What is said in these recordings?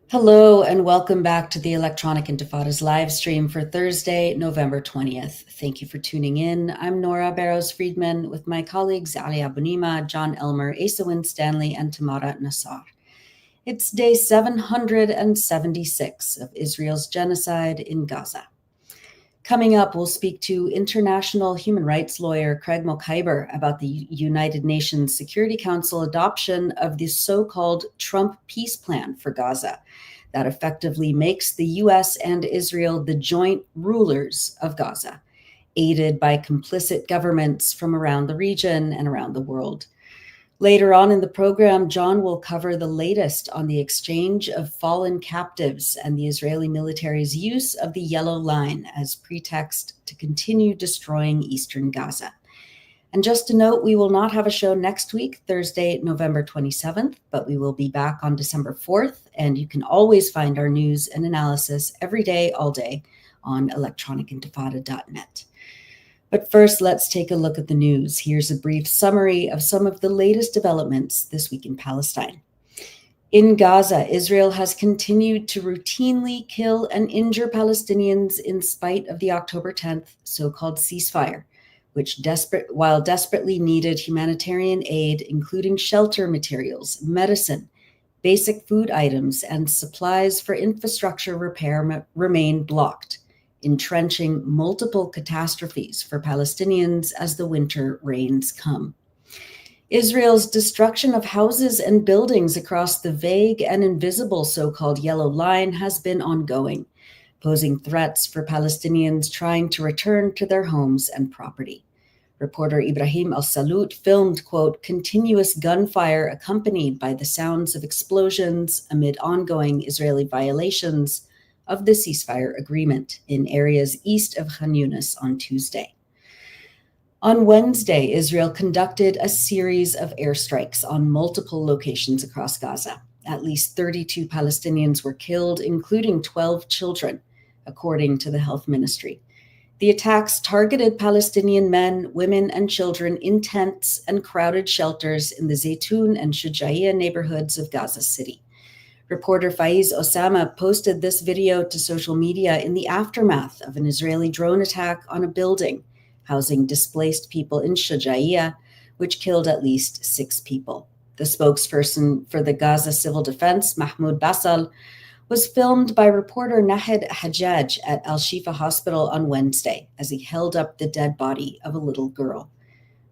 Hello and welcome back to the Electronic Intifada's live stream for Thursday, November 20th. Thank you for tuning in. I'm Nora Barrows-Friedman with my colleagues Ali Abunimah, Jon Elmer, Asa Winstanley, and Tamara Nassar. It's day 776 of Israel's genocide in Gaza. Coming up, we'll speak to international human rights lawyer Craig Mokhiber about the United Nations Security Council adoption of the so-called Trump peace plan for Gaza that effectively makes the U.S. and Israel the joint rulers of Gaza, aided by complicit governments from around the region and around the world. Later on in the program, John will cover the latest on the exchange of fallen captives and the Israeli military's use of the Yellow Line as pretext to continue destroying eastern Gaza. And just to note, we will not have a show next week, Thursday, November 27th, but we will be back on December 4th, and you can always find our news and analysis every day, all day on electronicintifada.net. But first, let's take a look at the news. Here's a brief summary of some of the latest developments this week in Palestine. In Gaza, Israel has continued to routinely kill and injure Palestinians in spite of the October 10th so-called ceasefire, which while desperately needed humanitarian aid, including shelter materials, medicine, basic food items, and supplies for infrastructure repair remain blocked, entrenching multiple catastrophes for Palestinians as the winter rains come. Israel's destruction of houses and buildings across the vague and invisible so-called Yellow Line has been ongoing, posing threats for Palestinians trying to return to their homes and property. Reporter Ibrahim Al-Salut filmed, quote, continuous gunfire accompanied by the sounds of explosions amid ongoing Israeli violations of the ceasefire agreement in areas east of Khan Yunis on Tuesday. On Wednesday, Israel conducted a series of airstrikes on multiple locations across Gaza. At least 32 Palestinians were killed, including 12 children, according to the health ministry. The attacks targeted Palestinian men, women, and children in tents and crowded shelters in the Zaytun and 𝐓𝐡𝐿 neighborhoods of Gaza City. Reporter Faiz Osama posted this video to social media in the aftermath of an Israeli drone attack on a building housing displaced people in 𝐓𝐡𝐿, which killed at least 6 people. The spokesperson for the Gaza Civil Defense, Mahmoud Basal, was filmed by reporter Nahed Hajjaj at Al-Shifa Hospital on Wednesday as he held up the dead body of a little girl.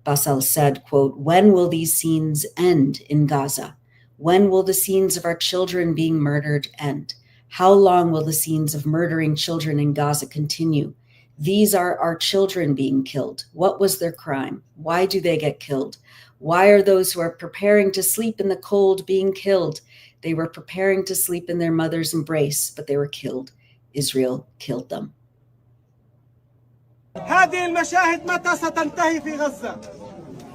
Basal said, quote, "When will these scenes end in Gaza? When will the scenes of our children being murdered end? How long will the scenes of murdering children in Gaza continue? These are our children being killed. What was their crime? Why do they get killed? Why are those who are preparing to sleep in the cold being killed? They were preparing to sleep in their mother's embrace, but they were killed. Israel killed them." هذه المشاهد متى ستنتهي في غزة؟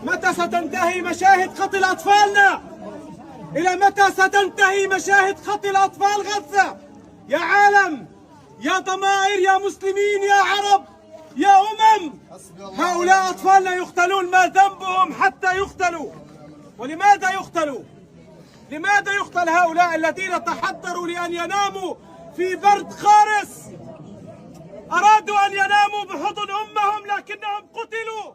متى ستنتهي مشاهد قتل أطفالنا؟ إلى متى ستنتهي مشاهد قتل أطفال غزة؟ يا عالم، يا ضمائر، يا مسلمين، يا عرب، يا هؤلاء أطفالنا يقتلون، ما ذنبهم حتى يقتلوا؟ ولماذا يقتلوا؟ لماذا يقتل هؤلاء الذين تحضروا لأن يناموا في برد قارس؟ أرادوا أن يناموا بحضن أمهم لكنهم قتلوا.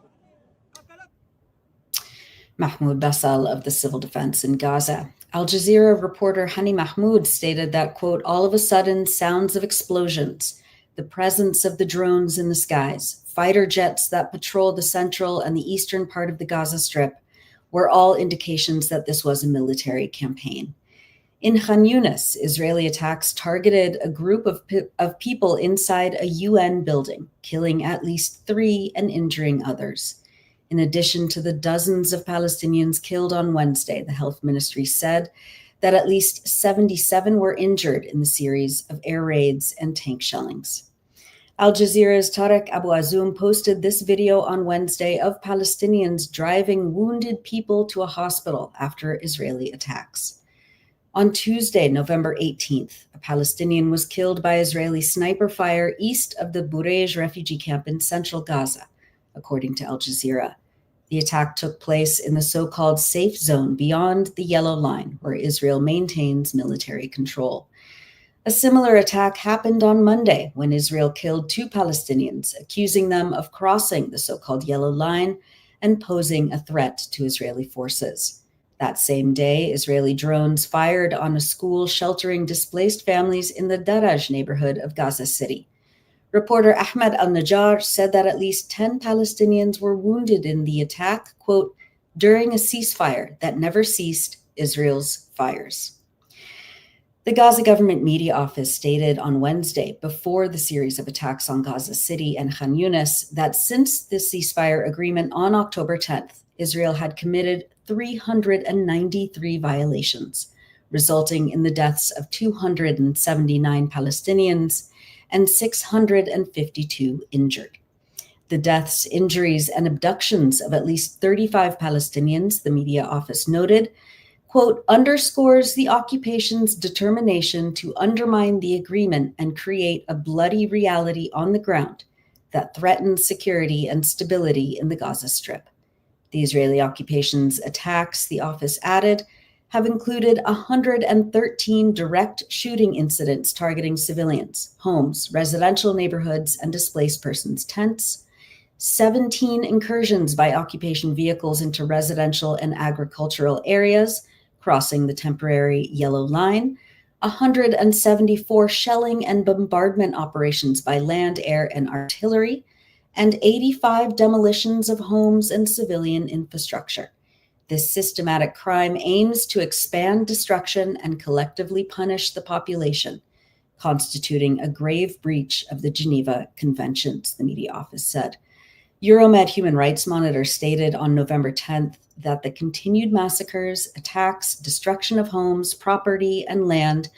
Mahmoud Basal of the Civil Defense in Gaza. Al Jazeera reporter Hani Mahmoud stated that, quote, all of a sudden sounds of explosions, the presence of the drones in the skies, fighter jets that patrol the central and the eastern part of the Gaza Strip were all indications that this was a military campaign. In Khan Yunis, Israeli attacks targeted a group of people inside a UN building, killing at least 3 and injuring others. In addition to the dozens of Palestinians killed on Wednesday, the health ministry said that at least 77 were injured in the series of air raids and tank shellings. Al Jazeera's Tarek Abu Azoum posted this video on Wednesday of Palestinians driving wounded people to a hospital after Israeli attacks. On Tuesday, November 18th, a Palestinian was killed by Israeli sniper fire east of the Burej refugee camp in central Gaza, according to Al Jazeera. The attack took place in the so-called safe zone beyond the Yellow Line, where Israel maintains military control. A similar attack happened on Monday when Israel killed 2 Palestinians, accusing them of crossing the so-called Yellow Line and posing a threat to Israeli forces. That same day, Israeli drones fired on a school sheltering displaced families in the Daraj neighborhood of Gaza City. Reporter Ahmed al-Najjar said that at least 10 Palestinians were wounded in the attack, quote, during a ceasefire that never ceased Israel's fires. The Gaza government media office stated on Wednesday, before the series of attacks on Gaza City and Khan Yunis, that since the ceasefire agreement on October 10th, Israel had committed 393 violations, resulting in the deaths of 279 Palestinians and 652 injured. The deaths, injuries, and abductions of at least 35 Palestinians, the media office noted, quote, underscores the occupation's determination to undermine the agreement and create a bloody reality on the ground that threatens security and stability in the Gaza Strip. The Israeli occupation's attacks, the office added, have included 113 direct shooting incidents targeting civilians, homes, residential neighborhoods, and displaced persons' tents, 17 incursions by occupation vehicles into residential and agricultural areas, crossing the temporary Yellow Line, 174 shelling and bombardment operations by land, air, and artillery, and 85 demolitions of homes and civilian infrastructure. This systematic crime aims to expand destruction and collectively punish the population, constituting a grave breach of the Geneva Conventions, the media office said. Euromed Human Rights Monitor stated on November 10th that the continued massacres, attacks, destruction of homes, property, and land,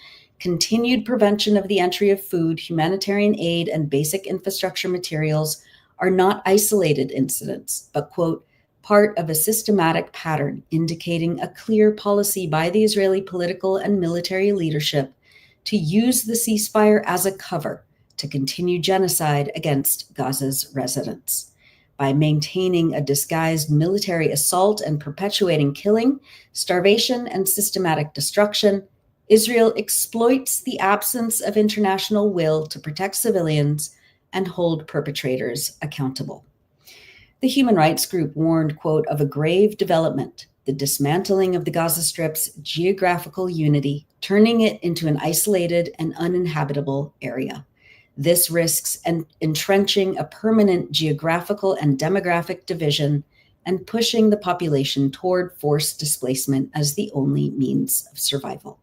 continued prevention of the entry of food, humanitarian aid, and basic infrastructure materials are not isolated incidents, but, quote, part of a systematic pattern indicating a clear policy by the Israeli political and military leadership to use the ceasefire as a cover to continue genocide against Gaza's residents. By maintaining a disguised military assault and perpetuating killing, starvation, and systematic destruction, Israel exploits the absence of international will to protect civilians and hold perpetrators accountable. The human rights group warned, quote, of a grave development, the dismantling of the Gaza Strip's geographical unity, turning it into an isolated and uninhabitable area. This risks entrenching a permanent geographical and demographic division and pushing the population toward forced displacement as the only means of survival.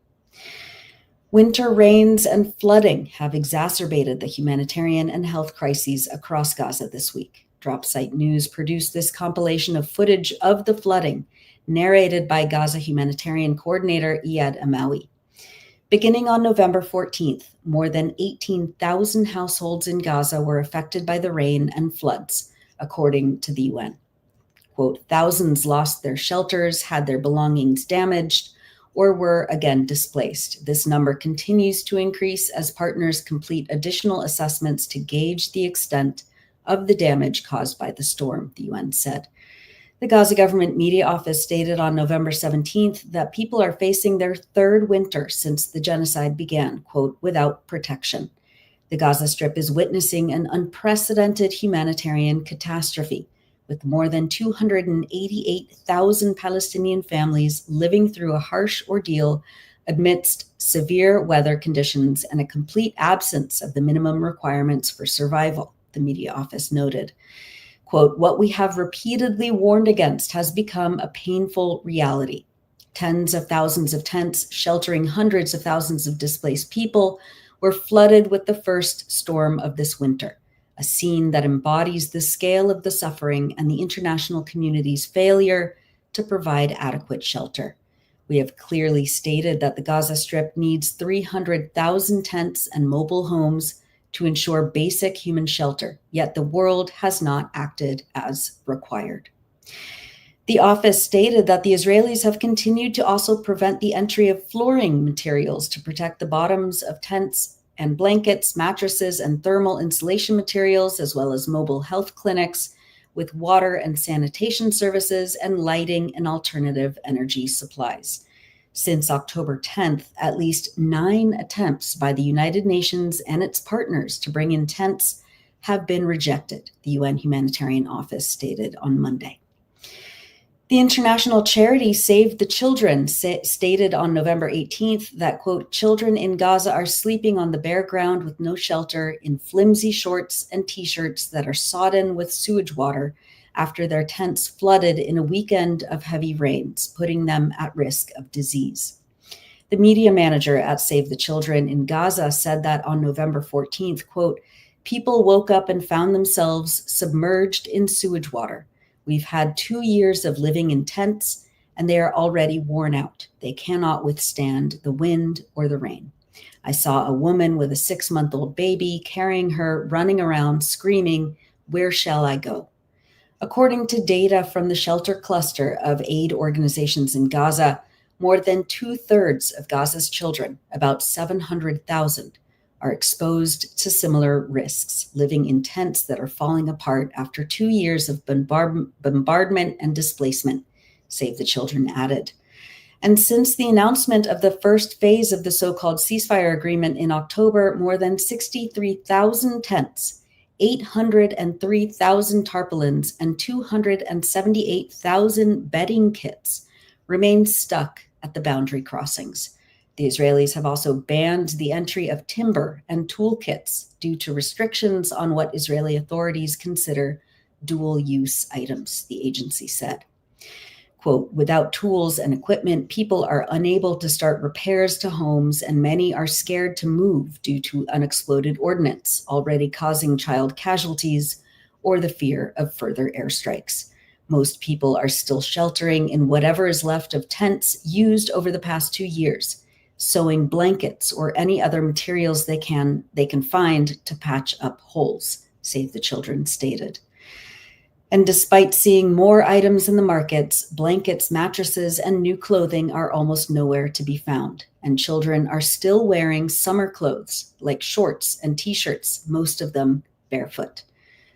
Winter rains and flooding have exacerbated the humanitarian and health crises across Gaza this week. Dropsite News produced this compilation of footage of the flooding, narrated by Gaza humanitarian coordinator Iyad Amawi. Beginning on November 14th, more than 18,000 households in Gaza were affected by the rain and floods, according to the UN. Quote, thousands lost their shelters, had their belongings damaged, or were again displaced. This number continues to increase as partners complete additional assessments to gauge the extent of the damage caused by the storm, the UN said. The Gaza government media office stated on November 17th that people are facing their third winter since the genocide began, quote, without protection. The Gaza Strip is witnessing an unprecedented humanitarian catastrophe, with more than 288,000 Palestinian families living through a harsh ordeal amidst severe weather conditions and a complete absence of the minimum requirements for survival, the media office noted. Quote, what we have repeatedly warned against has become a painful reality. Tens of thousands of tents sheltering hundreds of thousands of displaced people were flooded with the first storm of this winter, a scene that embodies the scale of the suffering and the international community's failure to provide adequate shelter. We have clearly stated that the Gaza Strip needs 300,000 tents and mobile homes to ensure basic human shelter, yet the world has not acted as required. The office stated that the Israelis have continued to also prevent the entry of flooring materials to protect the bottoms of tents and blankets, mattresses, and thermal insulation materials, as well as mobile health clinics with water and sanitation services and lighting and alternative energy supplies. Since October 10th, at least 9 attempts by the United Nations and its partners to bring in tents have been rejected, the UN Humanitarian Office stated on Monday. The international charity Save the Children stated on November 18th that, quote, children in Gaza are sleeping on the bare ground with no shelter in flimsy shorts and t-shirts that are sodden with sewage water after their tents flooded in a weekend of heavy rains, putting them at risk of disease. The media manager at Save the Children in Gaza said that on November 14th, quote, people woke up and found themselves submerged in sewage water. We've had 2 years of living in tents, and they are already worn out. They cannot withstand the wind or the rain. I saw a woman with a 6-month-old baby carrying her, running around, screaming, where shall I go? According to data from the shelter cluster of aid organizations in Gaza, more than 2/3 of Gaza's children, about 700,000, are exposed to similar risks, living in tents that are falling apart after 2 years of bombardment and displacement, Save the Children added. And since the announcement of the first phase of the so-called ceasefire agreement in October, more than 63,000 tents, 803,000 tarpaulins, and 278,000 bedding kits remain stuck at the boundary crossings. The Israelis have also banned the entry of timber and toolkits due to restrictions on what Israeli authorities consider dual-use items, the agency said. Quote, without tools and equipment, people are unable to start repairs to homes, and many are scared to move due to unexploded ordnance, already causing child casualties or the fear of further airstrikes. Most people are still sheltering in whatever is left of tents used over the past 2 years, sewing blankets or any other materials they can find to patch up holes, Save the Children stated. And despite seeing more items in the markets, blankets, mattresses, and new clothing are almost nowhere to be found. And children are still wearing summer clothes like shorts and t-shirts, most of them barefoot.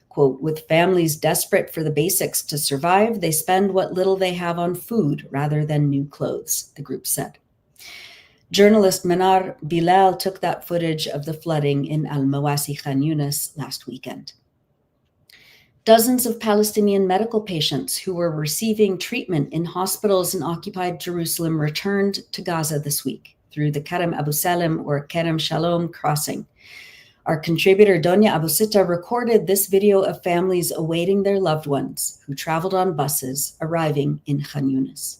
Quote, with families desperate for the basics to survive, they spend what little they have on food rather than new clothes, the group said. Journalist Manar Bilal took that footage of the flooding in Al-Mawasi Khan Yunis last weekend. Dozens of Palestinian medical patients who were receiving treatment in hospitals in occupied Jerusalem returned to Gaza this week through the Kerem Abu Salim or Kerem Shalom crossing. Our contributor Donia Abusita recorded this video of families awaiting their loved ones who traveled on buses arriving in Khan Yunis.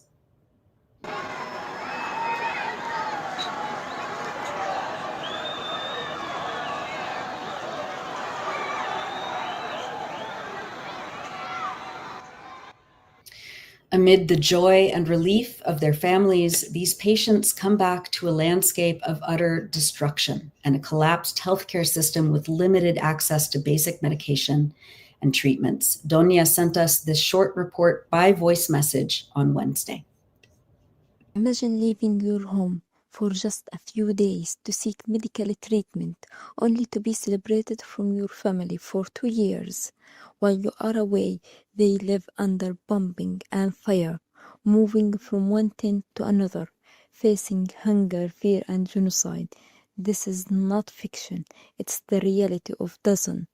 Amid the joy and relief of their families, these patients come back to a landscape of utter destruction and a collapsed healthcare system with limited access to basic medication and treatments. Donia sent us this short report by voice message on Wednesday. Imagine leaving your home for just a few days to seek medical treatment, only to be separated from your family for 2 years. While you are away, they live under bombing and fire, moving from one tent to another, facing hunger, fear, and genocide. This is not fiction. It's the reality of dozens,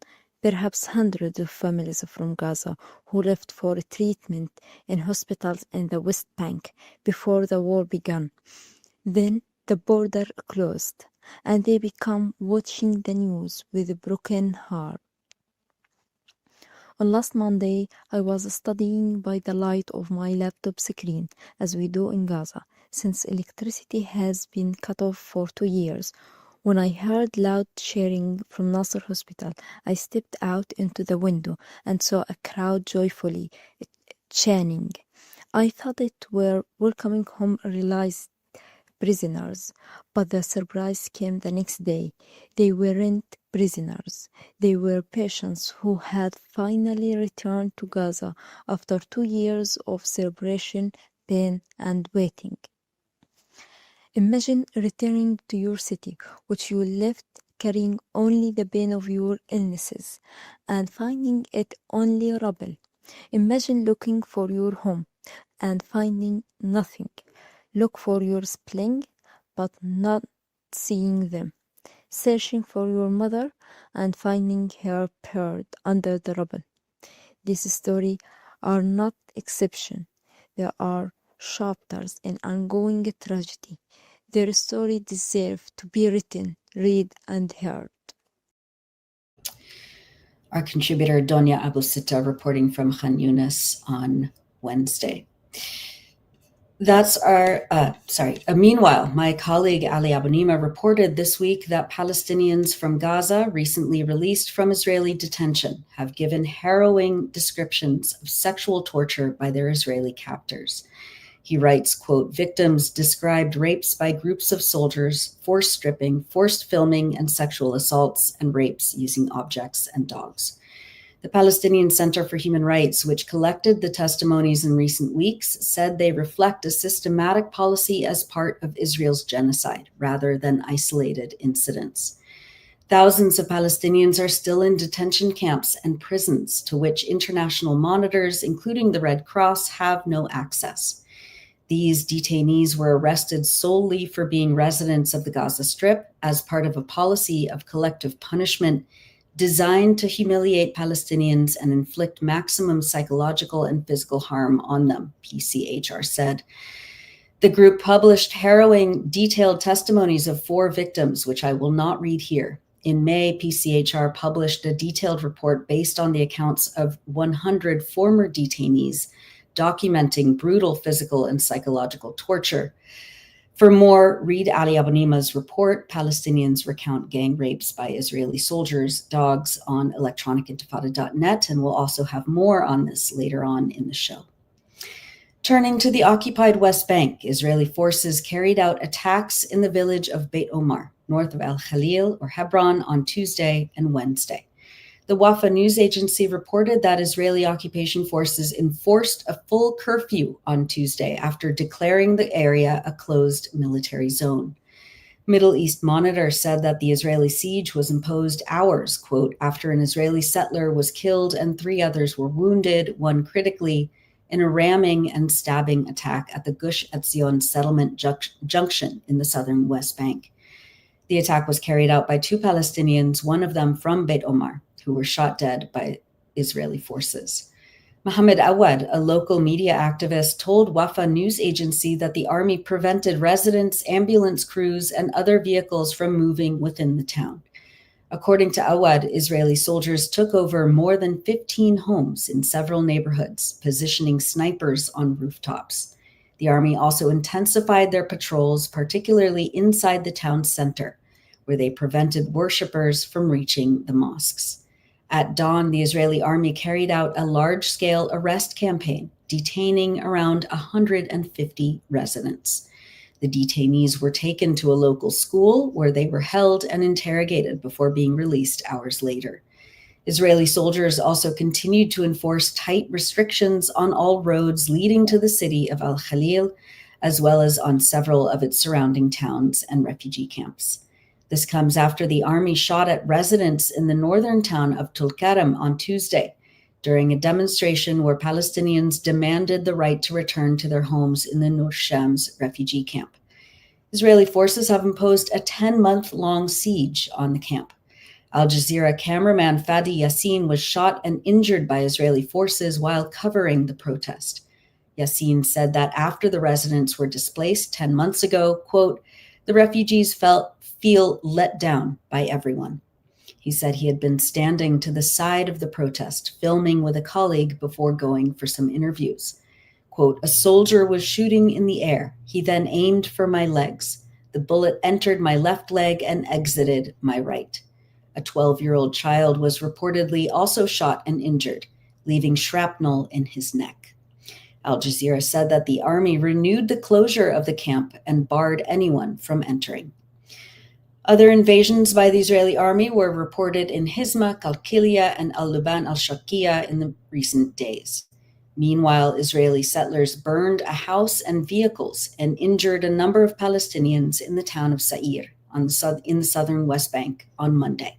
perhaps hundreds of families from Gaza who left for treatment in hospitals in the West Bank before the war began. Then the border closed, and they become watching the news with a broken heart. On last Monday, I was studying by the light of my laptop screen, as we do in Gaza, since electricity has been cut off for 2 years. When I heard loud cheering from Nasser Hospital, I stepped out into the window and saw a crowd joyfully chanting. I thought it were welcoming home released prisoners, but the surprise came the next day. They weren't prisoners. They were patients who had finally returned to Gaza after 2 years of celebration, pain, and waiting. Imagine returning to your city, which you left carrying only the pain of your illnesses, and finding it only rubble. Imagine looking for your home and finding nothing. Look for your siblings, but not seeing them. Searching for your mother and finding her buried under the rubble. These stories are not exception. They are chapters in ongoing tragedy. Their story deserves to be written, read, and heard. Our contributor Donia Abu-Sitta reporting from Khan Yunis on Wednesday. Meanwhile, my colleague Ali Abunimah reported this week that Palestinians from Gaza, recently released from Israeli detention, have given harrowing descriptions of sexual torture by their Israeli captors. He writes, quote, "Victims described rapes by groups of soldiers, forced stripping, forced filming, and sexual assaults and rapes using objects and dogs." The Palestinian Center for Human Rights, which collected the testimonies in recent weeks, said they reflect a systematic policy as part of Israel's genocide, rather than isolated incidents. Thousands of Palestinians are still in detention camps and prisons to which international monitors, including the Red Cross, have no access. These detainees were arrested solely for being residents of the Gaza Strip as part of a policy of collective punishment designed to humiliate Palestinians and inflict maximum psychological and physical harm on them, PCHR said. The group published harrowing, detailed testimonies of 4 victims, which I will not read here. In May, PCHR published a detailed report based on the accounts of 100 former detainees, documenting brutal physical and psychological torture. For more, read Ali Abunimah's report, Palestinians Recount Gang Rapes by Israeli Soldiers, Dogs, on electronicintifada.net, and we'll also have more on this later on in the show. Turning to the occupied West Bank, Israeli forces carried out attacks in the village of Beit Omar, north of Al-Khalil or Hebron, on Tuesday and Wednesday. The Wafa news agency reported that Israeli occupation forces enforced a full curfew on Tuesday after declaring the area a closed military zone. Middle East Monitor said that the Israeli siege was imposed hours, quote, after an Israeli settler was killed and 3 others were wounded, one critically, in a ramming and stabbing attack at the Gush Etzion settlement junction in the southern West Bank. The attack was carried out by 2 Palestinians, one of them from Beit Omar, who were shot dead by Israeli forces. Mohammed Awad, a local media activist, told Wafa news agency that the army prevented residents, ambulance crews, and other vehicles from moving within the town. According to Awad, Israeli soldiers took over more than 15 homes in several neighborhoods, positioning snipers on rooftops. The army also intensified their patrols, particularly inside the town center, where they prevented worshippers from reaching the mosques. At dawn, the Israeli army carried out a large-scale arrest campaign, detaining around 150 residents. The detainees were taken to a local school where they were held and interrogated before being released hours later. Israeli soldiers also continued to enforce tight restrictions on all roads leading to the city of Al-Khalil, as well as on several of its surrounding towns and refugee camps. This comes after the army shot at residents in the northern town of Tulkarem on Tuesday during a demonstration where Palestinians demanded the right to return to their homes in the Nur Shams refugee camp. Israeli forces have imposed a 10-month-long siege on the camp. Al Jazeera cameraman Fadi Yassin was shot and injured by Israeli forces while covering the protest. Yassin said that after the residents were displaced 10 months ago, quote, "The refugees feel let down by everyone." He said he had been standing to the side of the protest, filming with a colleague before going for some interviews. Quote, "A soldier was shooting in the air. He then aimed for my legs. The bullet entered my left leg and exited my right." A 12-year-old child was reportedly also shot and injured, leaving shrapnel in his neck. Al Jazeera said that the army renewed the closure of the camp and barred anyone from entering. Other invasions by the Israeli army were reported in Hizma, Qalqilia, and Al-Luban al-Sharqiya in the recent days. Meanwhile, Israeli settlers burned a house and vehicles and injured a number of Palestinians in the town of Sa'ir in the southern West Bank on Monday.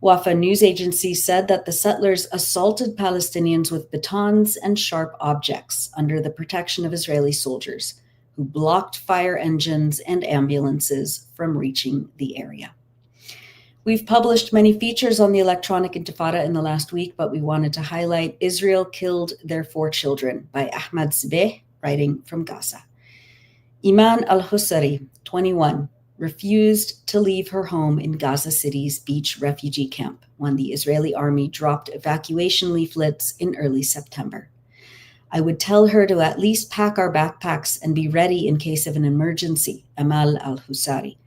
Wafa news agency said that the settlers assaulted Palestinians with batons and sharp objects under the protection of Israeli soldiers, who blocked fire engines and ambulances from reaching the area. We've published many features on the Electronic Intifada in the last week, but we wanted to highlight Israel Killed Their 4 Children by Ahmad Sabeh, writing from Gaza. Iman al-Husari, 21, refused to leave her home in Gaza City's beach refugee camp when the Israeli army dropped evacuation leaflets in early September. I would tell her to at least pack our backpacks and be ready in case of an emergency, Amal al-Husari,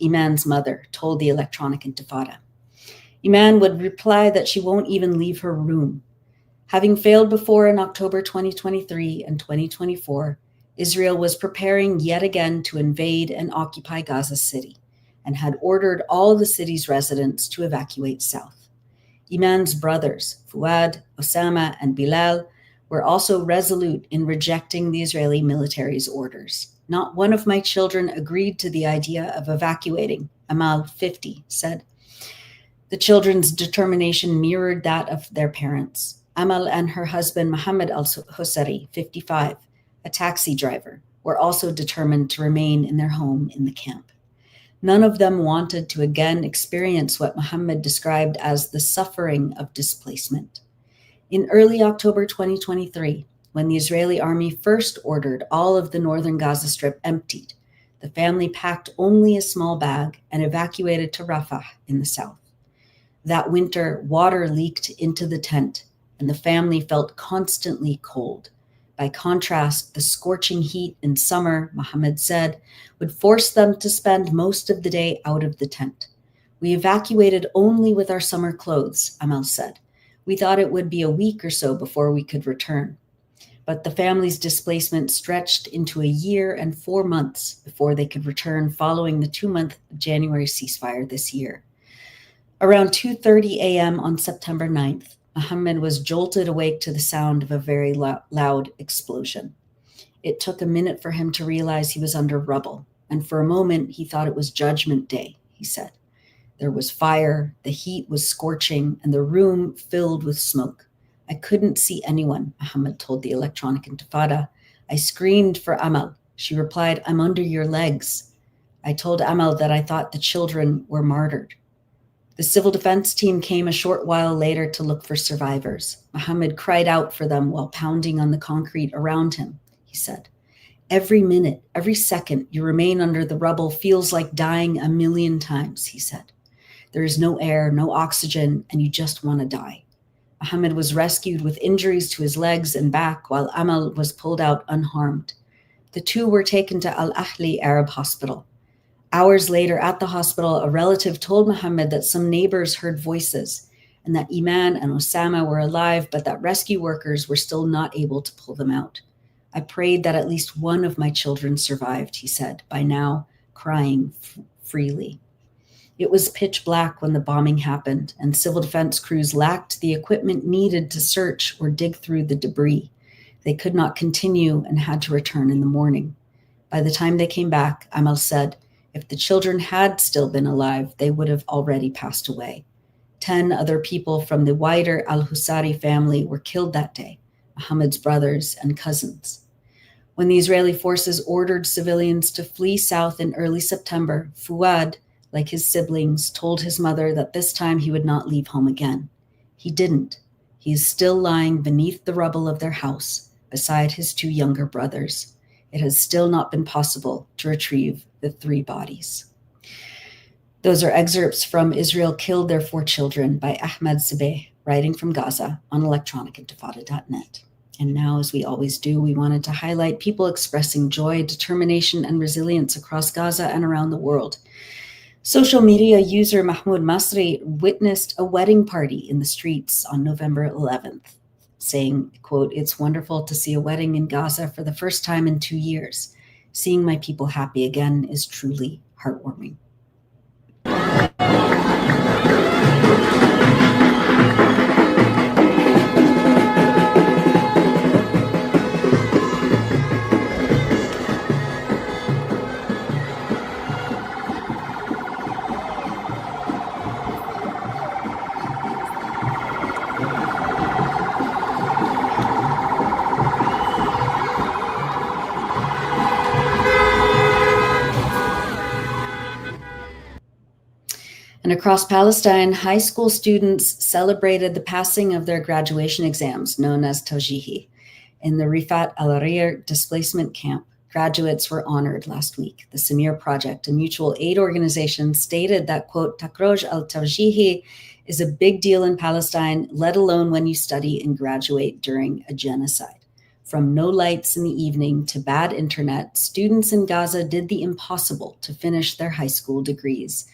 Iman's mother, told the Electronic Intifada. Iman would reply that she won't even leave her room. Having failed before in October 2023 and 2024, Israel was preparing yet again to invade and occupy Gaza City and had ordered all the city's residents to evacuate south. Iman's brothers, Fuad, Osama, and Bilal, were also resolute in rejecting the Israeli military's orders. Not one of my children agreed to the idea of evacuating, Amal, 50, said. The children's determination mirrored that of their parents. Amal and her husband, Mohammed al-Husari, 55, a taxi driver, were also determined to remain in their home in the camp. None of them wanted to again experience what Mohammed described as the suffering of displacement. In early October 2023, when the Israeli army first ordered all of the northern Gaza Strip emptied, the family packed only a small bag and evacuated to Rafah in the south. That winter, water leaked into the tent, and the family felt constantly cold. By contrast, the scorching heat in summer, Mohammed said, would force them to spend most of the day out of the tent. We evacuated only with our summer clothes, Amal said. We thought it would be a week or so before we could return. But the family's displacement stretched into a year and 4 months before they could return following the 2-month January ceasefire this year. Around 2:30 a.m. on September 9th, Mohammed was jolted awake to the sound of a very loud explosion. It took a minute for him to realize he was under rubble, and for a moment he thought it was Judgment Day, he said. There was fire, the heat was scorching, and the room filled with smoke. I couldn't see anyone, Mohammed told the Electronic Intifada. I screamed for Amal. She replied, I'm under your legs. I told Amal that I thought the children were martyred. The civil defense team came a short while later to look for survivors. Mohammed cried out for them while pounding on the concrete around him, he said. Every minute, every second you remain under the rubble feels like dying 1,000,000 times, he said. There is no air, no oxygen, and you just want to die. Mohammed was rescued with injuries to his legs and back, while Amal was pulled out unharmed. The two were taken to Al-Ahli Arab Hospital. Hours later at the hospital, a relative told Mohammed that some neighbors heard voices and that Iman and Osama were alive, but that rescue workers were still not able to pull them out. I prayed that at least one of my children survived, he said, by now crying freely. It was pitch black when the bombing happened, and civil defense crews lacked the equipment needed to search or dig through the debris. They could not continue and had to return in the morning. By the time they came back, Amal said, if the children had still been alive, they would have already passed away. 10 other people from the wider al-Husari family were killed that day, Mohammed's brothers and cousins. When the Israeli forces ordered civilians to flee south in early September, Fuad, like his siblings, told his mother that this time he would not leave home again. He didn't. He is still lying beneath the rubble of their house, beside his 2 younger brothers. It has still not been possible to retrieve the 3 bodies. Those are excerpts from Israel Killed Their 4 Children by Ahmad Sabeh, writing from Gaza on electronicintifada.net. And now, as we always do, we wanted to highlight people expressing joy, determination, and resilience across Gaza and around the world. Social media user Mahmoud Masri witnessed a wedding party in the streets on November 11th. saying, quote, "It's wonderful to see a wedding in Gaza for the first time in 2 years. Seeing my people happy again is truly heartwarming." And across Palestine, high school students celebrated the passing of their graduation exams, known as tawjihi. In the Rifat al-Arir displacement camp, graduates were honored last week. The Samir Project, a mutual aid organization, stated that, quote, "Takroj al-Tawjihi is a big deal in Palestine, let alone when you study and graduate during a genocide." From no lights in the evening to bad internet, students in Gaza did the impossible to finish their high school degrees.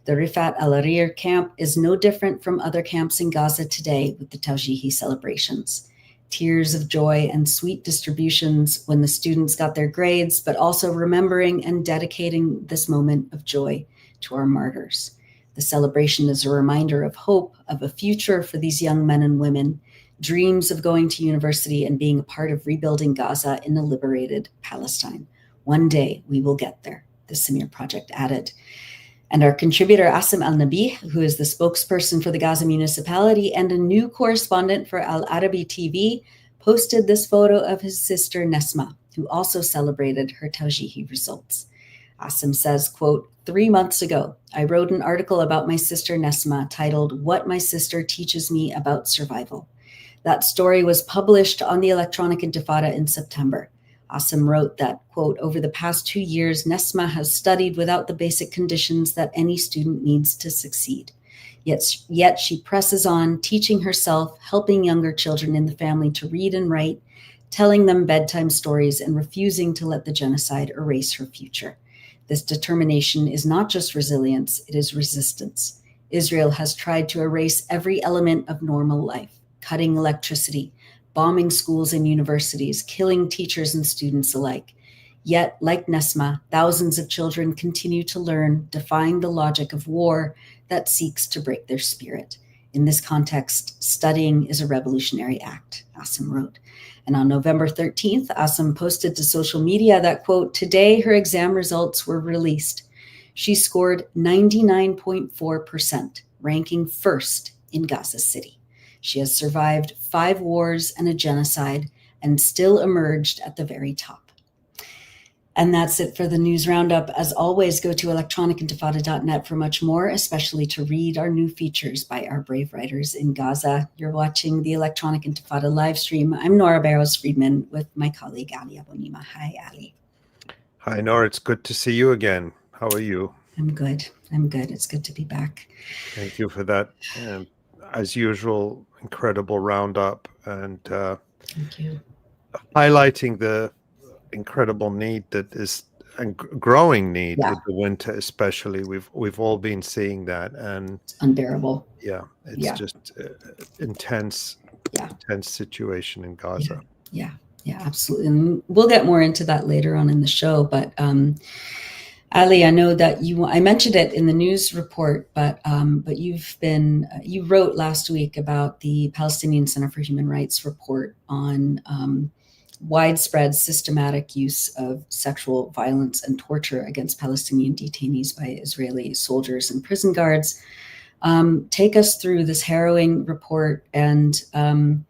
The Rifat al-Arir camp is no different from other camps in Gaza today with the Tawjihi celebrations. Tears of joy and sweet distributions when the students got their grades, but also remembering and dedicating this moment of joy to our martyrs. The celebration is a reminder of hope, of a future for these young men and women, dreams of going to university and being a part of rebuilding Gaza in a liberated Palestine. One day we will get there, the Samir Project added. And our contributor, Asim Al-Nabi, who is the spokesperson for the Gaza municipality and a new correspondent for Al-Arabi TV, posted this photo of his sister Nesma, who also celebrated her Tawjihi results. Asim says, quote, "3 months ago, I wrote an article about my sister Nesma titled, 'What My Sister Teaches Me About Survival.' That story was published on the Electronic Intifada in September. Asim wrote that, quote, "Over the past 2 years, Nesma has studied without the basic conditions that any student needs to succeed. Yet she presses on, teaching herself, helping younger children in the family to read and write, telling them bedtime stories, and refusing to let the genocide erase her future. This determination is not just resilience, it is resistance. Israel has tried to erase every element of normal life, cutting electricity, bombing schools and universities, killing teachers and students alike. Yet, like Nesma, thousands of children continue to learn, defying the logic of war that seeks to break their spirit. In this context, studying is a revolutionary act," Asim wrote. And on November 13th, Asim posted to social media that, quote, "Today her exam results were released. She scored 99.4%, ranking first in Gaza City. She has survived 5 wars and a genocide and still emerged at the very top." And that's it for the news roundup. As always, go to electronicintifada.net for much more, especially to read our new features by our brave writers in Gaza. You're watching the Electronic Intifada live stream. I'm Nora Barrows-Friedman with my colleague Ali Abunimah. Hi, Ali. Hi, Nora. It's good to see you again. How are you? I'm good. It's good to be back. Thank you for that. And as usual, incredible roundup and Thank you. highlighting the incredible need that is and growing need with the winter, especially. We've all been seeing that, and it's unbearable. It's just intense situation in Gaza. Yeah, absolutely. And we'll get more into that later on in the show, but Ali, I know that I mentioned it in the news report, but you wrote last week about the Palestinian Center for Human Rights report on widespread systematic use of sexual violence and torture against Palestinian detainees by Israeli soldiers and prison guards. Take us through this harrowing report and and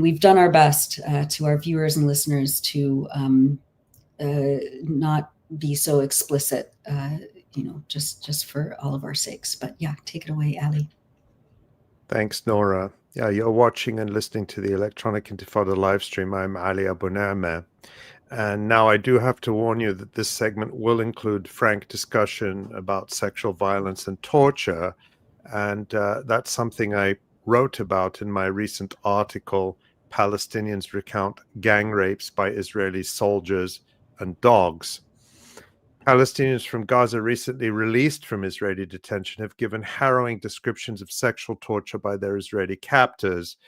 we've done our best to our viewers and listeners to not be so explicit, just for all of our sakes. But take it away, Ali. Thanks, Nora. You're watching and listening to the Electronic Intifada live stream. I'm Ali Abunimah. And now I do have to warn you that this segment will include frank discussion about sexual violence and torture. And that's something I wrote about in my recent article, Palestinians Recount Gang Rapes by Israeli Soldiers and Dogs. Palestinians from Gaza recently released from Israeli detention have given harrowing descriptions of sexual torture by their Israeli captors,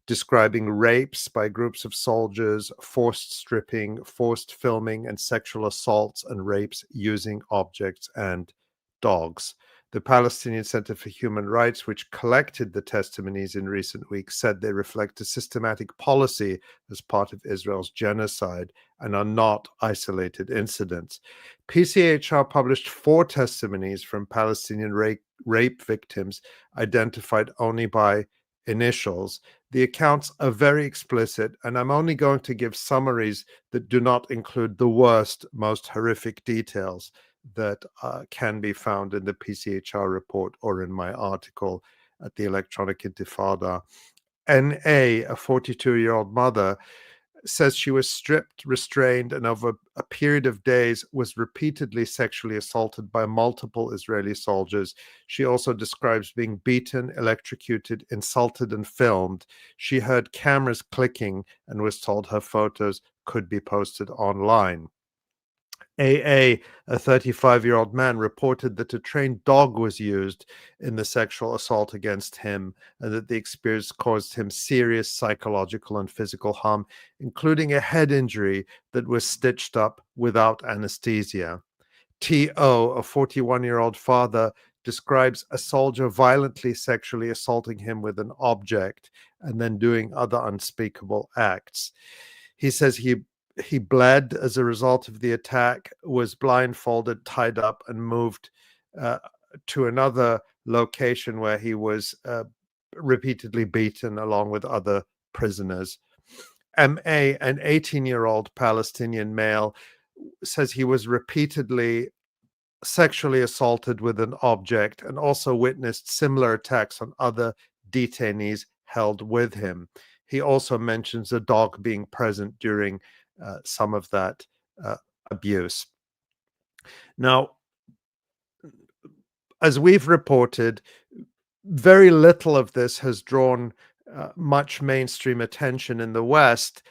describing rapes by groups of soldiers, forced stripping, forced filming, and sexual assaults and rapes using objects and dogs. The Palestinian Center for Human Rights, which collected the testimonies in recent weeks, said they reflect a systematic policy as part of Israel's genocide and are not isolated incidents. PCHR published 4 testimonies from Palestinian rape victims identified only by initials. The accounts are very explicit, and I'm only going to give summaries that do not include the worst, most horrific details that can be found in the PCHR report or in my article at the Electronic Intifada. N.A., a 42-year-old mother, says she was stripped, restrained, and over a period of days was repeatedly sexually assaulted by multiple Israeli soldiers. She also describes being beaten, electrocuted, insulted, and filmed. She heard cameras clicking and was told her photos could be posted online. A 35-year-old man, reported that a trained dog was used in the sexual assault against him and that the experience caused him serious psychological and physical harm, including a head injury that was stitched up without anesthesia. T.O., a 41-year-old father, describes a soldier violently sexually assaulting him with an object and then doing other unspeakable acts. He says he bled as a result of the attack, was blindfolded, tied up, and moved to another location where he was repeatedly beaten along with other prisoners. M.A., an 18-year-old Palestinian male, says he was repeatedly sexually assaulted with an object and also witnessed similar attacks on other detainees held with him. He also mentions a dog being present during some of that abuse. Now, as we've reported, very little of this has drawn much mainstream attention in the West,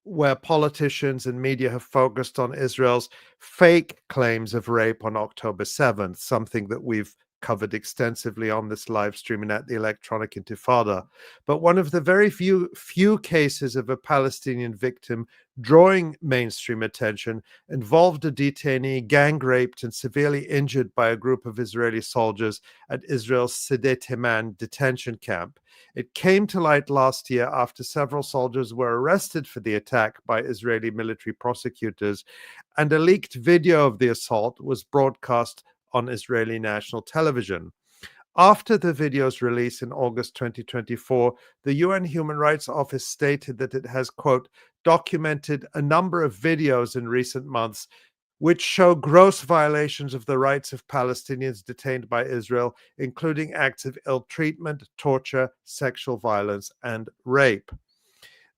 where politicians and media have focused on Israel's fake claims of rape on October 7th, something that we've covered extensively on this live stream and at the Electronic Intifada. But one of the very few cases of a Palestinian victim drawing mainstream attention involved a detainee gang raped and severely injured by a group of Israeli soldiers at Israel's Sde Teman detention camp. It came to light last year after several soldiers were arrested for the attack by Israeli military prosecutors, and a leaked video of the assault was broadcast on Israeli national television. After the video's release in August 2024, the UN Human Rights Office stated that it has, quote, documented a number of videos in recent months which show gross violations of the rights of Palestinians detained by Israel, including acts of ill treatment, torture, sexual violence, and rape.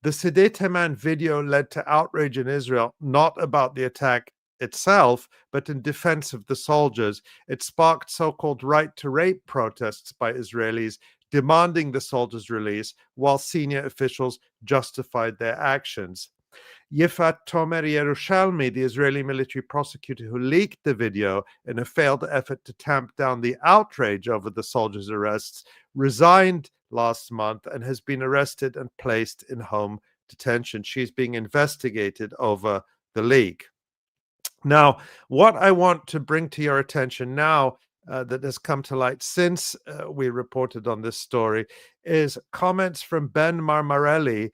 The Sde Teman video led to outrage in Israel, not about the attack itself, but in defense of the soldiers. It sparked so-called right-to-rape protests by Israelis demanding the soldiers' release, while senior officials justified their actions. 𝐓𝐡𝐞 𝐄𝐥𝐿 the Israeli military prosecutor who leaked the video in a failed effort to tamp down the outrage over the soldiers' arrests, resigned last month and has been arrested and placed in home detention. She's being investigated over the leak. Now, what I want to bring to your attention now that has come to light since we reported on this story is comments from Ben Marmarelli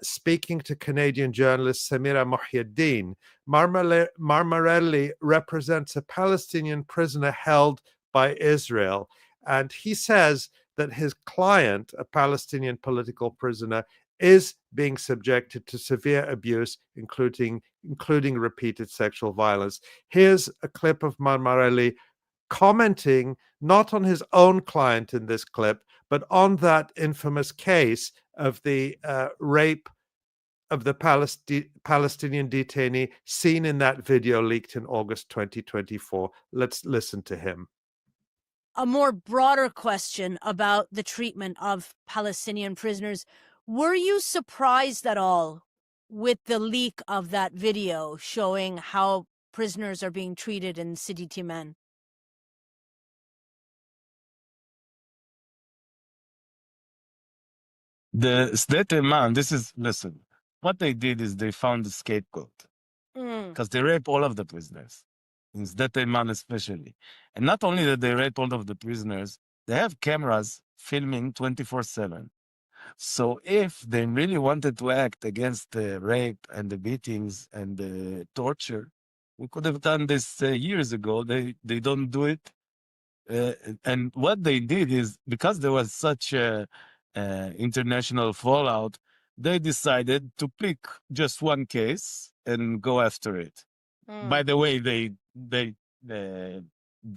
speaking to Canadian journalist Samira Mohyeddin. Marmarelli represents a Palestinian prisoner held by Israel, and he says that his client, a Palestinian political prisoner, is being subjected to severe abuse, including repeated sexual violence. Here's a clip of Marmarelli commenting not on his own client in this clip, but on that infamous case of the rape of the Palestinian detainee seen in that video leaked in August 2024. Let's listen to him. A more broader question about the treatment of Palestinian prisoners. Were you surprised at all with the leak of that video showing how prisoners are being treated in Sidi Timan? The Sde Timan, listen, what they did is they found a scapegoat because they rape all of the prisoners, in Sde Timan especially. And not only that they rape all of the prisoners, they have cameras filming 24/7. So if they really wanted to act against the rape and the beatings and the torture, we could have done this years ago. They don't do it. And what they did is, because there was such a international fallout, they decided to pick just one case and go after it. By the way, they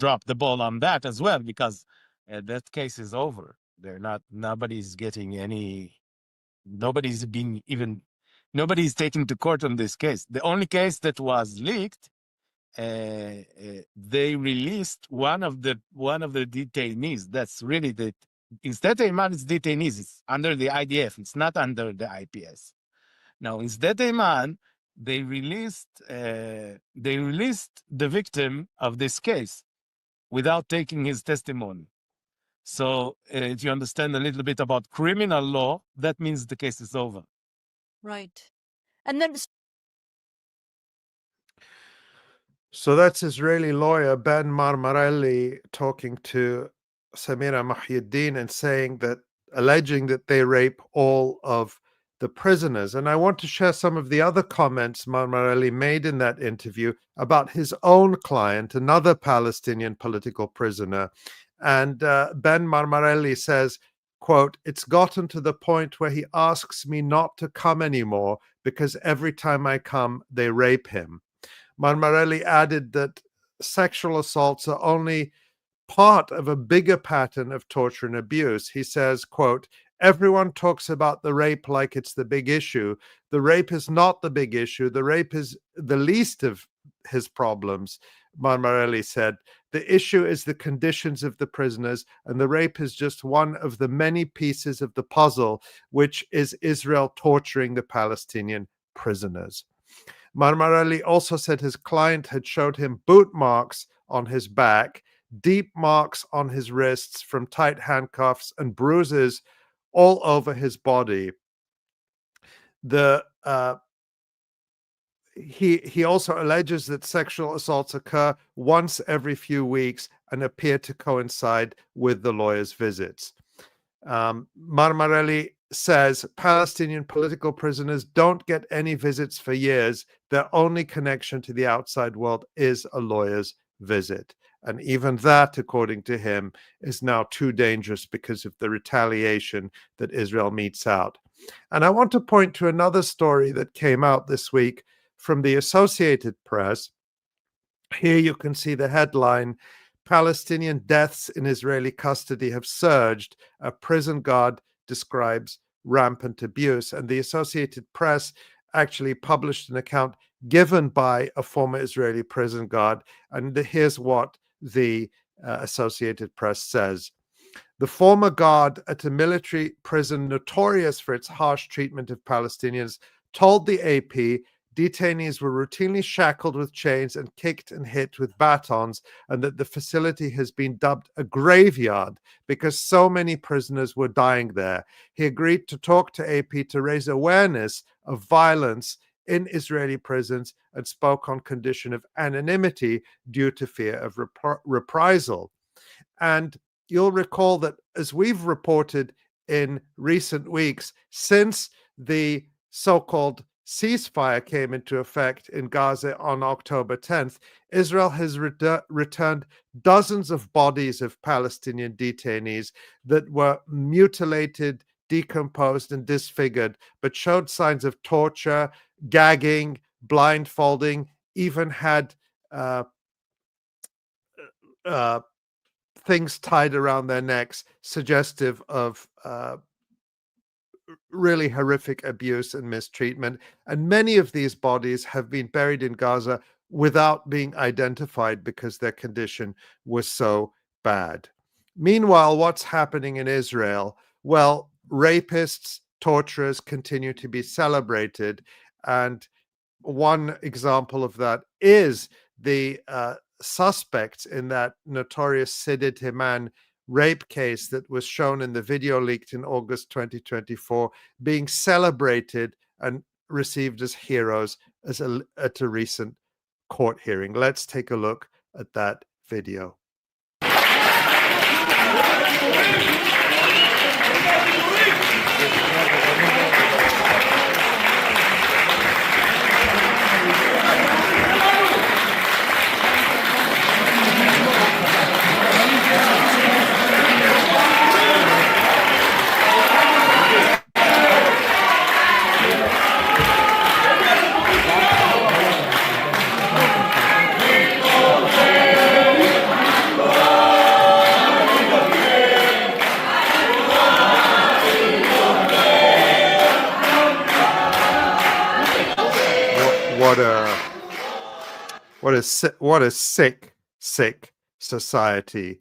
dropped the ball on that as well, because that case is over. Nobody's taken to court on this case. The only case that was leaked, they released one of the detainees. That's really instead of Iman, it's detainees. It's under the IDF. It's not under the IPS. Now, instead of Iman, they released the victim of this case without taking his testimony. So if you understand a little bit about criminal law, that means the case is over. Right. And then So that's Israeli lawyer Ben Marmarelli talking to Samira Mahyiddin and alleging that they rape all of the prisoners. And I want to share some of the other comments Marmarelli made in that interview about his own client, another Palestinian political prisoner. And Ben Marmarelli says, quote, "It's gotten to the point where he asks me not to come anymore because every time I come, they rape him." Marmarelli added that sexual assaults are only part of a bigger pattern of torture and abuse. He says, quote, "Everyone talks about the rape like it's the big issue. The rape is not the big issue. The rape is the least of his problems," Marmarelli said. "The issue is the conditions of the prisoners, and the rape is just one of the many pieces of the puzzle, which is Israel torturing the Palestinian prisoners." Marmarelli also said his client had showed him boot marks on his back, deep marks on his wrists from tight handcuffs, and bruises all over his body. He also alleges that sexual assaults occur once every few weeks and appear to coincide with the lawyer's visits. Marmarelli says Palestinian political prisoners don't get any visits for years. Their only connection to the outside world is a lawyer's visit. And even that, according to him, is now too dangerous because of the retaliation that Israel metes out. And I want to point to another story that came out this week from the Associated Press. Here you can see the headline, "Palestinian deaths in Israeli custody have surged. A prison guard describes rampant abuse." And the Associated Press actually published an account given by a former Israeli prison guard. And here's what the Associated Press says. "The former guard at a military prison notorious for its harsh treatment of Palestinians told the AP detainees were routinely shackled with chains and kicked and hit with batons, and that the facility has been dubbed a graveyard because so many prisoners were dying there. He agreed to talk to AP to raise awareness of violence in Israeli prisons and spoke on condition of anonymity due to fear of reprisal." And you'll recall that, as we've reported in recent weeks, since the so-called ceasefire came into effect in Gaza on October 10th, Israel has returned dozens of bodies of Palestinian detainees that were mutilated, decomposed, and disfigured, but showed signs of torture, gagging, blindfolding, even had things tied around their necks, suggestive of really horrific abuse and mistreatment. And many of these bodies have been buried in Gaza without being identified because their condition was so bad. Meanwhile, what's happening in Israel? Well, rapists, torturers continue to be celebrated. And one example of that is the suspects in that notorious Sidi Timan rape case that was shown in the video leaked in August 2024 being celebrated and received as heroes at a recent court hearing. Let's take a look at that video. What a sick society.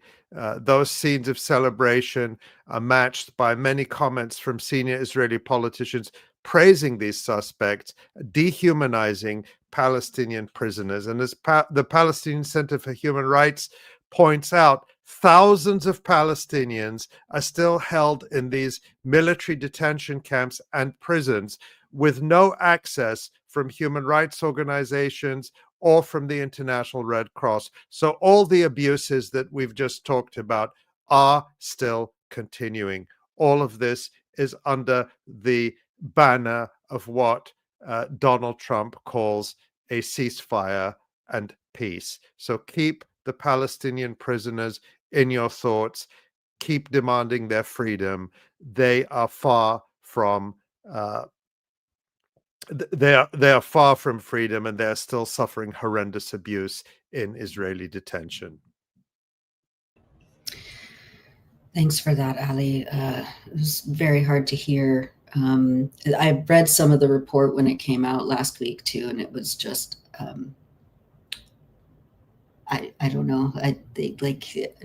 Those scenes of celebration are matched by many comments from senior Israeli politicians praising these suspects, dehumanizing Palestinian prisoners. And as the Palestinian Center for Human Rights points out, thousands of Palestinians are still held in these military detention camps and prisons with no access from human rights organizations or from the International Red Cross. So all the abuses that we've just talked about are still continuing. All of this is under the banner of what Donald Trump calls a ceasefire and peace. So keep the Palestinian prisoners in your thoughts. Keep demanding their freedom. They are far from they are far from freedom, and they are still suffering horrendous abuse in Israeli detention. Thanks for that, Ali. It was very hard to hear. I read some of the report when it came out last week too, and it was just I don't know.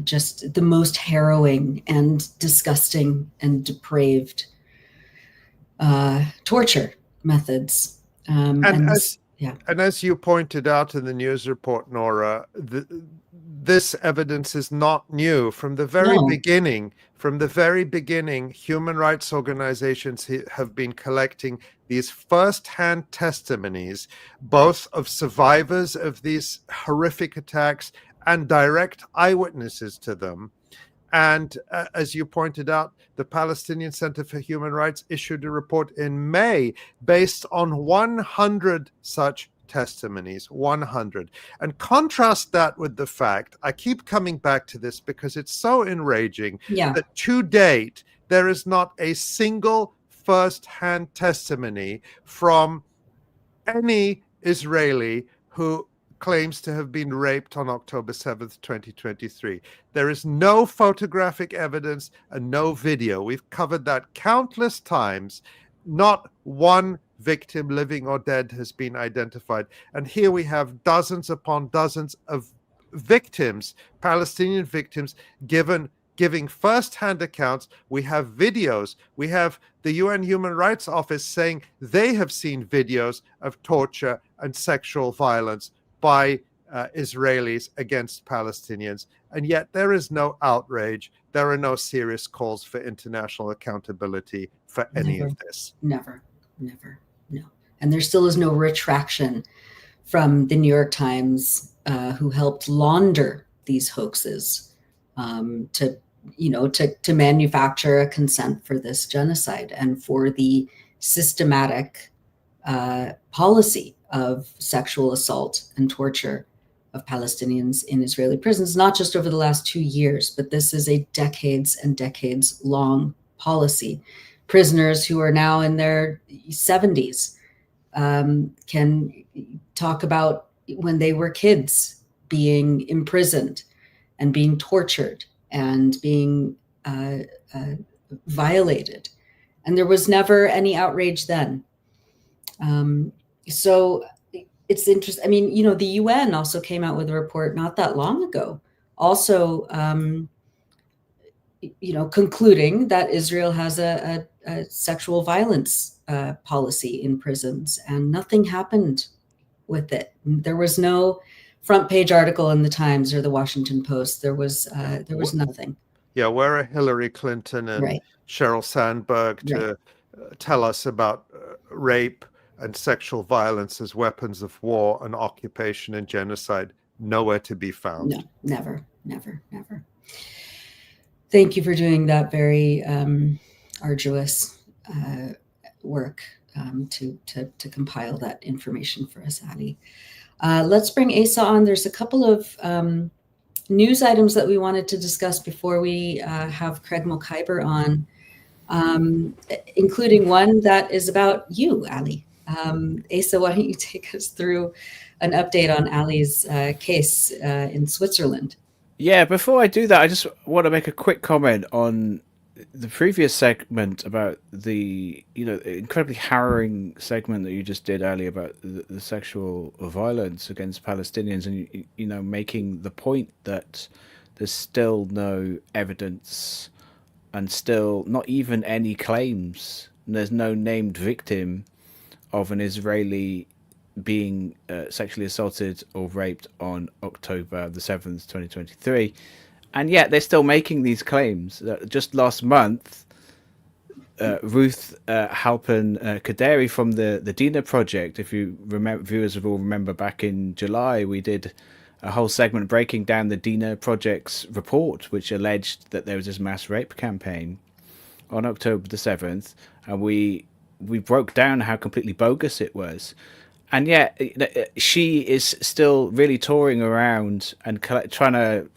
Just the most harrowing and disgusting and depraved torture methods. And as you pointed out in the news report, Nora, this evidence is not new. From the very beginning, human rights organizations have been collecting these first-hand testimonies, both of survivors of these horrific attacks and direct eyewitnesses to them. And as you pointed out, the Palestinian Center for Human Rights issued a report in May based on 100 such testimonies, 100. And contrast that with the fact, I keep coming back to this because it's so enraging, that to date, there is not a single first-hand testimony from any Israeli who claims to have been raped on October 7th, 2023. There is no photographic evidence and no video. We've covered that countless times. Not one victim, living or dead, has been identified. And here we have dozens upon dozens of victims, Palestinian victims, giving first-hand accounts. We have videos. We have the UN Human Rights Office saying they have seen videos of torture and sexual violence by Israelis against Palestinians. And yet there is no outrage. There are no serious calls for international accountability for any of this. Never, no. And there still is no retraction from the New York Times, who helped launder these hoaxes to manufacture a consent for this genocide and for the systematic policy of sexual assault and torture of Palestinians in Israeli prisons, not just over the last 2 years, but this is a decades and decades long policy. Prisoners who are now in their 70s can talk about when they were kids being imprisoned and being tortured and being violated. And there was never any outrage then. So it's interesting. I mean, the UN also came out with a report not that long ago, also, concluding that Israel has a sexual violence policy in prisons, and nothing happened with it. There was no front page article in the Times or the Washington Post. There was nothing. Yeah, where are Hillary Clinton and Right. Sheryl Sandberg to tell us about rape and sexual violence as weapons of war and occupation and genocide? Nowhere to be found. No, never, never, never. Thank you for doing that very arduous work to compile that information for us, Ali. Let's bring Asa on. There's a couple of news items that we wanted to discuss before we have 𝐄𝐥𝐿 on, including one that is about you, Ali. Asa, why don't you take us through an update on Ali's case in Switzerland? Yeah, before I do that, I just want to make a quick comment on the previous segment about the incredibly harrowing segment that you just did earlier about the sexual violence against Palestinians, and making the point that there's still no evidence and still not even any claims. And there's no named victim of an Israeli being sexually assaulted or raped on October the 7th, 2023. And yet they're still making these claims. Just last month, Ruth Halpern Kaderi from the Dina Project, if you remember, viewers will remember, back in July, we did a whole segment breaking down the Dina Project's report, which alleged that there was this mass rape campaign on October the 7th. And we broke down how completely bogus it was. And yet she is still really touring around and trying to,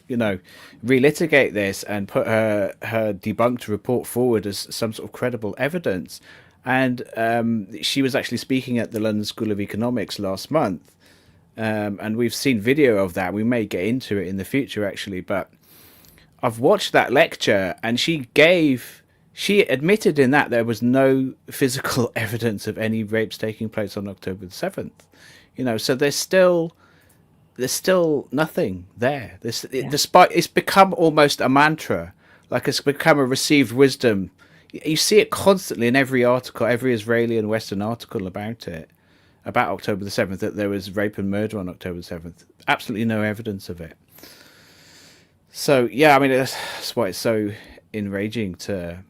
relitigate this and put her debunked report forward as some sort of credible evidence. And she was actually speaking at the London School of Economics last month. And we've seen video of that. We may get into it in the future, actually. But I've watched that lecture, and she admitted in that there was no physical evidence of any rapes taking place on October the 7th. So there's still nothing there. Despite it's become almost a mantra, like it's become a received wisdom. You see it constantly in every article, every Israeli and Western article about October the 7th, that there was rape and murder on October the 7th. Absolutely no evidence of it. So yeah, I mean, that's why it's so enraging to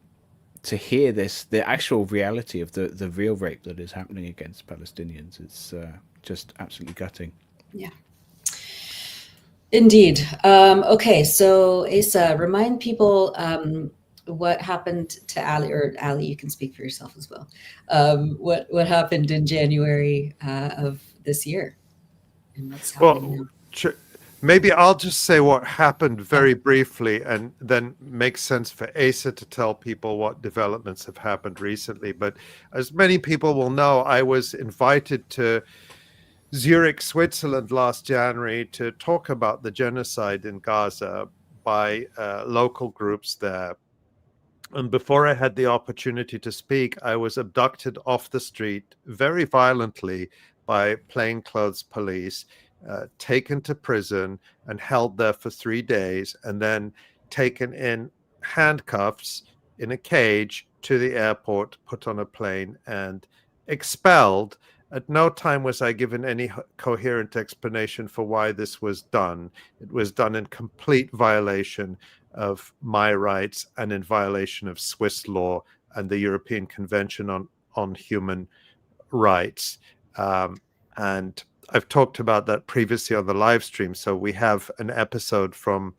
hear the actual reality of the real rape that is happening against Palestinians. It's just absolutely gutting. Yeah, indeed. Okay, so Asa, remind people what happened to Ali, or Ali, you can speak for yourself as well. What happened in January of this year, and what's happening now? Maybe I'll just say what happened very briefly, and then make sense for Asa to tell people what developments have happened recently. But as many people will know, I was invited to Zurich, Switzerland last January to talk about the genocide in Gaza by local groups there. And before I had the opportunity to speak, I was abducted off the street very violently by plainclothes police, taken to prison and held there for 3 days, and then taken in handcuffs in a cage to the airport, put on a plane, and expelled. At no time was I given any coherent explanation for why this was done. It was done in complete violation of my rights and in violation of Swiss law and the European Convention on Human Rights. And I've talked about that previously on the live stream. So we have an episode from,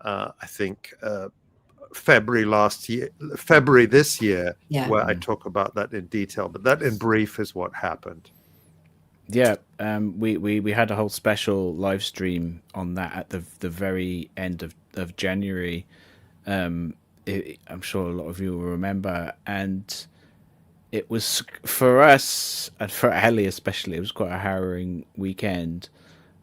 I think, February this year, where I talk about that in detail. But that, in brief, is what happened. Yeah, we had a whole special live stream on that at the very end of January. I'm sure a lot of you will remember, and it was, for us and for Ali especially, it was quite a harrowing weekend,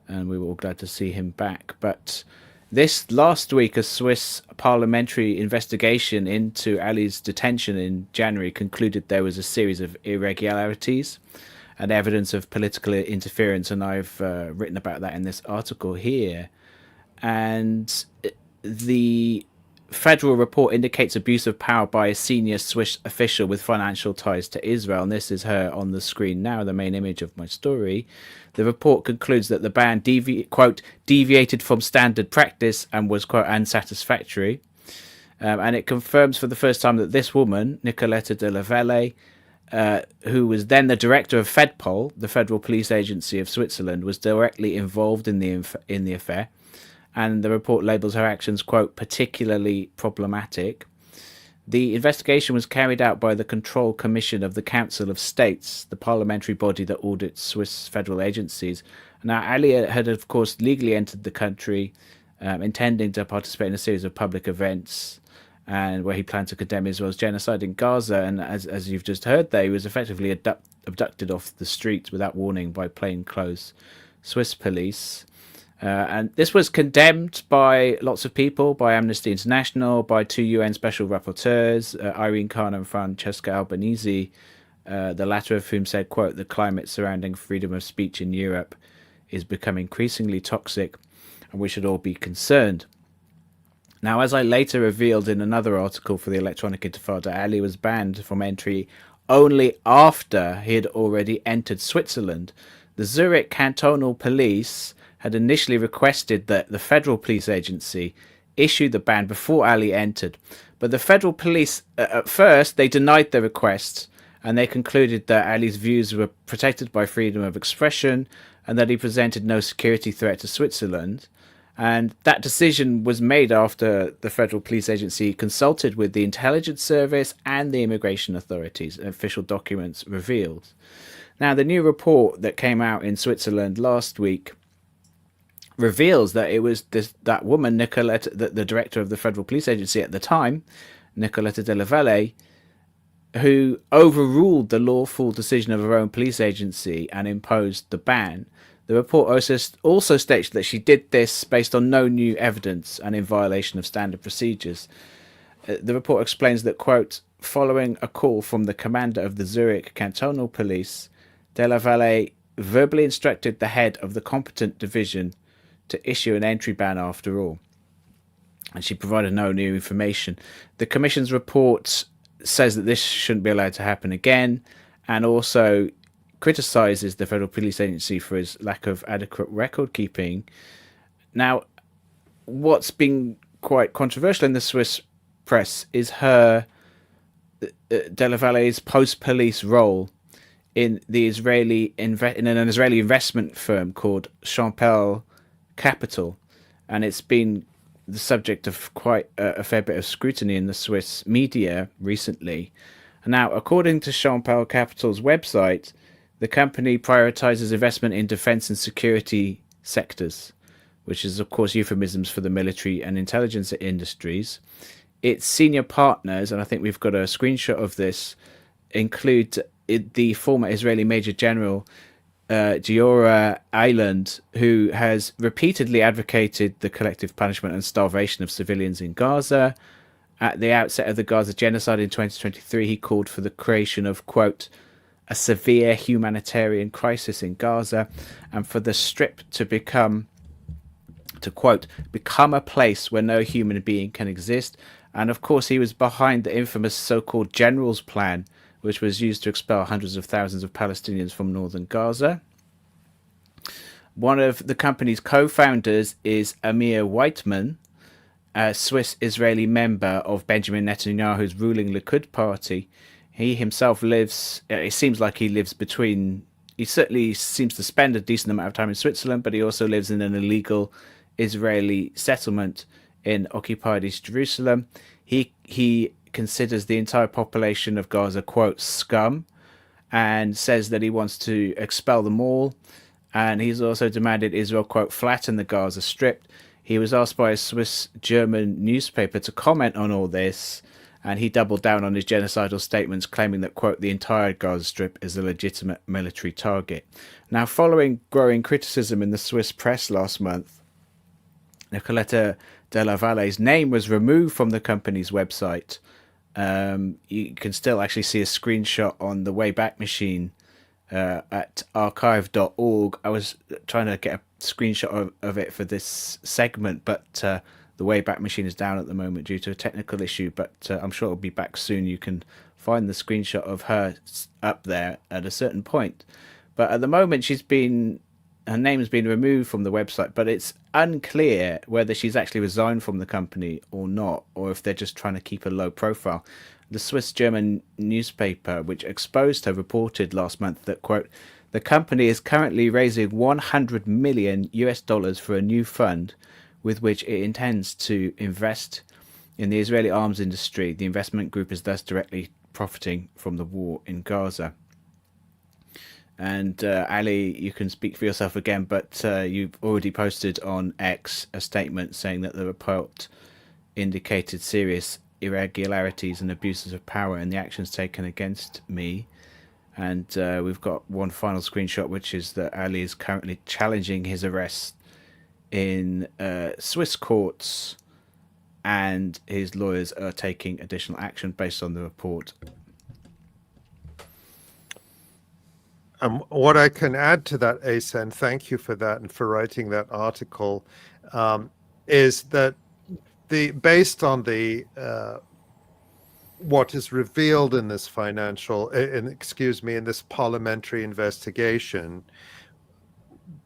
and we were all glad to see him back. But this last week, a Swiss parliamentary investigation into Ali's detention in January concluded there was a series of irregularities and evidence of political interference, and I've written about that in this article here. And the federal report indicates abuse of power by a senior Swiss official with financial ties to Israel. And this is her on the screen now, the main image of my story. The report concludes that the ban, quote, deviated from standard practice and was, quote, unsatisfactory. And it confirms for the first time that this woman, Nicoletta de la Valle, who was then the director of FEDPOL, the Federal Police Agency of Switzerland, was directly involved in the affair. And the report labels her actions, quote, particularly problematic. The investigation was carried out by the Control Commission of the Council of States, the parliamentary body that audits Swiss federal agencies. Now, Ali had, of course, legally entered the country, intending to participate in a series of public events, and where he planned to condemn Israel's genocide in Gaza. And as you've just heard there, he was effectively abducted off the streets without warning by plainclothes Swiss police. And this was condemned by lots of people, by Amnesty International, by 2 UN special rapporteurs, Irene Khan and Francesca Albanese, the latter of whom said, quote, the climate surrounding freedom of speech in Europe is becoming increasingly toxic, and we should all be concerned. Now, as I later revealed in another article for the Electronic Intifada, Ali was banned from entry only after he had already entered Switzerland. The Zurich cantonal police had initially requested that the federal police agency issue the ban before Ali entered. But the federal police, at first, they denied the request, and they concluded that Ali's views were protected by freedom of expression and that he presented no security threat to Switzerland. And that decision was made after the federal police agency consulted with the intelligence service and the immigration authorities, official documents revealed. Now, the new report that came out in Switzerland last week reveals that it was that woman, Nicoletta, the director of the Federal Police Agency at the time, Nicoletta de la Valle, who overruled the lawful decision of her own police agency and imposed the ban. The report also states that she did this based on no new evidence and in violation of standard procedures. The report explains that, quote, following a call from the commander of the Zurich cantonal police, de la Valle verbally instructed the head of the competent division to issue an entry ban after all. And she provided no new information. The Commission's report says that this shouldn't be allowed to happen again, and also criticises the Federal Police Agency for its lack of adequate record keeping. Now, what's been quite controversial in the Swiss press is her, de la Valle's post-police role in the in an Israeli investment firm called Champel Capital, and it's been the subject of quite a fair bit of scrutiny in the Swiss media recently. Now, according to Champel Capital's website, the company prioritizes investment in defense and security sectors, which is, of course, euphemisms for the military and intelligence industries. Its senior partners, and I think we've got a screenshot of this, include the former Israeli Major General Giora Eiland, who has repeatedly advocated the collective punishment and starvation of civilians in Gaza. At the outset of the Gaza genocide in 2023, he called for the creation of, quote, a severe humanitarian crisis in Gaza, and for the Strip to become, quote, become a place where no human being can exist. And of course, he was behind the infamous so-called General's Plan, which was used to expel hundreds of thousands of Palestinians from northern Gaza. One of the company's co-founders is Amir Weitman, a Swiss-Israeli member of Benjamin Netanyahu's ruling Likud party. He himself it seems like he lives he certainly seems to spend a decent amount of time in Switzerland, but he also lives in an illegal Israeli settlement in occupied East Jerusalem. He considers the entire population of Gaza, quote, scum, and says that he wants to expel them all. And he's also demanded Israel, quote, flatten the Gaza Strip. He was asked by a Swiss-German newspaper to comment on all this, and he doubled down on his genocidal statements, claiming that, quote, the entire Gaza Strip is a legitimate military target. Now, following growing criticism in the Swiss press last month, Nicoletta de la Valle's name was removed from the company's website. You can still actually see a screenshot on the Wayback Machine at archive.org. I was trying to get a screenshot of it for this segment, but the the Wayback Machine is down at the moment due to a technical issue, but I'm sure it'll be back soon. You can find the screenshot of her up there at a certain point. But at the moment, her name has been removed from the website, but it's unclear whether she's actually resigned from the company or not, or if they're just trying to keep a low profile. The Swiss-German newspaper, which exposed her, reported last month that, quote, the company is currently raising $100 million for a new fund with which it intends to invest in the Israeli arms industry. The investment group is thus directly profiting from the war in Gaza. And Ali, you can speak for yourself again, but you've already posted on X a statement saying that the report indicated serious irregularities and abuses of power in the actions taken against me. And we've got one final screenshot, which is that Ali is currently challenging his arrest in Swiss courts, and his lawyers are taking additional action based on the report. What I can add to that, Asa, and thank you for that and for writing that article, is that based on the what is revealed in this in this parliamentary investigation,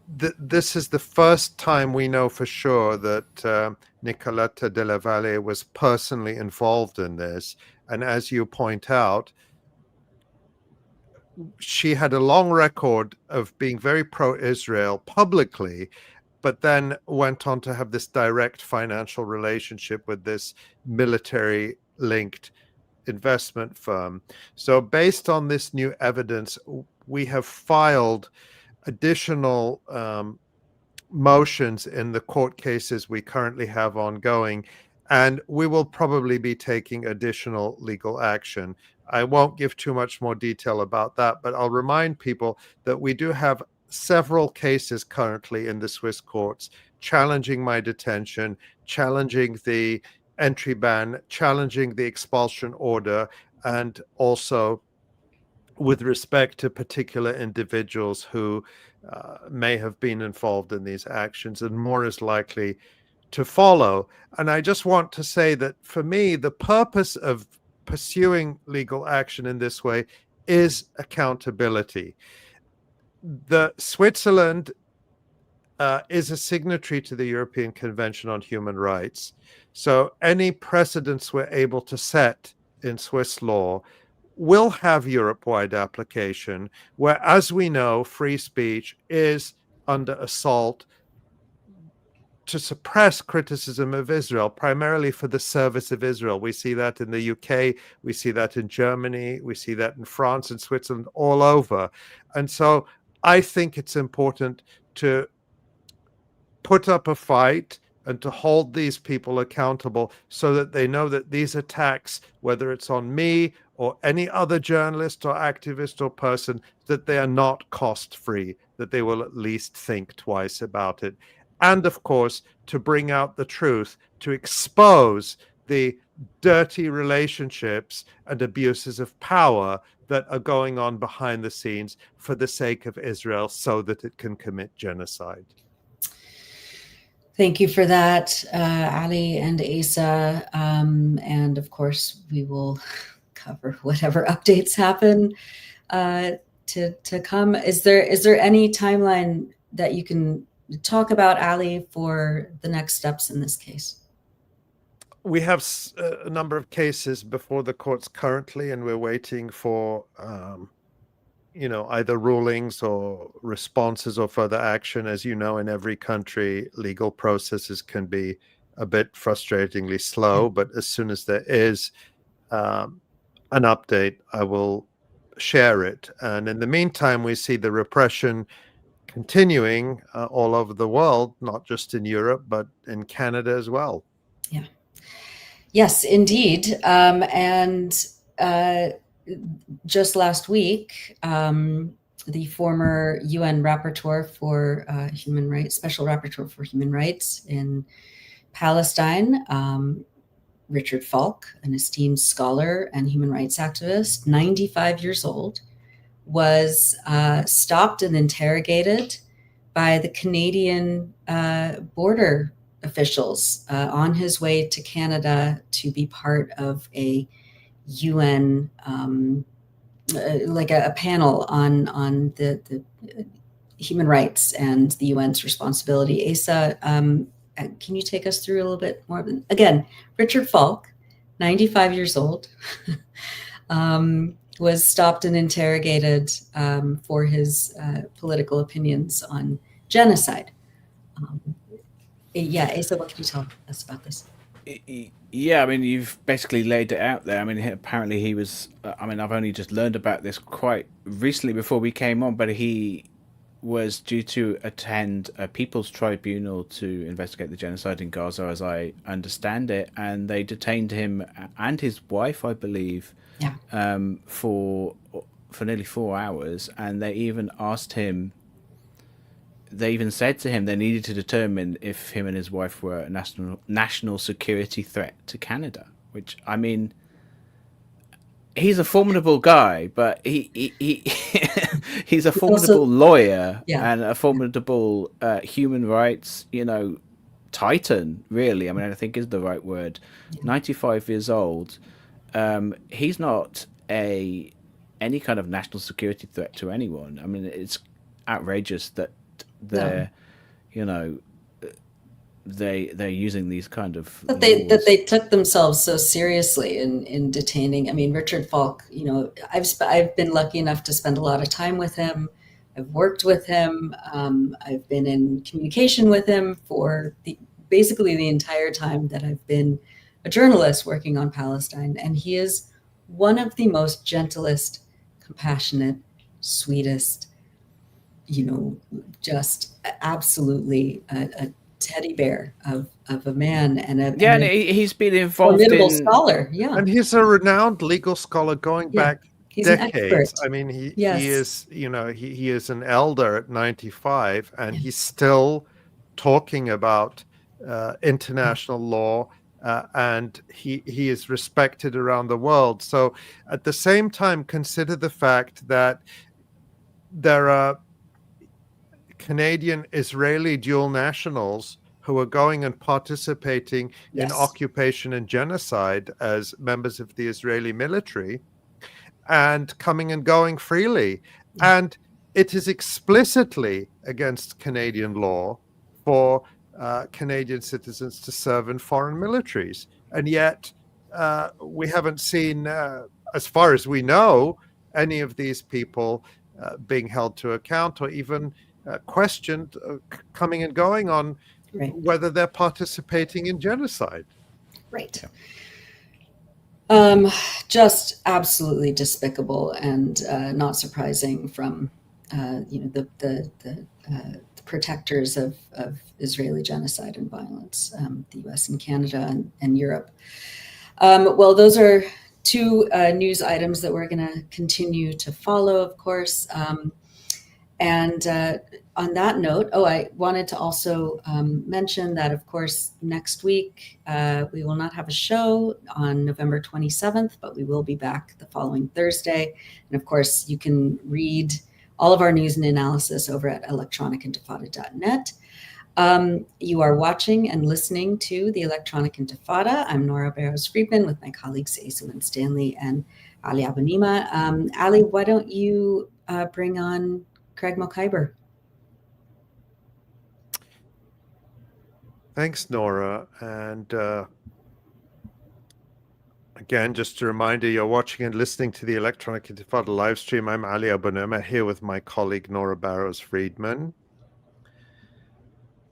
this is the first time we know for sure that Nicoletta Della Valle was personally involved in this. And as you point out, she had a long record of being very pro-Israel publicly, but then went on to have this direct financial relationship with this military-linked investment firm. So based on this new evidence, we have filed additional motions in the court cases we currently have ongoing, and we will probably be taking additional legal action. I won't give too much more detail about that, but I'll remind people that we do have several cases currently in the Swiss courts challenging my detention, challenging the entry ban, challenging the expulsion order, and also with respect to particular individuals who may have been involved in these actions, and more is likely to follow. And I just want to say that for me, the purpose of pursuing legal action in this way is accountability. Switzerland is a signatory to the European Convention on Human Rights. So any precedents we're able to set in Swiss law will have Europe-wide application, where, as we know, free speech is under assault to suppress criticism of Israel, primarily for the service of Israel. We see that in the UK, we see that in Germany, we see that in France and Switzerland, all over. And so I think it's important to put up a fight and to hold these people accountable so that they know that these attacks, whether it's on me or any other journalist or activist or person, that they are not cost-free, that they will at least think twice about it. And of course, to bring out the truth, to expose the dirty relationships and abuses of power that are going on behind the scenes for the sake of Israel so that it can commit genocide. Thank you for that, Ali and Asa. And of course, we will cover whatever updates happen to come. Is there any timeline that you can talk about, Ali, for the next steps in this case? We have a number of cases before the courts currently, and we're waiting for either rulings or responses or further action. As you know, in every country, legal processes can be a bit frustratingly slow, but as soon as there is an update, I will share it. And in the meantime, we see the repression continuing all over the world, not just in Europe, but in Canada as well. Yeah. Yes, indeed. And just last week, the former UN rapporteur for human rights, special rapporteur for human rights in Palestine, Richard Falk, an esteemed scholar and human rights activist, 95 years old, was stopped and interrogated by the Canadian border officials on his way to Canada to be part of a UN, like a panel on the human rights and the UN's responsibility. Asa, can you take us through a little bit more? Again, Richard Falk, 95 years old, was stopped and interrogated for his political opinions on genocide. Yeah, Asa, what can you tell us about this? Yeah, I mean, you've basically laid it out there. I mean, apparently he was, I mean, I've only just learned about this quite recently before we came on, but he was due to attend a people's tribunal to investigate the genocide in Gaza, as I understand it, and they detained him and his wife, I believe, for nearly 4 hours, and they even asked him, they even said to him they needed to determine if him and his wife were a national security threat to Canada, which, I mean, he's a formidable guy, but he he's a formidable lawyer and a formidable human rights, titan, really. I mean, I think is the right word. 95 years old. He's not any kind of national security threat to anyone. I mean, it's outrageous that they're using these kind of that they took themselves so seriously in detaining. I mean, Richard Falk, I've been lucky enough to spend a lot of time with him. I've worked with him. I've been in communication with him for basically the entire time that I've been a journalist working on Palestine, and he is one of the most gentlest, compassionate, sweetest, just absolutely a teddy bear of a man and he's been involved formidable scholar. And he's a renowned legal scholar going back decades. I mean, he is, he is an elder at 95, and he's still talking about international law, and he is respected around the world. So at the same time, consider the fact that there are Canadian Israeli dual nationals who are going and participating in occupation and genocide as members of the Israeli military and coming and going freely. And it is explicitly against Canadian law for Canadian citizens to serve in foreign militaries. And yet we haven't seen, as far as we know, any of these people being held to account or even questioned, coming and going on whether they're participating in genocide. Right. Just absolutely despicable and not surprising from the protectors of Israeli genocide and violence, the U.S. and Canada and Europe. Well, those are two news items that we're going to continue to follow, of course. And on that note, I wanted to also mention that, of course, next week we will not have a show on November 27th, but we will be back the following Thursday. And of course, you can read all of our news and analysis over at electronicintifada.net. You are watching and listening to the Electronic Intifada. I'm Nora Barrows-Friedman with my colleagues Asa Winstanley and Ali Abunimah. Ali, why don't you bring on 𝐤𝐿 Mokhiber? Thanks, Nora. And again, just a reminder, you're watching and listening to the Electronic Intifada live stream. I'm Ali Abunimah here with my colleague Nora Barrows-Friedman.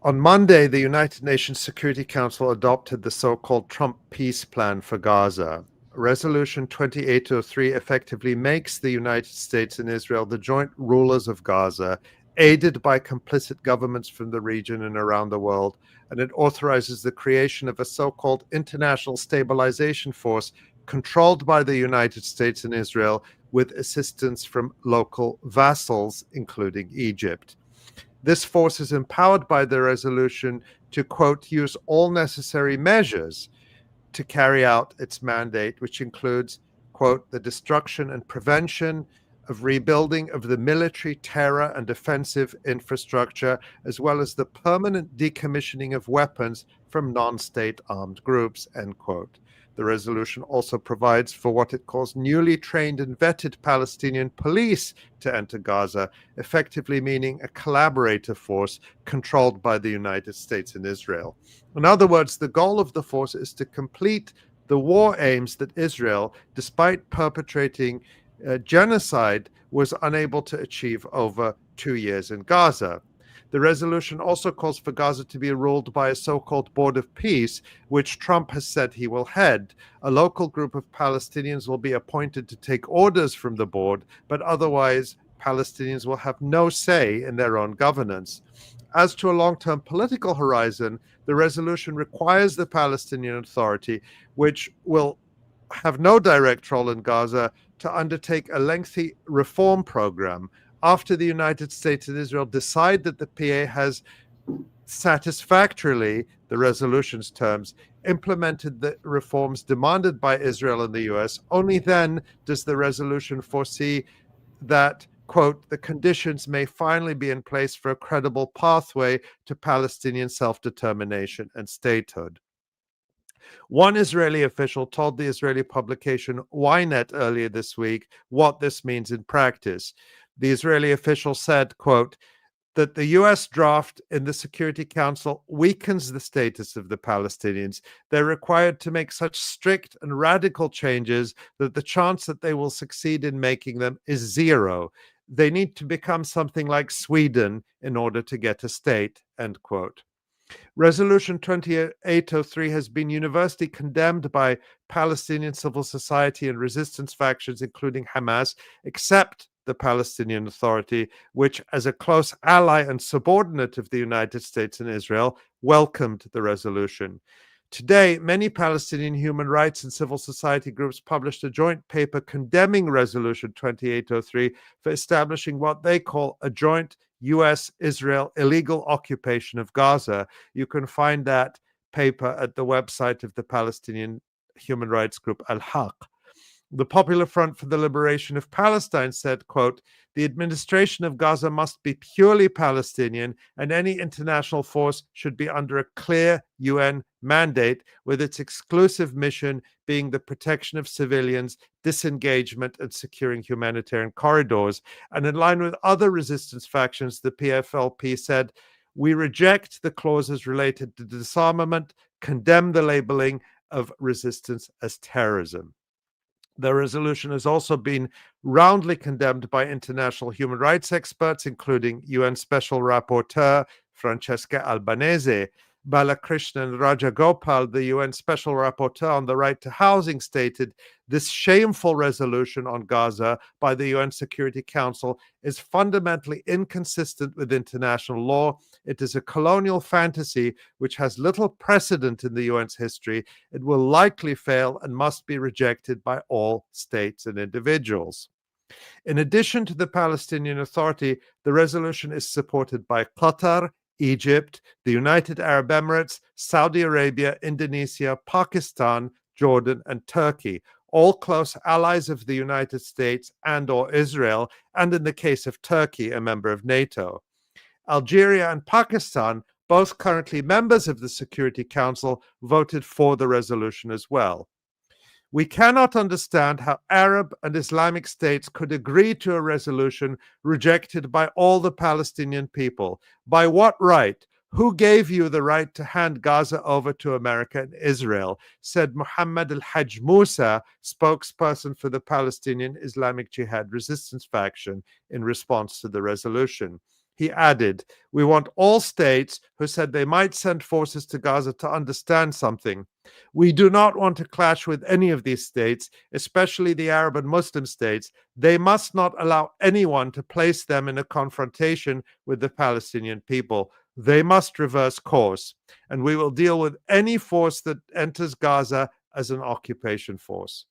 On Monday, the United Nations Security Council adopted the so-called Trump peace plan for Gaza. Resolution 2803 effectively makes the United States and Israel the joint rulers of Gaza, aided by complicit governments from the region and around the world, and it authorizes the creation of a so-called international stabilization force controlled by the United States and Israel with assistance from local vassals, including Egypt. This force is empowered by the resolution to, quote, use all necessary measures to carry out its mandate, which includes, quote, the destruction and prevention of rebuilding of the military, terror, and defensive infrastructure, as well as the permanent decommissioning of weapons from non-state armed groups, end quote. The resolution also provides for what it calls newly trained and vetted Palestinian police to enter Gaza, effectively meaning a collaborator force controlled by the United States and Israel. In other words, the goal of the force is to complete the war aims that Israel, despite perpetrating genocide, was unable to achieve over 2 years in Gaza. The resolution also calls for Gaza to be ruled by a so-called Board of Peace, which Trump has said he will head. A local group of Palestinians will be appointed to take orders from the board, but otherwise Palestinians will have no say in their own governance. As to a long-term political horizon, the resolution requires the Palestinian Authority, which will have no direct role in Gaza, to undertake a lengthy reform program after the United States and Israel decide that the PA has satisfactorily, the resolution's terms, implemented the reforms demanded by Israel and the US. Only then does the resolution foresee that, quote, the conditions may finally be in place for a credible pathway to Palestinian self-determination and statehood. One Israeli official told the Israeli publication Ynet earlier this week what this means in practice. The Israeli official said, quote, that the US draft in the Security Council weakens the status of the Palestinians. They're required to make such strict and radical changes that the chance that they will succeed in making them is zero. They need to become something like Sweden in order to get a state, end quote. Resolution 2803 has been universally condemned by Palestinian civil society and resistance factions, including Hamas, except the Palestinian Authority, which, as a close ally and subordinate of the United States and Israel, welcomed the resolution. Today, many Palestinian human rights and civil society groups published a joint paper condemning Resolution 2803 for establishing what they call a joint US-Israel illegal occupation of Gaza. You can find that paper at the website of the Palestinian human rights group 𝐓𝐡𝐞. The Popular Front for the Liberation of Palestine said, quote, the administration of Gaza must be purely Palestinian, and any international force should be under a clear UN mandate, with its exclusive mission being the protection of civilians, disengagement, and securing humanitarian corridors. And in line with other resistance factions, the PFLP said, we reject the clauses related to disarmament, condemn the labeling of resistance as terrorism. The resolution has also been roundly condemned by international human rights experts, including UN Special Rapporteur Francesca Albanese. Balakrishnan Rajagopal, the UN Special Rapporteur on the Right to Housing, stated, this shameful resolution on Gaza by the UN Security Council is fundamentally inconsistent with international law. It is a colonial fantasy which has little precedent in the UN's history. It will likely fail and must be rejected by all states and individuals. In addition to the Palestinian Authority, the resolution is supported by Qatar, Egypt, the United Arab Emirates, Saudi Arabia, Indonesia, Pakistan, Jordan, and Turkey, all close allies of the United States and/or Israel, and in the case of Turkey, a member of NATO. Algeria and Pakistan, both currently members of the Security Council, voted for the resolution as well. We cannot understand how Arab and Islamic states could agree to a resolution rejected by all the Palestinian people. By what right? Who gave you the right to hand Gaza over to America and Israel? Said Muhammad al-Hajj Musa, spokesperson for the Palestinian Islamic Jihad resistance faction, in response to the resolution. He added, we want all states who said they might send forces to Gaza to understand something. We do not want to clash with any of these states, especially the Arab and Muslim states. They must not allow anyone to place them in a confrontation with the Palestinian people. They must reverse course, and we will deal with any force that enters Gaza as an occupation force.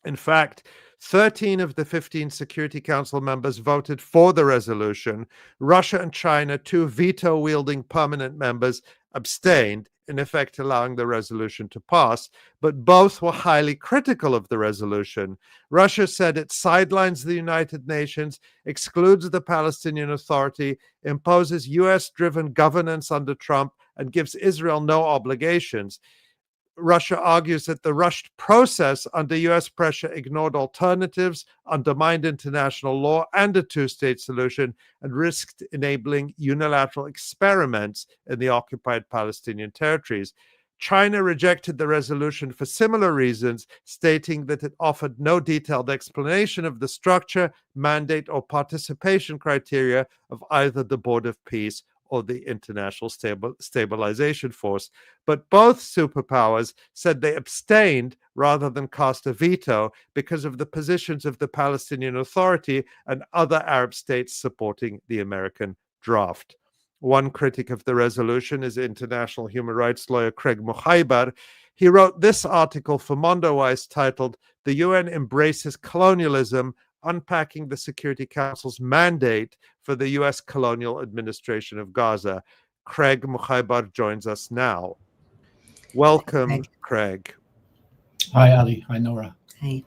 In fact, 13 of the 15 Security Council members voted for the resolution. Russia and China, two veto-wielding permanent members, abstained, in effect allowing the resolution to pass, but both were highly critical of the resolution. Russia said it sidelines the United Nations, excludes the Palestinian Authority, imposes US-driven governance under Trump, and gives Israel no obligations. Russia argues that the rushed process under US pressure ignored alternatives, undermined international law and a two-state solution, and risked enabling unilateral experiments in the occupied Palestinian territories. China rejected the resolution for similar reasons, stating that it offered no detailed explanation of the structure, mandate, or participation criteria of either the Board of Peace or the International Stabilization Force. But both superpowers said they abstained rather than cast a veto because of the positions of the Palestinian Authority and other Arab states supporting the American draft. One critic of the resolution is international human rights lawyer Craig Mokhiber. He wrote this article for Mondoweiss titled, "The UN Embraces Colonialism, Unpacking the Security Council's Mandate for the U.S. Colonial Administration of Gaza." Craig Mokhiber joins us now. Welcome, Craig. Hi, Ali. Hi, Nora. Hey,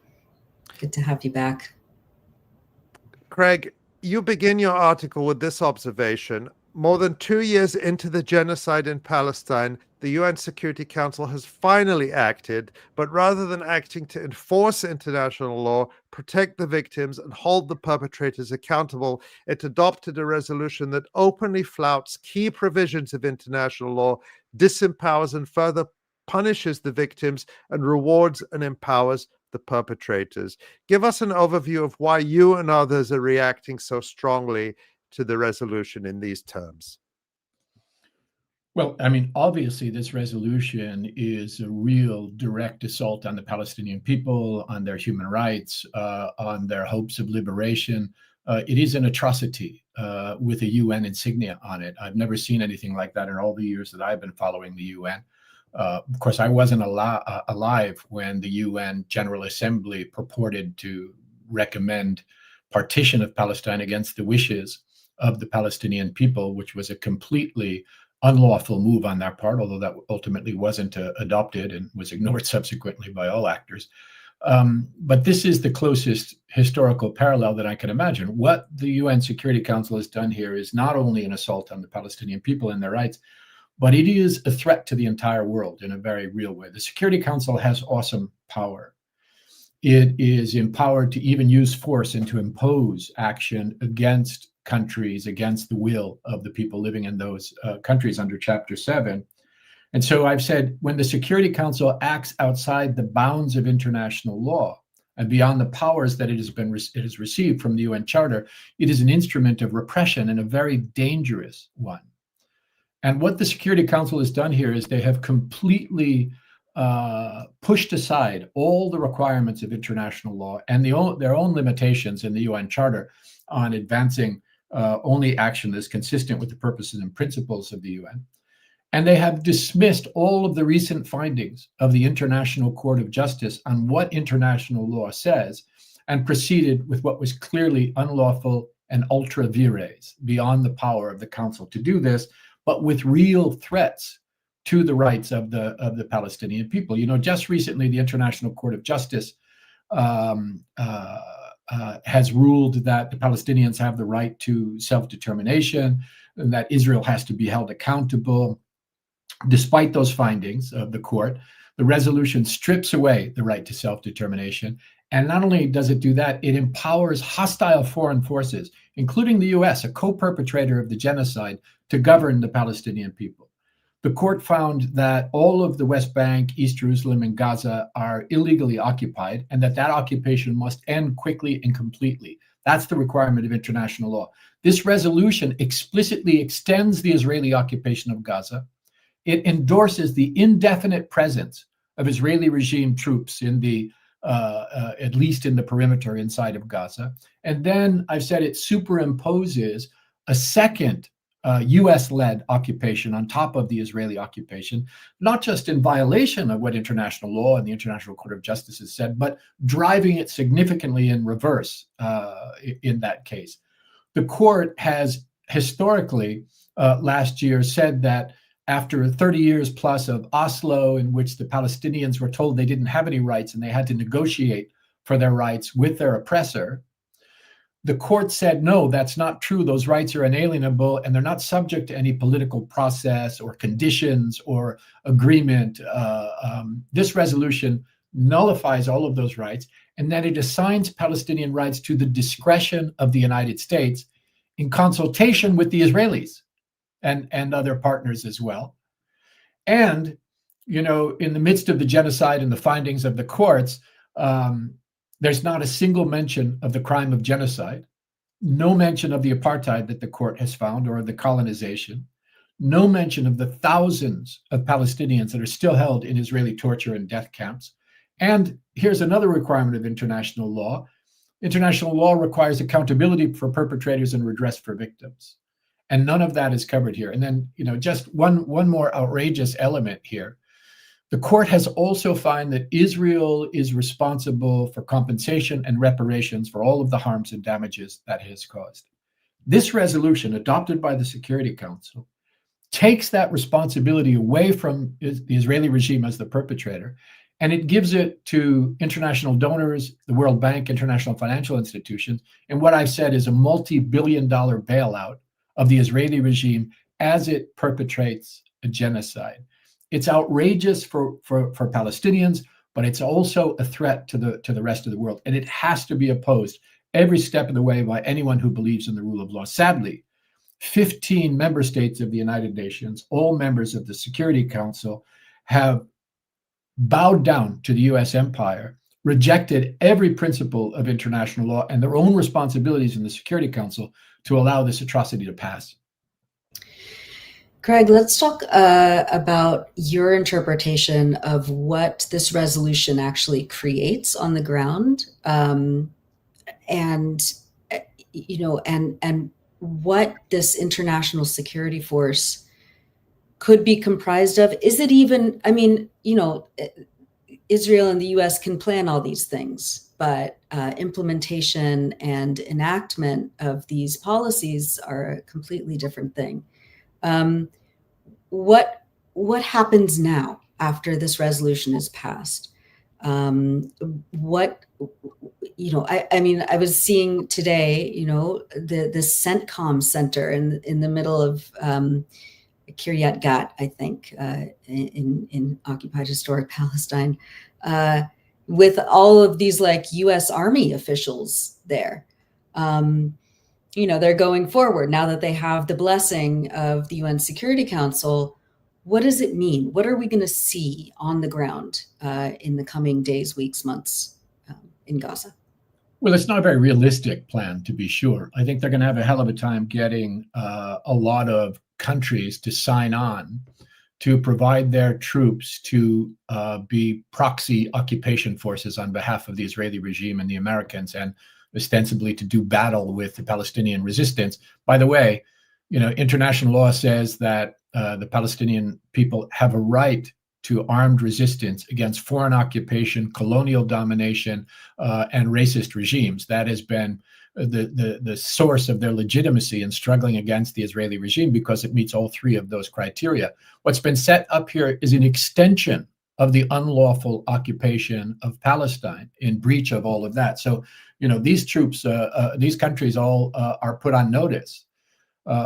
good to have you back. Craig, you begin your article with this observation. More than 2 years into the genocide in Palestine, the UN Security Council has finally acted, but rather than acting to enforce international law, protect the victims, and hold the perpetrators accountable, it adopted a resolution that openly flouts key provisions of international law, disempowers and further punishes the victims, and rewards and empowers the perpetrators. Give us an overview of why you and others are reacting so strongly to the resolution in these terms. Well, I mean, obviously, this resolution is a real direct assault on the Palestinian people, on their human rights, on their hopes of liberation. It is an atrocity with a UN insignia on it. I've never seen anything like that in all the years that I've been following the UN. Of course, I wasn't alive when the UN General Assembly purported to recommend partition of Palestine against the wishes of the Palestinian people, which was a completely unlawful move on their part, although that ultimately wasn't adopted and was ignored subsequently by all actors. But this is the closest historical parallel that I can imagine. What the UN Security Council has done here is not only an assault on the Palestinian people and their rights, but it is a threat to the entire world in a very real way. The Security Council has awesome power. It is empowered to even use force and to impose action against countries, against the will of the people living in those countries under Chapter 7. And so I've said, when the Security Council acts outside the bounds of international law and beyond the powers that it has received from the UN Charter, it is an instrument of repression and a very dangerous one. And what the Security Council has done here is they have completely pushed aside all the requirements of international law and their own limitations in the UN Charter on advancing only action that is consistent with the purposes and principles of the UN. And they have dismissed all of the recent findings of the International Court of Justice on what international law says and proceeded with what was clearly unlawful and ultra vires, beyond the power of the Council to do this, but with real threats to the rights of the Palestinian people. You know, just recently, the International Court of Justice has ruled that the Palestinians have the right to self-determination, and that Israel has to be held accountable. Despite those findings of the court, the resolution strips away the right to self-determination. And not only does it do that, it empowers hostile foreign forces, including the US, a co-perpetrator of the genocide, to govern the Palestinian people. The court found that all of the West Bank, East Jerusalem, and Gaza are illegally occupied, and that occupation must end quickly and completely. That's the requirement of international law. This resolution explicitly extends the Israeli occupation of Gaza. It endorses the indefinite presence of Israeli regime troops in the, at least in the perimeter inside of Gaza. And then I've said it superimposes a second US-led occupation on top of the Israeli occupation, not just in violation of what international law and the International Court of Justice has said, but driving it significantly in reverse in that case. The court has historically last year said that after 30 years plus of Oslo, in which the Palestinians were told they didn't have any rights and they had to negotiate for their rights with their oppressor, the court said, no, that's not true. Those rights are inalienable and they're not subject to any political process or conditions or agreement. This resolution nullifies all of those rights, and that it assigns Palestinian rights to the discretion of the United States in consultation with the Israelis and other partners as well. And, you know, in the midst of the genocide and the findings of the courts, there's not a single mention of the crime of genocide, no mention of the apartheid that the court has found or of the colonization, no mention of the thousands of Palestinians that are still held in Israeli torture and death camps. And here's another requirement of international law. International law requires accountability for perpetrators and redress for victims. And none of that is covered here. And then, you know, just one more outrageous element here. The court has also found that Israel is responsible for compensation and reparations for all of the harms and damages that it has caused. This resolution, adopted by the Security Council, takes that responsibility away from the Israeli regime as the perpetrator, and it gives it to international donors, the World Bank, international financial institutions, and what I've said is a multi-billion-dollar bailout of the Israeli regime as it perpetrates a genocide. It's outrageous for Palestinians, but it's also a threat to the rest of the world, and it has to be opposed every step of the way by anyone who believes in the rule of law. Sadly, 15 member states of the United Nations, all members of the Security Council, have bowed down to the US empire, rejected every principle of international law and their own responsibilities in the Security Council to allow this atrocity to pass. Craig, let's talk about your interpretation of what this resolution actually creates on the ground, and what this international security force could be comprised of. Is it even, I mean, you know, Israel and the US can plan all these things, but implementation and enactment of these policies are a completely different thing. What happens now after this resolution is passed? I mean, I was seeing today, you know, the CENTCOM Center in the middle of Kiryat Gat, I think, in occupied historic Palestine, with all of these like US Army officials there. You know, they're going forward now that they have the blessing of the UN Security Council. What does it mean? What are we going to see on the ground in the coming days, weeks, months in Gaza? Well, it's not a very realistic plan, to be sure. I think they're going to have a hell of a time getting a lot of countries to sign on to provide their troops to be proxy occupation forces on behalf of the Israeli regime and the Americans, and ostensibly to do battle with the Palestinian resistance. By the way, you know, international law says that the Palestinian people have a right to armed resistance against foreign occupation, colonial domination, and racist regimes. That has been the source of their legitimacy in struggling against the Israeli regime, because it meets all three of those criteria. What's been set up here is an extension of the unlawful occupation of Palestine in breach of all of that. So, you know, these troops, these countries all are put on notice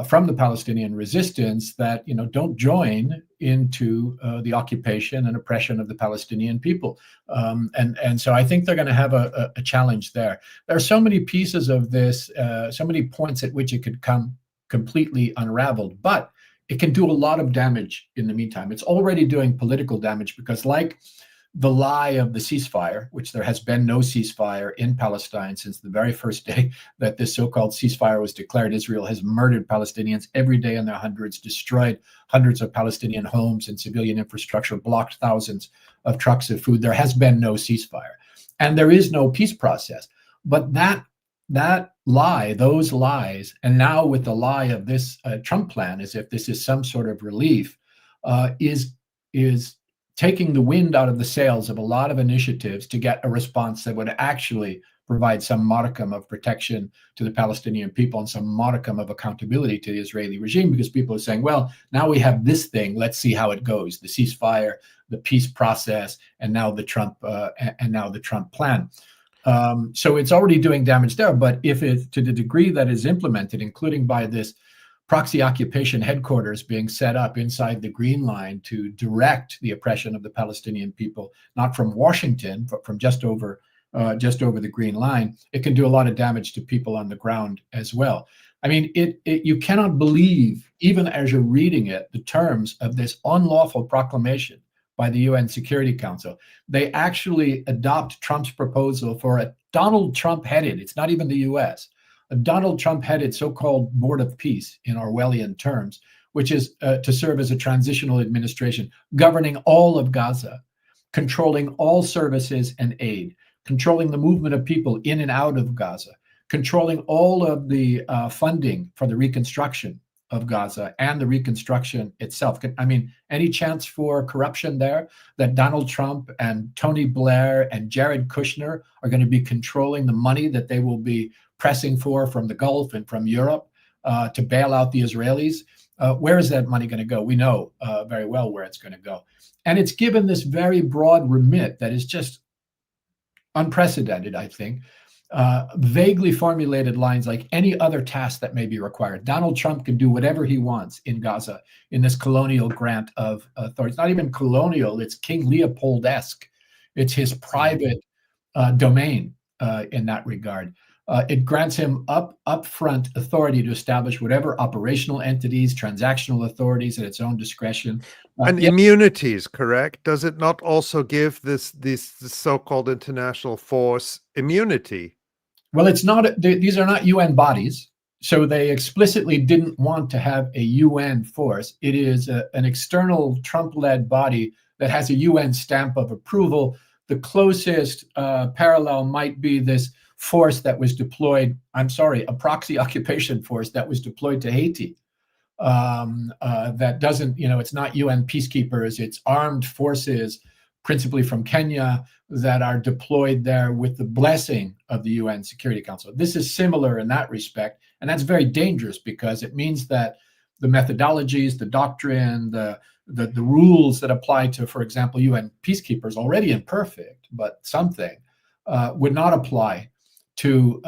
from the Palestinian resistance that, you know, don't join into the occupation and oppression of the Palestinian people. And so I think they're going to have a challenge there. There are so many pieces of this, so many points at which it could come completely unraveled, but it can do a lot of damage in the meantime. It's already doing political damage, because like the lie of the ceasefire, which there has been no ceasefire in Palestine since the very first day that this so-called ceasefire was declared. Israel has murdered Palestinians every day in their hundreds, destroyed hundreds of Palestinian homes and civilian infrastructure, blocked thousands of trucks of food. There has been no ceasefire, and there is no peace process. But that lie, those lies, and now with the lie of this Trump plan, as if this is some sort of relief, is taking the wind out of the sails of a lot of initiatives to get a response that would actually provide some modicum of protection to the Palestinian people and some modicum of accountability to the Israeli regime, because people are saying, well, now we have this thing, let's see how it goes, the ceasefire, the peace process, and now the Trump plan. So it's already doing damage there. But if it, to the degree that is implemented, including by this proxy occupation headquarters being set up inside the Green Line to direct the oppression of the Palestinian people, not from Washington, but from just over the Green Line, it can do a lot of damage to people on the ground as well. I mean, you cannot believe, even as you're reading it, the terms of this unlawful proclamation by the UN Security Council. They actually adopt Trump's proposal for a Donald Trump-headed, it's not even the US, a Donald Trump-headed so-called Board of Peace in Orwellian terms, which is to serve as a transitional administration, governing all of Gaza, controlling all services and aid, controlling the movement of people in and out of Gaza, controlling all of the funding for the reconstruction of Gaza and the reconstruction itself. I mean, any chance for corruption there, that Donald Trump and Tony Blair and Jared Kushner are going to be controlling the money that they will be pressing for from the Gulf and from Europe to bail out the Israelis? Where is that money going to go? We know very well where it's going to go. And it's given this very broad remit that is just unprecedented, I think. Vaguely formulated lines like any other task that may be required. Donald Trump can do whatever he wants in Gaza in this colonial grant of authority. It's not even colonial, it's King Leopold-esque. It's his private domain in that regard. It grants him upfront authority to establish whatever operational entities, transactional authorities at its own discretion. And immunities, correct? Does it not also give this so-called international force immunity? Well, it's not. These are not UN bodies, so they explicitly didn't want to have a UN force. It is an external Trump-led body that has a UN stamp of approval. The closest parallel might be this force that was deployed, a proxy occupation force that was deployed to Haiti. That doesn't, it's not UN peacekeepers, it's armed forces, principally from Kenya, that are deployed there with the blessing of the UN Security Council. This is similar in that respect, and that's very dangerous because it means that the methodologies, the doctrine, the rules that apply to, for example, UN peacekeepers, already imperfect, but something, would not apply to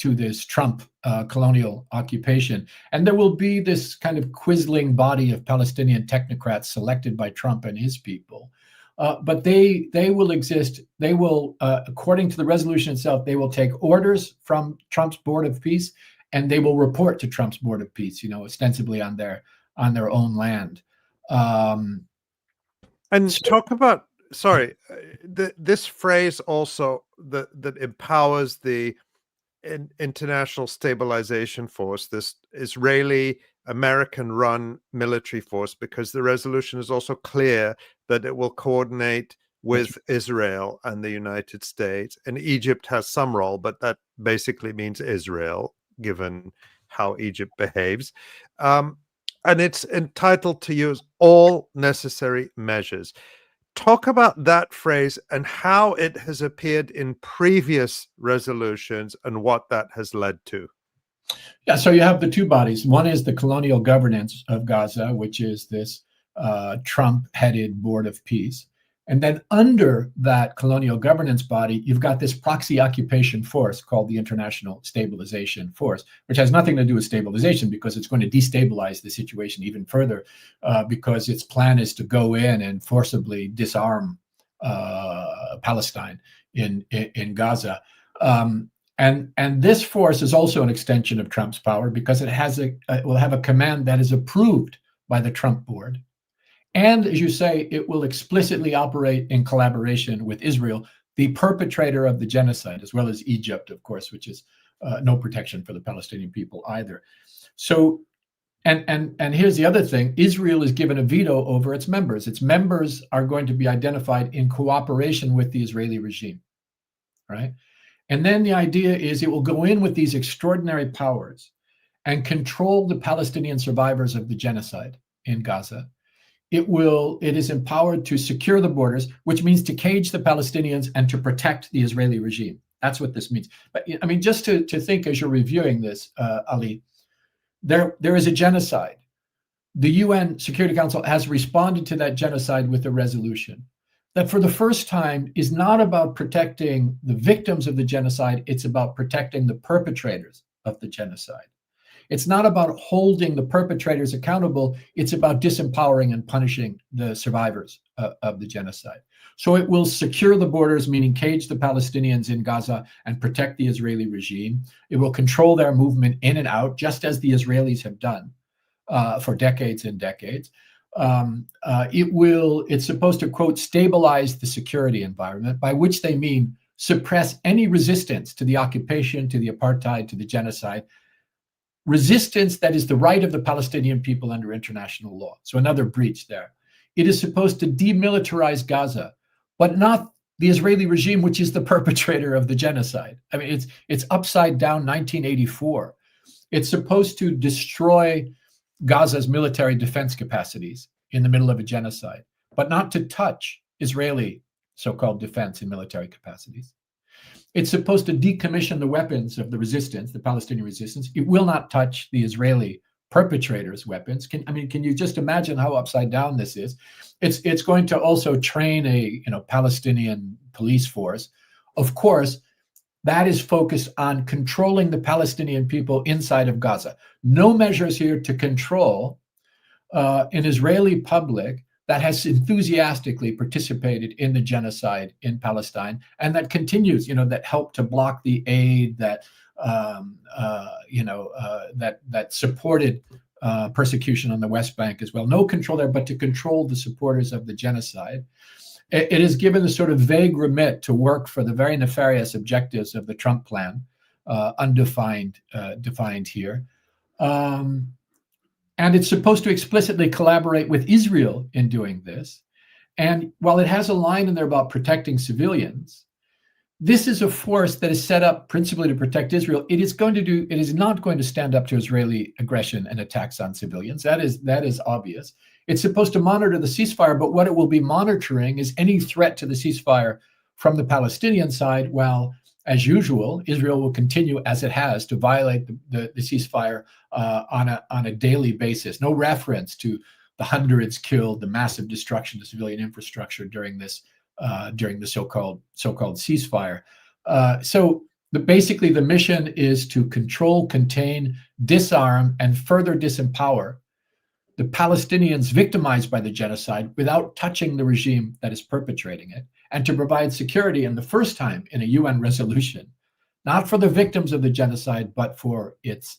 this Trump colonial occupation. And there will be this kind of quisling body of Palestinian technocrats selected by Trump and his people. But they will exist. They will, according to the resolution itself, they will take orders from Trump's Board of Peace, and they will report to Trump's Board of Peace, ostensibly on their own land. And talk about, this phrase also that empowers the international stabilization force, this Israeli American-run military force, because the resolution is also clear that it will coordinate with Israel and the United States. And Egypt has some role, but that basically means Israel, given how Egypt behaves. And it's entitled to use all necessary measures. Talk about that phrase and how it has appeared in previous resolutions and what that has led to. Yeah, so you have the two bodies. One is the colonial governance of Gaza, which is this Trump-headed Board of Peace. And then under that colonial governance body, you've got this proxy occupation force called the International Stabilization Force, which has nothing to do with stabilization because it's going to destabilize the situation even further because its plan is to go in and forcibly disarm Palestine in Gaza. And this force is also an extension of Trump's power because it will have a command that is approved by the Trump board. And as you say, it will explicitly operate in collaboration with Israel, the perpetrator of the genocide, as well as Egypt, of course, which is no protection for the Palestinian people either. So, and here's the other thing: Israel is given a veto over its members. Its members are going to be identified in cooperation with the Israeli regime, right? And then the idea is it will go in with these extraordinary powers and control the Palestinian survivors of the genocide in Gaza. It is empowered to secure the borders, which means to cage the Palestinians and to protect the Israeli regime. That's what this means. But I mean, just to think as you're reviewing this, Ali, there is a genocide. The UN Security Council has responded to that genocide with a resolution that for the first time is not about protecting the victims of the genocide, it's about protecting the perpetrators of the genocide. It's not about holding the perpetrators accountable, it's about disempowering and punishing the survivors of the genocide. So it will secure the borders, meaning cage the Palestinians in Gaza and protect the Israeli regime. It will control their movement in and out, just as the Israelis have done for decades and decades. It's supposed to, quote, stabilize the security environment, by which they mean suppress any resistance to the occupation, to the apartheid, to the genocide, resistance that is the right of the Palestinian people under international law. So another breach there. It is supposed to demilitarize Gaza, but not the Israeli regime, which is the perpetrator of the genocide. I mean, it's upside down 1984. It's supposed to destroy Gaza's military defense capacities in the middle of a genocide, but not to touch Israeli so-called defense and military capacities. It's supposed to decommission the weapons of the resistance, the Palestinian resistance. It will not touch the Israeli perpetrators' weapons. Can you just imagine how upside down this is? It's going to also train a Palestinian police force. Of course, that is focused on controlling the Palestinian people inside of Gaza. No measures here to control an Israeli public that has enthusiastically participated in the genocide in Palestine and that continues, that helped to block the aid, that supported persecution on the West Bank as well. No control there, but to control the supporters of the genocide. It is given the sort of vague remit to work for the very nefarious objectives of the Trump plan, defined here. And it's supposed to explicitly collaborate with Israel in doing this. And while it has a line in there about protecting civilians, this is a force that is set up principally to protect Israel. It is not going to stand up to Israeli aggression and attacks on civilians. That is obvious. It's supposed to monitor the ceasefire, but what it will be monitoring is any threat to the ceasefire from the Palestinian side, while, as usual, Israel will continue, as it has, to violate the ceasefire on a daily basis. No reference to the hundreds killed, the massive destruction to civilian infrastructure during the so-called ceasefire. So basically, the mission is to control, contain, disarm, and further disempower the Palestinians victimized by the genocide without touching the regime that is perpetrating it, and to provide security, in the first time in a UN resolution, not for the victims of the genocide, but for its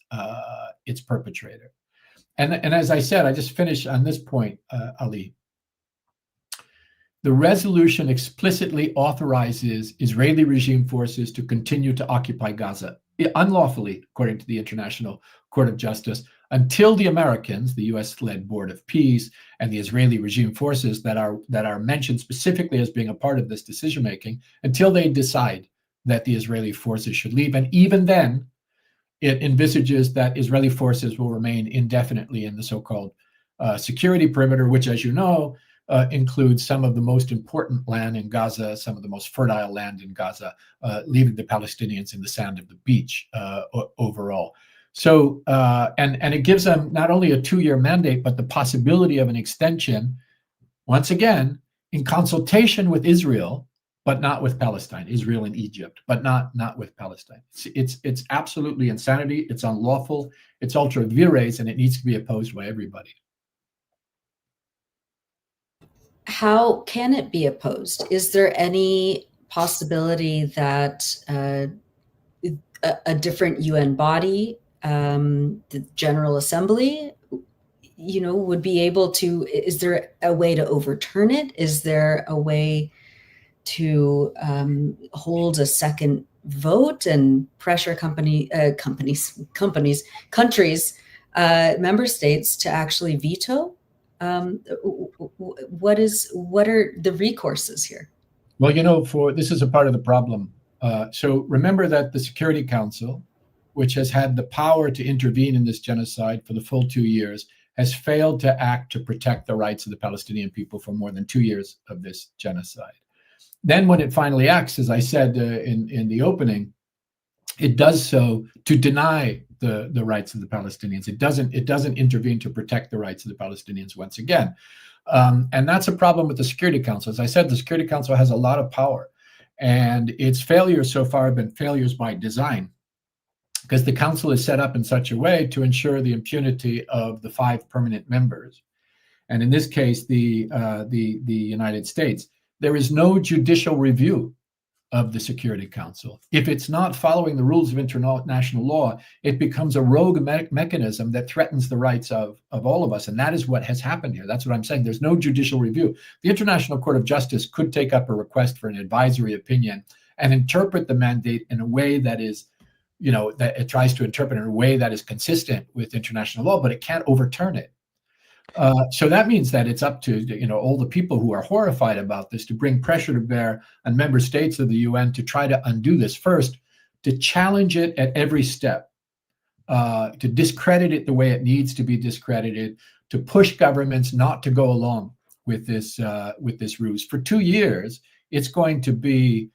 perpetrator. And as I said, I just finished on this point, Ali. The resolution explicitly authorizes Israeli regime forces to continue to occupy Gaza unlawfully, according to the International Court of Justice, until the Americans, the US-led Board of Peace, and the Israeli regime forces that are mentioned specifically as being a part of this decision-making, until they decide that the Israeli forces should leave. And even then, it envisages that Israeli forces will remain indefinitely in the so-called security perimeter, which, as you know, includes some of the most important land in Gaza, some of the most fertile land in Gaza, leaving the Palestinians in the sand of the beach overall. So, and it gives them not only a 2-year mandate, but the possibility of an extension, once again, in consultation with Israel, but not with Palestine, Israel and Egypt, but not with Palestine. It's absolutely insanity. It's unlawful. It's ultra vires, and it needs to be opposed by everybody. How can it be opposed? Is there any possibility that a different UN body, the General Assembly, would be able to? Is there a way to overturn it? Is there a way to hold a second vote and pressure countries, member states to actually veto? What are the recourses here? Well, this is a part of the problem. So remember that the Security Council, which has had the power to intervene in this genocide for the full 2 years, has failed to act to protect the rights of the Palestinian people for more than 2 years of this genocide. then when it finally acts, as I said in the opening, it does so to deny the rights of the Palestinians. It doesn't intervene to protect the rights of the Palestinians once again. And that's a problem with the Security Council. As I said, the Security Council has a lot of power, and its failures so far have been failures by design, because the council is set up in such a way to ensure the impunity of the 5 permanent members. And in this case, the United States. There is no judicial review of the Security Council. If it's not following the rules of international law, it becomes a rogue mechanism that threatens the rights of all of us. And that is what has happened here. That's what I'm saying. There's no judicial review. The International Court of Justice could take up a request for an advisory opinion and interpret the mandate in a way that is, that it tries to interpret in a way that is consistent with international law, but it can't overturn it. So that means that it's up to all the people who are horrified about this to bring pressure to bear on member states of the UN to try to undo this first, to challenge it at every step, to discredit it the way it needs to be discredited, to push governments not to go along with this ruse. For 2 years, it's going to be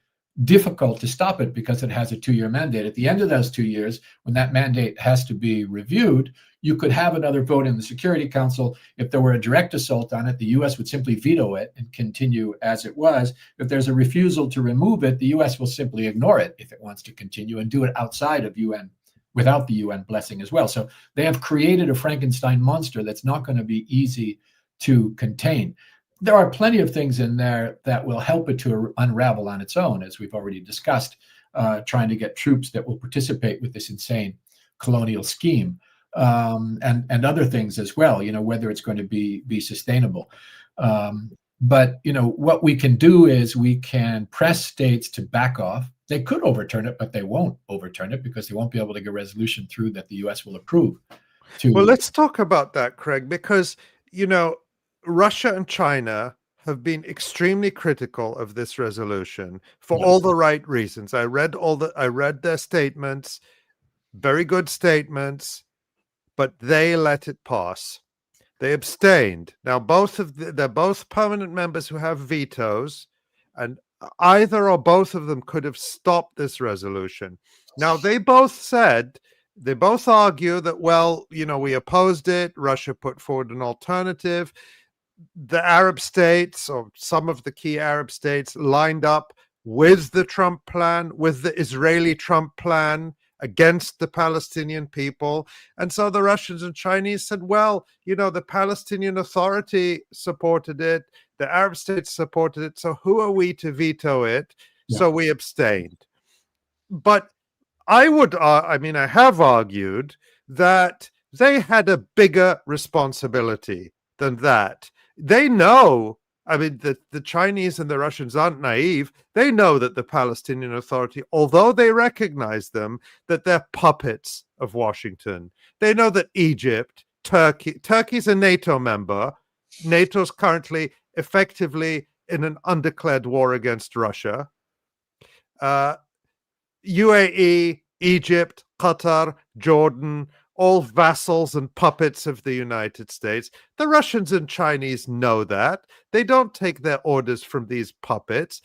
difficult to stop it because it has a 2-year mandate. At the end of those 2 years, when that mandate has to be reviewed, you could have another vote in the Security Council. If there were a direct assault on it, the U.S. would simply veto it and continue as it was. If there's a refusal to remove it, the U.S. will simply ignore it if it wants to continue and do it outside of UN, without the UN blessing as well. So they have created a Frankenstein monster that's not going to be easy to contain. There are plenty of things in there that will help it to unravel on its own, as we've already discussed, trying to get troops that will participate with this insane colonial scheme, and other things as well, whether it's going to be sustainable. But what we can do is we can press states to back off. They could overturn it, but they won't overturn it because they won't be able to get a resolution through that the U.S. will approve. Well, let's talk about that, Craig, because, Russia and China have been extremely critical of this resolution for all the right reasons. I read their statements, very good statements, but they let it pass. They abstained. Now, they're both permanent members who have vetoes, and either or both of them could have stopped this resolution. Now, they both argue that, we opposed it. Russia put forward an alternative. The Arab states, or some of the key Arab states, lined up with the Trump plan, with the Israeli Trump plan against the Palestinian people. And so the Russians and Chinese said, the Palestinian Authority supported it, the Arab states supported it, so who are we to veto it? Yeah. So we abstained. But I have argued that they had a bigger responsibility than that. They know, the Chinese and the Russians aren't naive. They know that the Palestinian Authority, although they recognize them, that they're puppets of Washington. They know that Egypt, Turkey's a NATO member. NATO's currently effectively in an undeclared war against Russia. UAE, Egypt, Qatar, Jordan, all vassals and puppets of the United States. The Russians and Chinese know that. They don't take their orders from these puppets.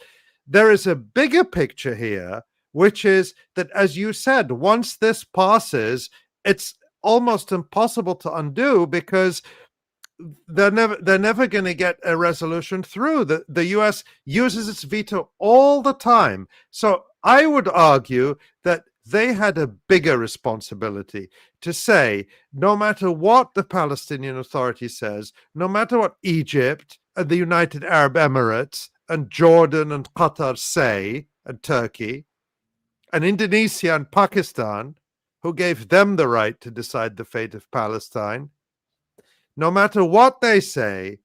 There is a bigger picture here, which is that, as you said, once this passes, it's almost impossible to undo because they're never going to get a resolution through. The U.S. uses its veto all the time. So I would argue that they had a bigger responsibility to say, no matter what the Palestinian Authority says, no matter what Egypt and the United Arab Emirates and Jordan and Qatar say, and Turkey, and Indonesia and Pakistan, who gave them the right to decide the fate of Palestine, no matter what they say,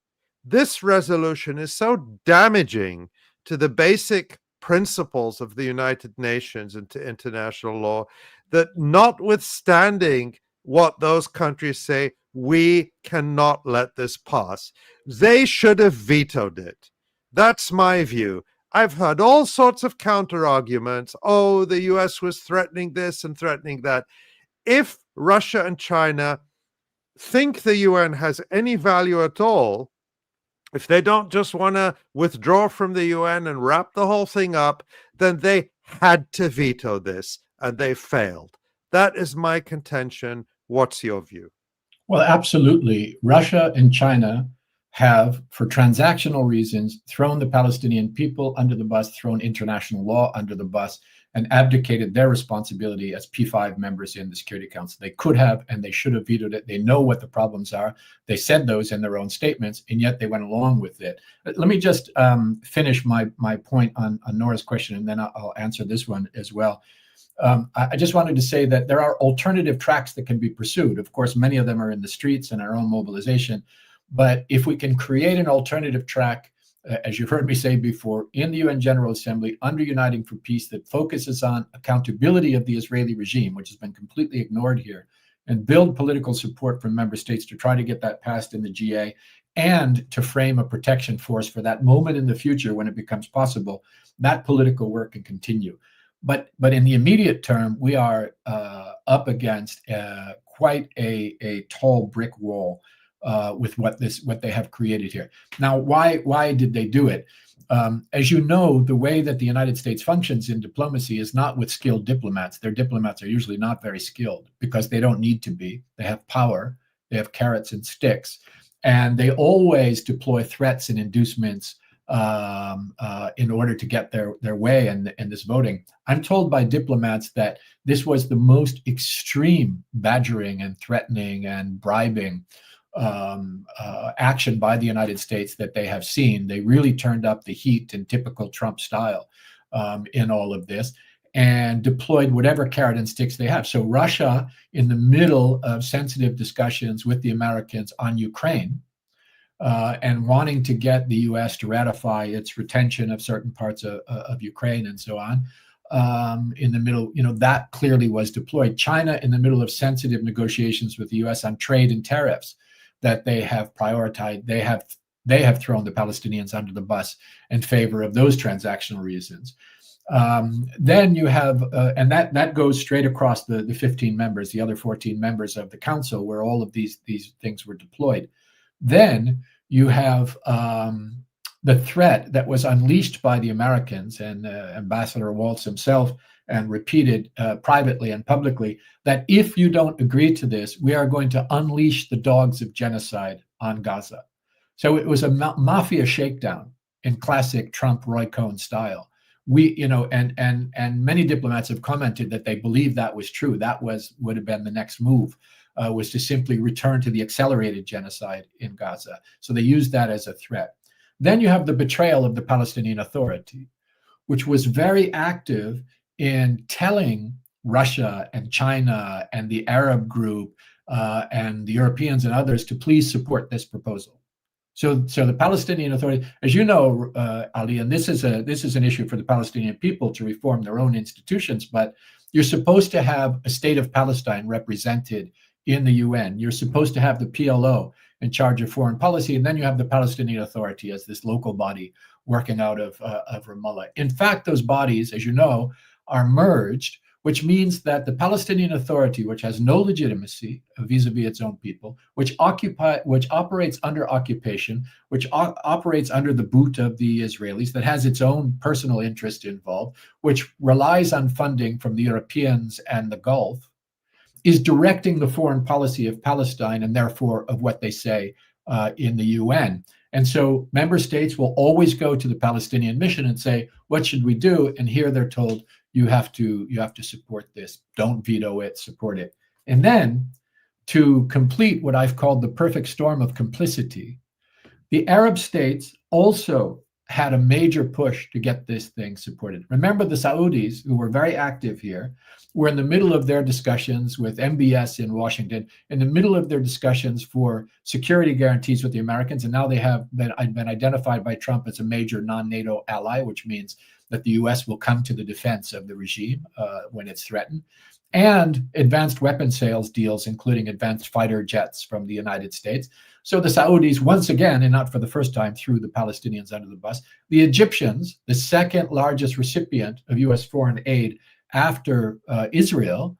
this resolution is so damaging to the basic principles of the United Nations and to international law that, notwithstanding what those countries say, we cannot let this pass. They should have vetoed it. That's my view. I've heard all sorts of counter arguments. Oh, the US was threatening this and threatening that. If Russia and China think the UN has any value at all, If they don't just want to withdraw from the UN and wrap the whole thing up, then they had to veto this, and they failed. That is my contention. What's your view? Well, absolutely. Russia and China have, for transactional reasons, thrown the Palestinian people under the bus, thrown international law under the bus, and abdicated their responsibility as P5 members in the Security Council. They could have and they should have vetoed it. They know what the problems are. They said those in their own statements, and yet they went along with it. Let me just finish my point on Nora's question, and then I'll answer this one as well. I just wanted to say that there are alternative tracks that can be pursued. Of course, many of them are in the streets and our own mobilization. But if we can create an alternative track, as you've heard me say before, in the UN General Assembly under Uniting for Peace that focuses on accountability of the Israeli regime, which has been completely ignored here, and build political support from member states to try to get that passed in the GA and to frame a protection force for that moment in the future when it becomes possible, that political work can continue. But in the immediate term, we are up against quite a tall brick wall with what they have created here. Now, why did they do it? As you know, the way that the United States functions in diplomacy is not with skilled diplomats. Their diplomats are usually not very skilled because they don't need to be. They have power, they have carrots and sticks, and they always deploy threats and inducements in order to get their way in this voting. I'm told by diplomats that this was the most extreme badgering and threatening and bribing action by the United States that they have seen. They really turned up the heat in typical Trump style in all of this and deployed whatever carrot and sticks they have. So Russia, in the middle of sensitive discussions with the Americans on Ukraine, and wanting to get the U.S. to ratify its retention of certain parts of Ukraine and so on, in the middle, that clearly was deployed. China, in the middle of sensitive negotiations with the U.S. on trade and tariffs that they have prioritized, they have thrown the Palestinians under the bus in favor of those transactional reasons. Then you have, and that goes straight across the 15 members, the other 14 members of the council, where all of these things were deployed. Then you have the threat that was unleashed by the Americans and Ambassador Waltz himself, and repeated privately and publicly, that if you don't agree to this, we are going to unleash the dogs of genocide on Gaza. So it was a mafia shakedown in classic Trump Roy Cohn style. And many diplomats have commented that they believe that was true. That would have been the next move. Was to simply return to the accelerated genocide in Gaza. So they used that as a threat. Then you have the betrayal of the Palestinian Authority, which was very active in telling Russia and China and the Arab group and the Europeans and others to please support this proposal. So the Palestinian Authority, as you know, Ali, and this is an issue for the Palestinian people to reform their own institutions, but you're supposed to have a state of Palestine represented in the UN. You're supposed to have the PLO in charge of foreign policy, and then you have the Palestinian Authority as this local body working out of Ramallah. In fact, those bodies, as you know, are merged, which means that the Palestinian Authority, which has no legitimacy vis-a-vis its own people, which operates under occupation, which operates under the boot of the Israelis, that has its own personal interest involved, which relies on funding from the Europeans and the Gulf, is directing the foreign policy of Palestine and therefore of what they say in the UN. And so member states will always go to the Palestinian mission and say, what should we do? And here they're told, you have to support this. Don't veto it, support it. And then to complete what I've called the perfect storm of complicity, the Arab states also had a major push to get this thing supported. Remember, the Saudis, who were very active here, were in the middle of their discussions with MBS in Washington, in the middle of their discussions for security guarantees with the Americans, and now they have been identified by Trump as a major non-NATO ally, which means that the U.S. will come to the defense of the regime when it's threatened, and advanced weapon sales deals, including advanced fighter jets from the United States. So the Saudis, once again, and not for the first time, threw the Palestinians under the bus. The Egyptians, the second largest recipient of U.S. foreign aid after Israel,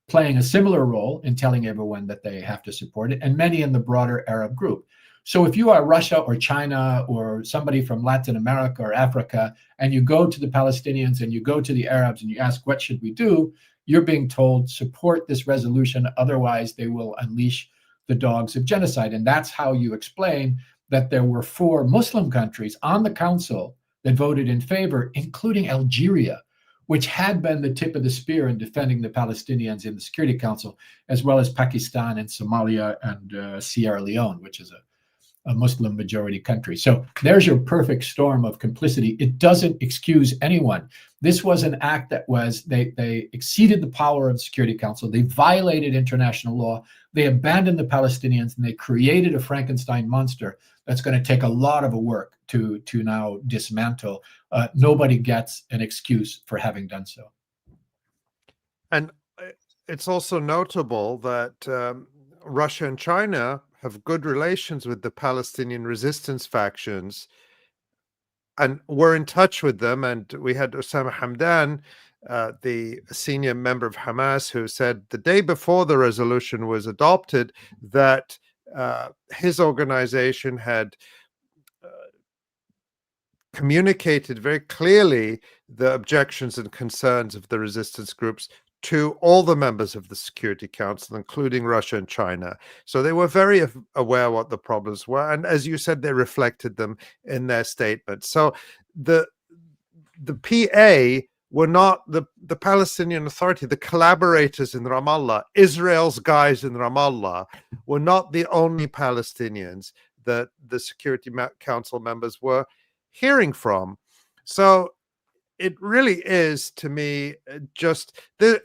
playing a similar role in telling everyone that they have to support it, and many in the broader Arab group. So if you are Russia or China or somebody from Latin America or Africa, and you go to the Palestinians and you go to the Arabs and you ask, what should we do? You're being told, support this resolution, otherwise they will unleash the dogs of genocide. And that's how you explain that there were 4 Muslim countries on the council that voted in favor, including Algeria, which had been the tip of the spear in defending the Palestinians in the Security Council, as well as Pakistan and Somalia and Sierra Leone, which is a Muslim majority country. So there's your perfect storm of complicity. It doesn't excuse anyone. This was an act that was, they exceeded the power of the Security Council. They violated international law. They abandoned the Palestinians, and they created a Frankenstein monster that's going to take a lot of work to now dismantle. Nobody gets an excuse for having done so. And it's also notable that Russia and China have good relations with the Palestinian resistance factions, and we're in touch with them. And we had Osama Hamdan, the senior member of Hamas, who said the day before the resolution was adopted that his organization had communicated very clearly the objections and concerns of the resistance groups to all the members of the Security Council, including Russia and China. So they were very aware what the problems were. And as you said, they reflected them in their statement. So the PA were not the Palestinian Authority, the collaborators in Ramallah, Israel's guys in Ramallah, were not the only Palestinians that the Security Council members were hearing from. So it really is, to me, just the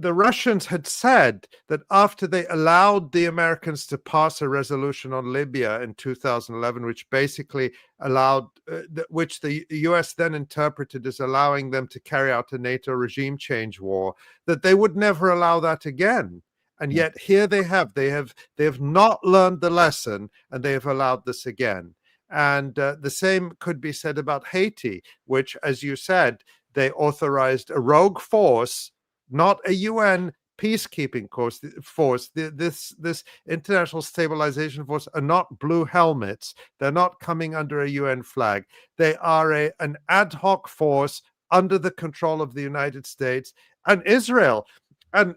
Russians had said that after they allowed the Americans to pass a resolution on Libya in 2011, which basically allowed, which the US then interpreted as allowing them to carry out a NATO regime change war, that they would never allow that again. And yet here they have not learned the lesson, and they have allowed this again. And the same could be said about Haiti, which, as you said, they authorized a rogue force, not a UN peacekeeping force. This international stabilization force are not blue helmets. They're not coming under a UN flag. They are an ad hoc force under the control of the United States and Israel. And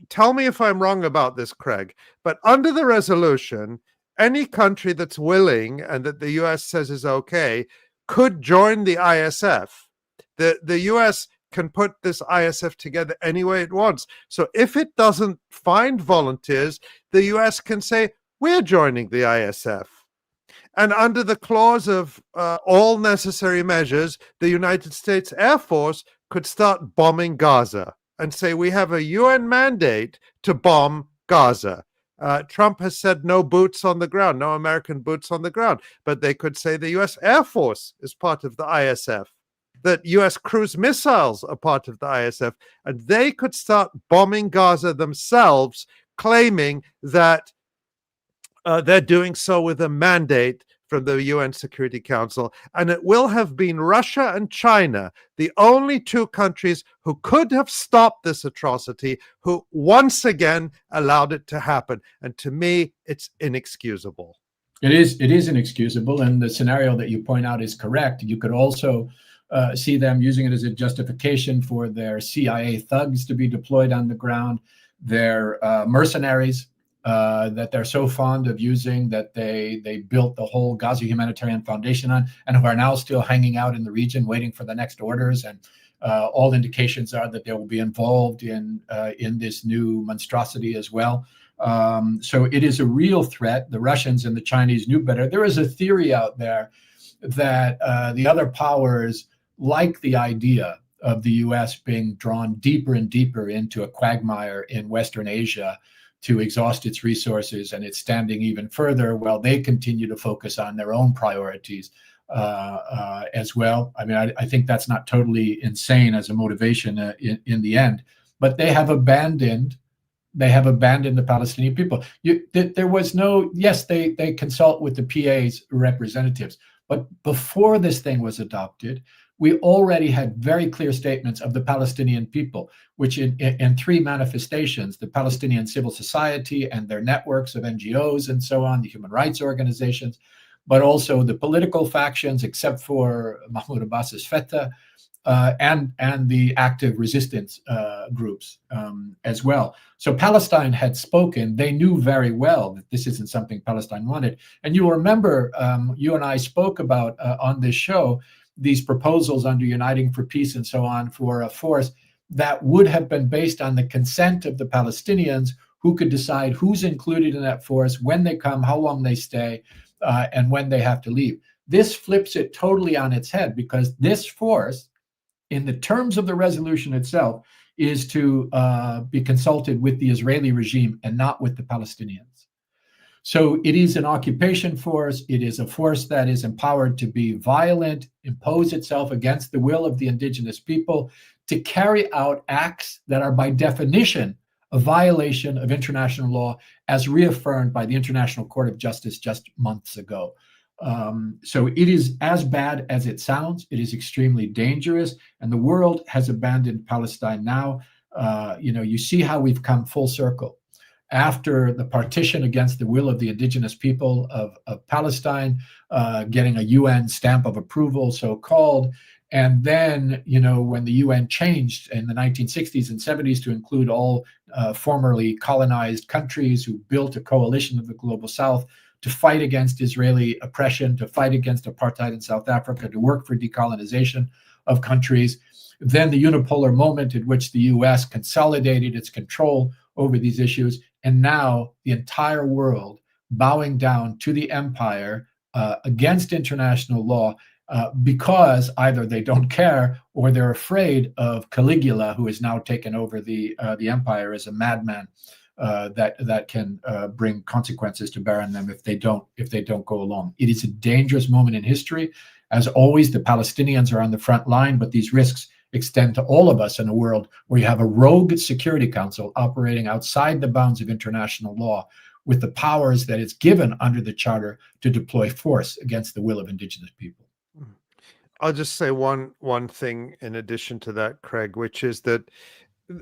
tell me if I'm wrong about this, Craig, but under the resolution, any country that's willing and that the US says is okay could join the ISF. The US can put this ISF together any way it wants. So if it doesn't find volunteers, the US can say, we're joining the ISF. And under the clause of all necessary measures, the United States Air Force could start bombing Gaza and say, we have a UN mandate to bomb Gaza. Trump has said no boots on the ground, no American boots on the ground, but they could say the US Air Force is part of the ISF, that US cruise missiles are part of the ISF, and they could start bombing Gaza themselves, claiming that they're doing so with a mandate from the UN Security Council. And it will have been Russia and China, the only 2 countries who could have stopped this atrocity, who once again allowed it to happen. And to me, it's inexcusable. It is inexcusable. And the scenario that you point out is correct. You could also see them using it as a justification for their CIA thugs to be deployed on the ground, their mercenaries that they're so fond of using, that they built the whole Gaza Humanitarian Foundation on, and who are now still hanging out in the region waiting for the next orders. And all indications are that they will be involved in this new monstrosity as well. So it is a real threat. The Russians and the Chinese knew better. There is a theory out there that the other powers like the idea of the US being drawn deeper and deeper into a quagmire in Western Asia to exhaust its resources, and it's standing even further while they continue to focus on their own priorities as well. I mean, I think that's not totally insane as a motivation in the end, but they have abandoned the Palestinian people. There was no, yes, they consult with the PA's representatives, but before this thing was adopted, we already had very clear statements of the Palestinian people, which in three manifestations: the Palestinian civil society and their networks of NGOs and so on, the human rights organizations, but also the political factions, except for Mahmoud Abbas's Fatah, and the active resistance groups as well. So Palestine had spoken. They knew very well that this isn't something Palestine wanted. And you will remember, you and I spoke about on this show these proposals under Uniting for Peace and so on for a force that would have been based on the consent of the Palestinians, who could decide who's included in that force, when they come, how long they stay, and when they have to leave. This flips it totally on its head, because this force, in the terms of the resolution itself, is to be consulted with the Israeli regime and not with the Palestinians. So it is an occupation force. It is a force that is empowered to be violent, impose itself against the will of the indigenous people, to carry out acts that are by definition a violation of international law, as reaffirmed by the International Court of Justice just months ago. So it is as bad as it sounds. It is extremely dangerous, and the world has abandoned Palestine now. You see how we've come full circle. After the partition against the will of the indigenous people of Palestine, getting a UN stamp of approval, so-called, and then, when the UN changed in the 1960s and 70s to include all formerly colonized countries who built a coalition of the Global South to fight against Israeli oppression, to fight against apartheid in South Africa, to work for decolonization of countries. Then the unipolar moment in which the US consolidated its control over these issues, and now the entire world bowing down to the empire against international law, because either they don't care or they're afraid of Caligula, who has now taken over the empire as a madman that can bring consequences to bear on them if they don't go along. It is a dangerous moment in history. As always, the Palestinians are on the front line, but these risks extend to all of us in a world where you have a rogue Security Council operating outside the bounds of international law, with the powers that it's given under the Charter to deploy force against the will of indigenous people. I'll just say one thing in addition to that, Craig, which is that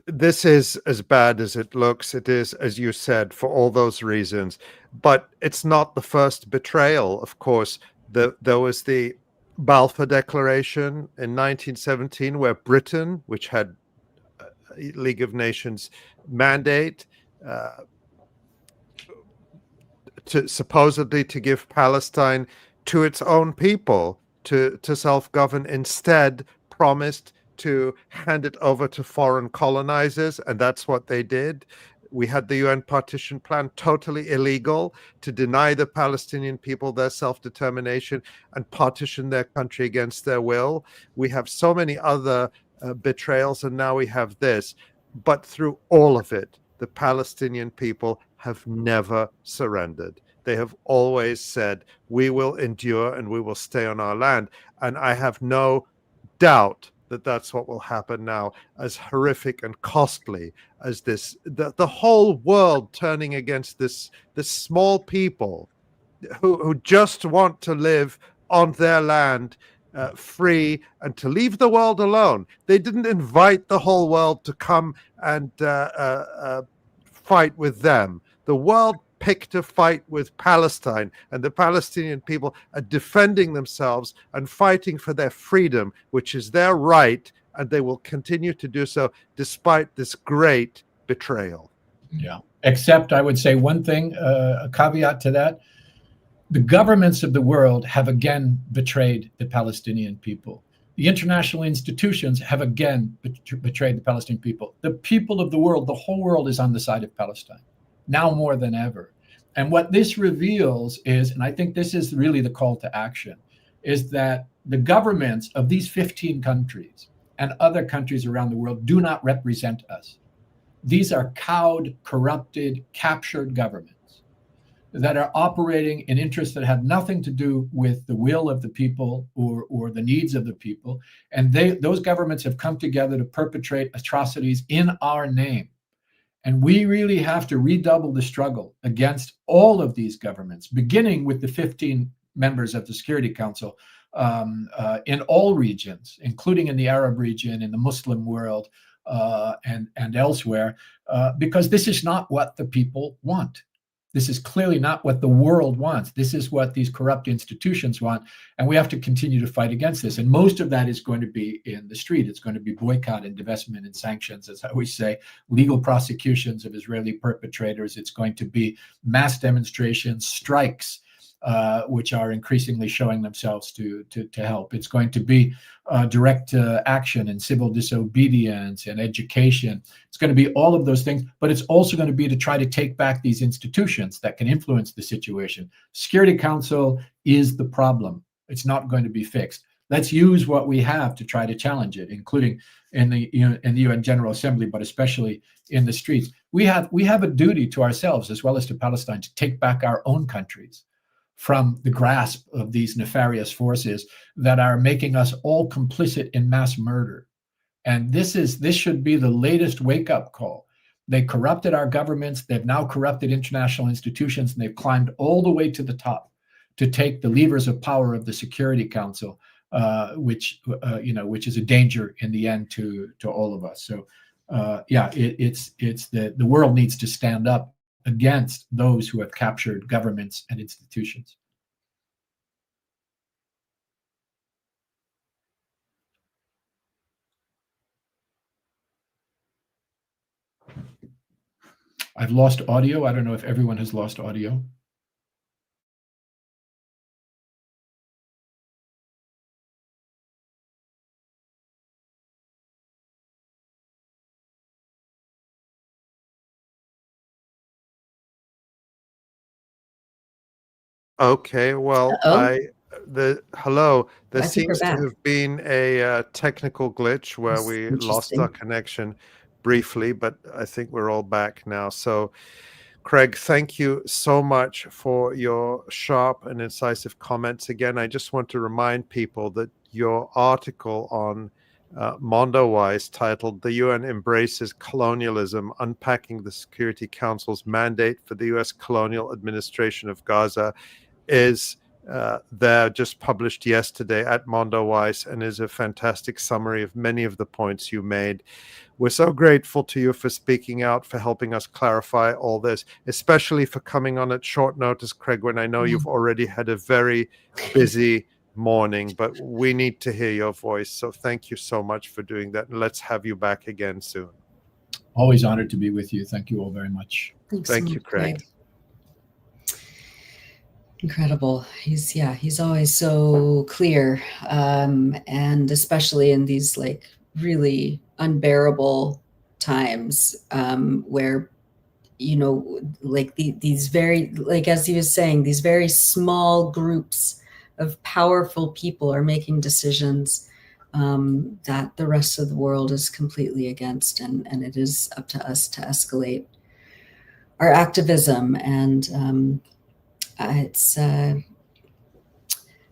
this is as bad as it looks. It is, as you said, for all those reasons. But it's not the first betrayal. Of course, there was the Balfour Declaration in 1917, where Britain, which had a League of Nations mandate to supposedly to give Palestine to its own people to self-govern, instead promised to hand it over to foreign colonizers, and that's what they did. We had the UN partition plan, totally illegal, to deny the Palestinian people their self-determination and partition their country against their will. We have so many other betrayals, and now we have this. But through all of it, the Palestinian people have never surrendered. They have always said, we will endure and we will stay on our land. And I have no doubt that that's what will happen now, as horrific and costly as this, the whole world turning against this small people who just want to live on their land, free, and to leave the world alone. They didn't invite the whole world to come and fight with them. The world picked a fight with Palestine, and the Palestinian people are defending themselves and fighting for their freedom, which is their right, and they will continue to do so despite this great betrayal. Yeah, except I would say one thing, a caveat to that. The governments of the world have again betrayed the Palestinian people. The international institutions have again betrayed the Palestinian people. The people of the world, the whole world, is on the side of Palestine, now more than ever. And what this reveals is, and I think this is really the call to action, is that the governments of these 15 countries and other countries around the world do not represent us. These are cowed, corrupted, captured governments that are operating in interests that have nothing to do with the will of the people or the needs of the people. And those governments have come together to perpetrate atrocities in our name. And we really have to redouble the struggle against all of these governments, beginning with the 15 members of the Security Council in all regions, including in the Arab region, in the Muslim world, and elsewhere, because this is not what the people want. This is clearly not what the world wants. This is what these corrupt institutions want, and we have to continue to fight against this. And most of that is going to be in the street. It's going to be boycott and divestment and sanctions, as I always say, legal prosecutions of Israeli perpetrators. It's going to be mass demonstrations, strikes, which are increasingly showing themselves to help. It's going to be direct action and civil disobedience and education. It's going to be all of those things, but it's also going to be to try to take back these institutions that can influence the situation. Security Council is the problem. It's not going to be fixed. Let's use what we have to try to challenge it, including in the UN General Assembly, but especially in the streets. We have a duty to ourselves as well as to Palestine to take back our own countries from the grasp of these nefarious forces that are making us all complicit in mass murder. And this should be the latest wake-up call. They corrupted our governments. They've now corrupted international institutions, and they've climbed all the way to the top to take the levers of power of the Security Council, which is a danger in the end to all of us. So, the world needs to stand up against those who have captured governments and institutions. I've lost audio. I don't know if everyone has lost audio. Okay, well, Uh-oh. there I think we're seems to back. have been a technical glitch where That's we lost interesting. our connection briefly, but I think we're all back now. So, Craig, thank you so much for your sharp and incisive comments. Again, I just want to remind people that your article on Mondowise, titled "The UN Embraces Colonialism: Unpacking the Security Council's Mandate for the U.S. Colonial Administration of Gaza," is there, just published yesterday at Mondowise, and is a fantastic summary of many of the points you made. We're so grateful to you for speaking out, for helping us clarify all this, especially for coming on at short notice, Craig, when I know you've already had a very busy morning, but we need to hear your voice. So thank you so much for doing that, and let's have you back again soon. Always honored to be with you. Thank you all very much. Thank you, Craig. Incredible. He's always so clear, and especially in these like really unbearable times, where like these very, like as he was saying, these very small groups of powerful people are making decisions that the rest of the world is completely against, and it is up to us to escalate our activism. And it's I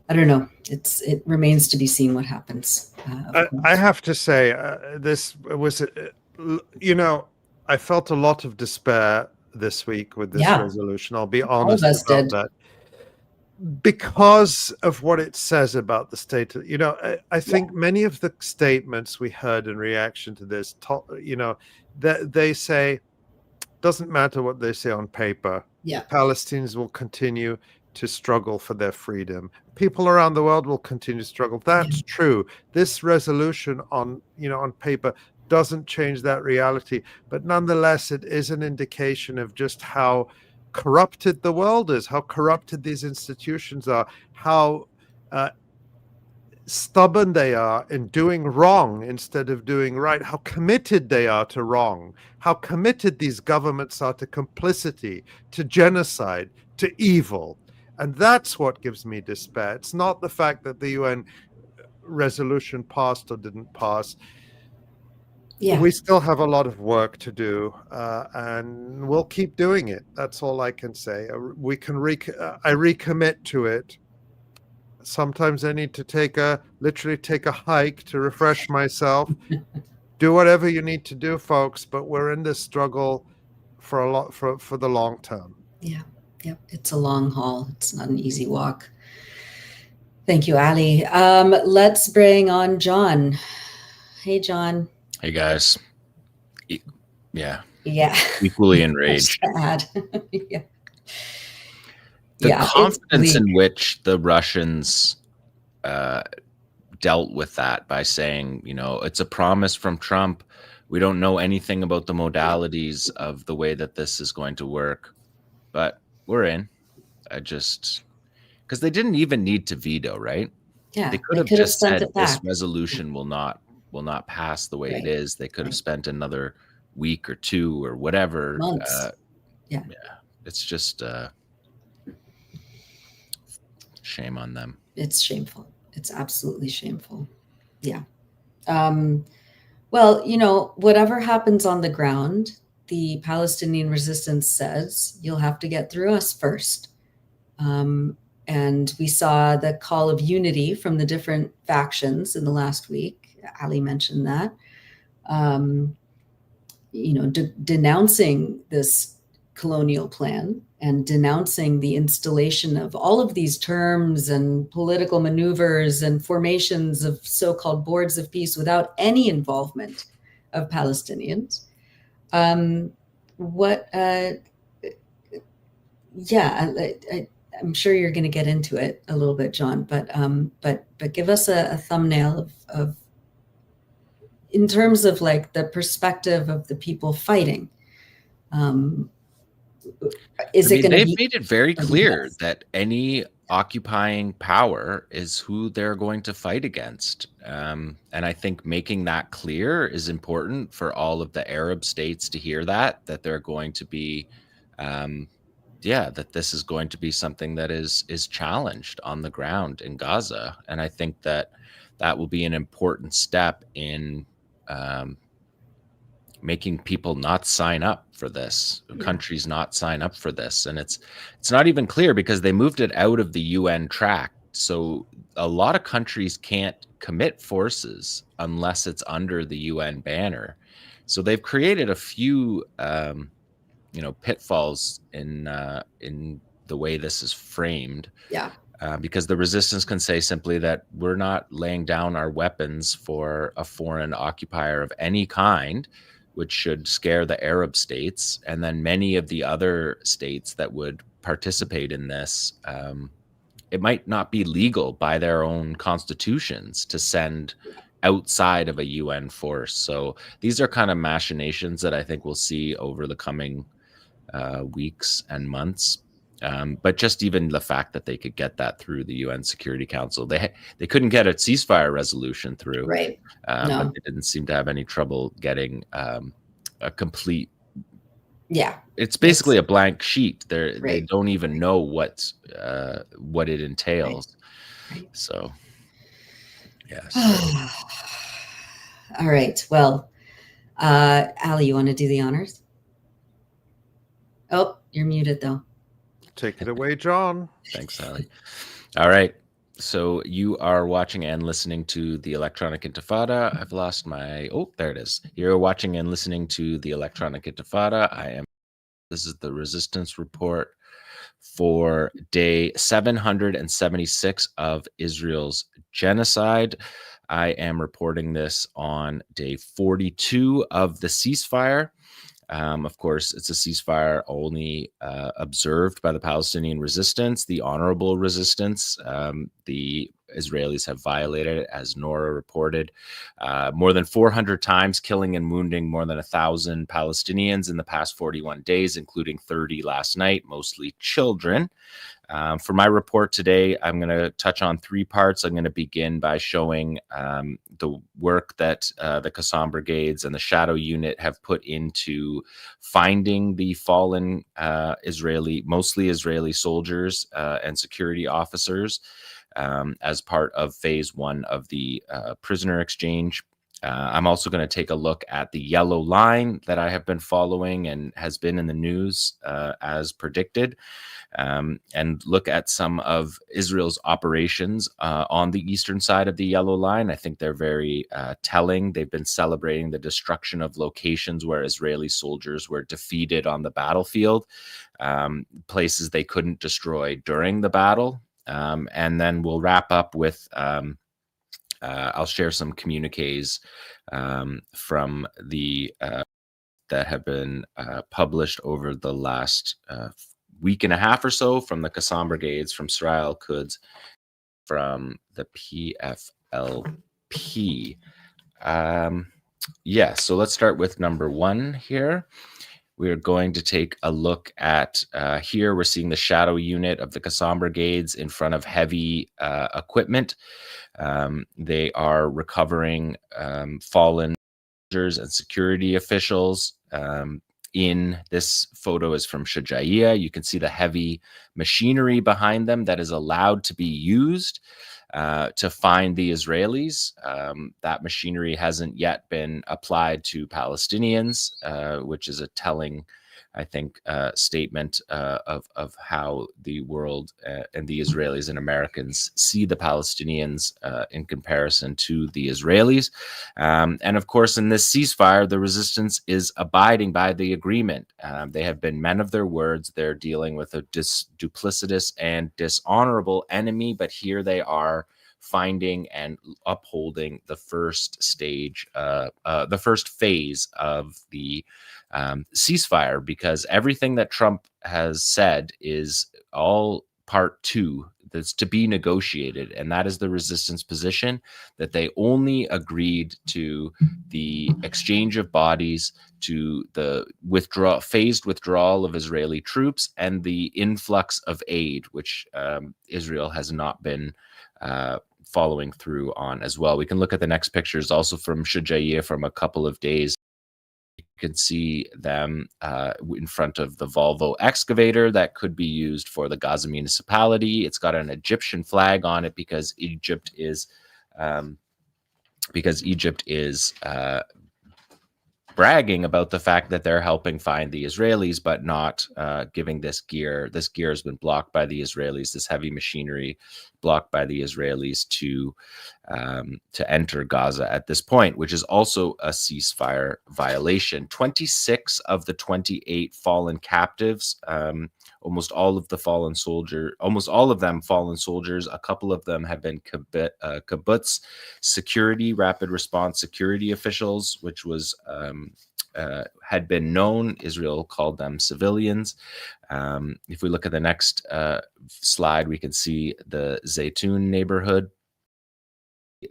don't know. It remains to be seen what happens. I have to say, this was, I felt a lot of despair this week with this resolution. I'll be honest about that. Because of what it says about the state. I think many of the statements we heard in reaction to this, they say, doesn't matter what they say on paper. Palestinians will continue to struggle for their freedom. People around the world will continue to struggle. That's true. This resolution on paper doesn't change that reality, but nonetheless, it is an indication of just how corrupted the world is, how corrupted these institutions are, how stubborn they are in doing wrong instead of doing right, how committed they are to wrong, how committed these governments are to complicity, to genocide, to evil. And that's what gives me despair. It's not the fact that the UN resolution passed or didn't pass. We still have a lot of work to do, and we'll keep doing it. That's all I can say. I recommit to it. Sometimes I need to literally take a hike to refresh myself. Do whatever you need to do, folks, but we're in this struggle for the long term. Yep. It's a long haul. It's not an easy walk. Thank you, Ali. Let's bring on Jon. Hey, Jon. Hey, guys. Yeah. Yeah. Equally enraged. Yeah. The Yeah, confidence in which the Russians dealt with that by saying, you know, it's a promise from Trump. We don't know anything about the modalities of the way that this is going to work, but we're in. Because they didn't even need to veto, right? Yeah, they could have just said this resolution will not pass the way it is. They could have spent another week or two or whatever. Months. Yeah, it's just shame on them. It's shameful. It's absolutely shameful. Yeah. Well, you know, whatever happens on the ground, the Palestinian resistance says you'll have to get through us first. And we saw the call of unity from the different factions in the last week. Ali mentioned that. You know, denouncing this colonial plan and denouncing the installation of all of these terms and political maneuvers and formations of so-called boards of peace without any involvement of Palestinians. I'm sure you're going to get into it a little bit, Jon, but give us a thumbnail of in terms of like the perspective of the people fighting. They've made it very clear that any occupying power is who they're going to fight against. And I think making that clear is important for all of the Arab states to hear that they're going to be, that this is going to be something that is challenged on the ground in Gaza. And I think that will be an important step in making people not sign up for this, countries not sign up for this. And it's not even clear because they moved it out of the UN track. So a lot of countries can't commit forces unless it's under the UN banner. So they've created a few, pitfalls in the way this is framed. Yeah. Because the resistance can say simply that we're not laying down our weapons for a foreign occupier of any kind, which should scare the Arab states. And then many of the other states that would participate in this, it might not be legal by their own constitutions to send outside of a UN force. So these are kind of machinations that I think we'll see over the coming weeks and months. But just even the fact that they could get that through the UN Security Council, they couldn't get a ceasefire resolution through, right? But they didn't seem to have any trouble getting a complete. Yeah, it's basically a blank sheet. They don't even know what it entails. Right. So, yes. All right. Well, Ali, you want to do the honors? Oh, you're muted though. Take it away, Jon. Thanks, Ali. All right. So you are watching and listening to the Electronic Intifada. I've lost my... Oh, there it is. You're watching and listening to the Electronic Intifada. This is the Resistance Report for day 776 of Israel's genocide. I am reporting this on day 42 of the ceasefire. Of course, it's a ceasefire only observed by the Palestinian resistance, the honorable resistance. The Israelis have violated it, as Nora reported, more than 400 times, killing and wounding more than 1,000 Palestinians in the past 41 days, including 30 last night, mostly children. For my report today, I'm going to touch on three parts. I'm going to begin by showing the work that the Qassam brigades and the Shadow Unit have put into finding the fallen mostly Israeli soldiers and security officers as part of phase 1 of the prisoner exchange. I'm also going to take a look at the yellow line that I have been following and has been in the news as predicted, and look at some of Israel's operations on the eastern side of the yellow line. I think they're very telling. They've been celebrating the destruction of locations where Israeli soldiers were defeated on the battlefield, places they couldn't destroy during the battle. and then we'll wrap up with I'll share some communiques from the that have been published over the last week and a half or so from the 𝐐𝐭𝐫𝐿 brigades, from 𝐓𝐡𝐞 𝐄𝐿, from the PFLP. Yeah, so let's start with number one here. We're going to take a look at here. We're seeing the shadow unit of the 𝐐𝐭𝐫𝐿 brigades in front of heavy equipment. They are recovering fallen soldiers and security officials. In this photo is from 𝐄𝐥𝐿. You can see the heavy machinery behind them that is allowed to be used to find the Israelis. That machinery hasn't yet been applied to Palestinians, which is a telling, I think, statement of how the world and the Israelis and Americans see the Palestinians in comparison to the Israelis. And of course, in this ceasefire, the resistance is abiding by the agreement. They have been men of their words. They're dealing with a duplicitous and dishonorable enemy, but here they are finding and upholding the first stage, the first phase of the ceasefire, because everything that Trump has said is all part two that's to be negotiated, and that is the resistance position, that they only agreed to the exchange of bodies, to the phased withdrawal of Israeli troops, and the influx of aid, which Israel has not been following through on as well. We can look at the next pictures also from 𝐄𝐥𝐿 from a couple of days. You can see them in front of the Volvo excavator that could be used for the Gaza municipality. It's got an Egyptian flag on it because Egypt is bragging about the fact that they're helping find the Israelis, but not giving this gear. This gear has been blocked by the Israelis, this heavy machinery blocked by the Israelis to enter Gaza at this point, which is also a ceasefire violation. 26 of the 28 fallen captives, almost all of them fallen soldiers. A couple of them have been kibbutz security, rapid response security officials, which was had been known. Israel called them civilians. If we look at the next slide, we can see the Zaytun neighborhood.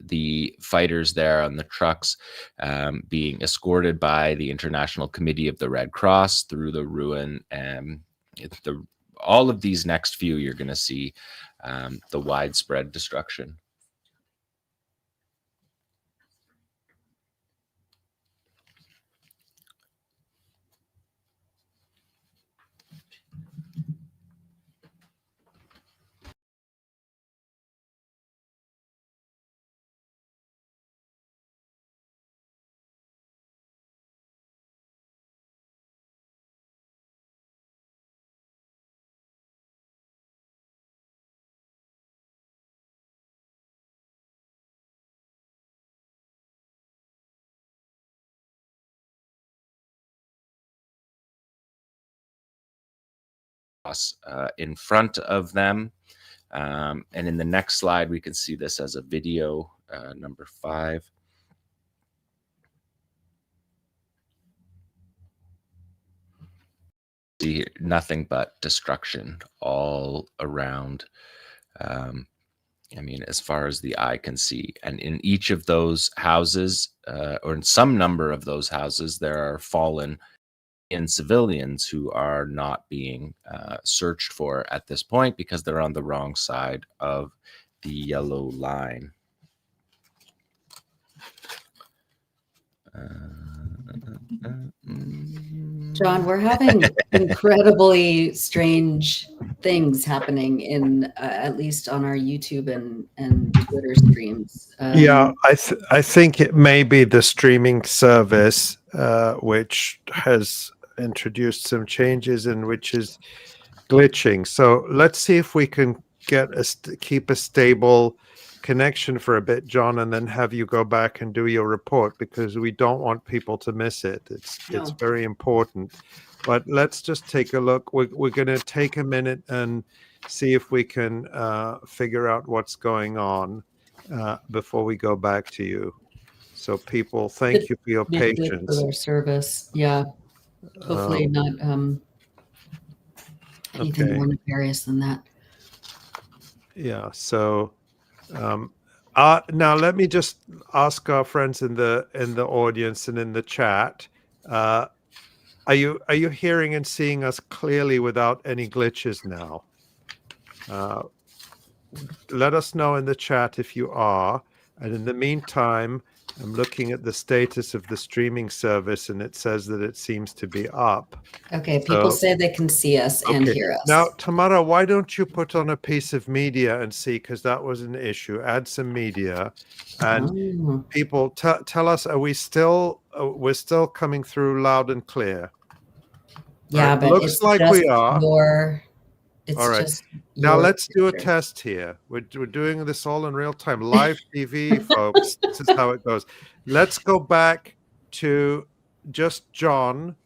The fighters there on the trucks being escorted by the International Committee of the Red Cross through the ruin. All of these next few, you're going to see the widespread destruction. In front of them. And in the next slide, we can see this as a video, number 5. See nothing but destruction all around. I mean, as far as the eye can see. And in each of those houses, or in some number of those houses, there are fallen civilians who are not being searched for at this point because they're on the wrong side of the yellow line. John, we're having incredibly strange things happening in at least on our YouTube and Twitter streams. Yeah, I think it may be the streaming service which has introduced some changes and which is glitching. So let's see if we can keep a stable connection for a bit, John, and then have you go back and do your report, because we don't want people to miss it. It's very important. But let's just take a look. We're going to take a minute and see if we can figure out what's going on before we go back to you. So people, thank you for your Make good for patience. their service. Yeah. Hopefully not anything Okay. more nefarious than that. Yeah. So now let me just ask our friends in the audience and in the chat. Are you hearing and seeing us clearly without any glitches now? Let us know in the chat if you are. And in the meantime, I'm looking at the status of the streaming service, and it says that it seems to be up. Okay, people say they can see us and hear us. Now, Tamara, why don't you put on a piece of media and see, because that was an issue. Add some media, and people tell us: are we still? We're still coming through loud and clear. Yeah, right? but Looks like we are. It's all right. just Now let's do a test here. We're doing this all in real time, live TV, folks. This is how it goes. Let's go back to just Jon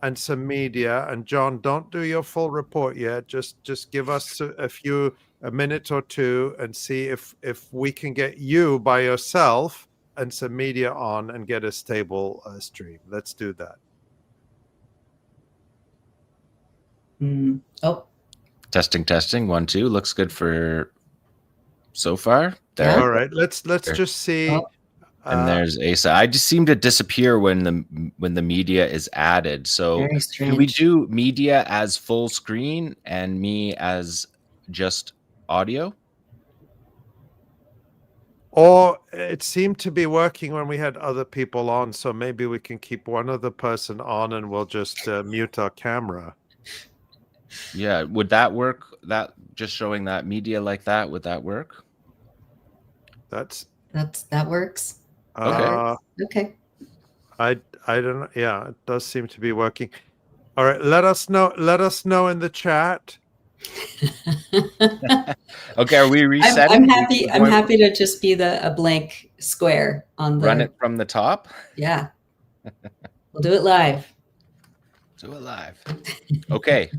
and some media. And Jon, don't do your full report yet. Just give us a minute or two, and see if we can get you by yourself and some media on and get a stable stream. Let's do that. Oh. Testing. 1, 2. Looks good for so far. There. Yeah. All right. Let's just see. Oh. And there's Asa. I just seem to disappear when the media is added. So Very strange. can we do media as full screen and me as just audio? Or it seemed to be working when we had other people on, so maybe we can keep one other person on and we'll just mute our camera. Yeah, would that work? That just showing that media like that, would that work? That works. Okay. I don't know. Yeah, it does seem to be working. All right, let us know in the chat. Okay, are we resetting? I'm happy to just be a blank square on the run it from the top. Yeah. We'll do it live. Do it live. Okay.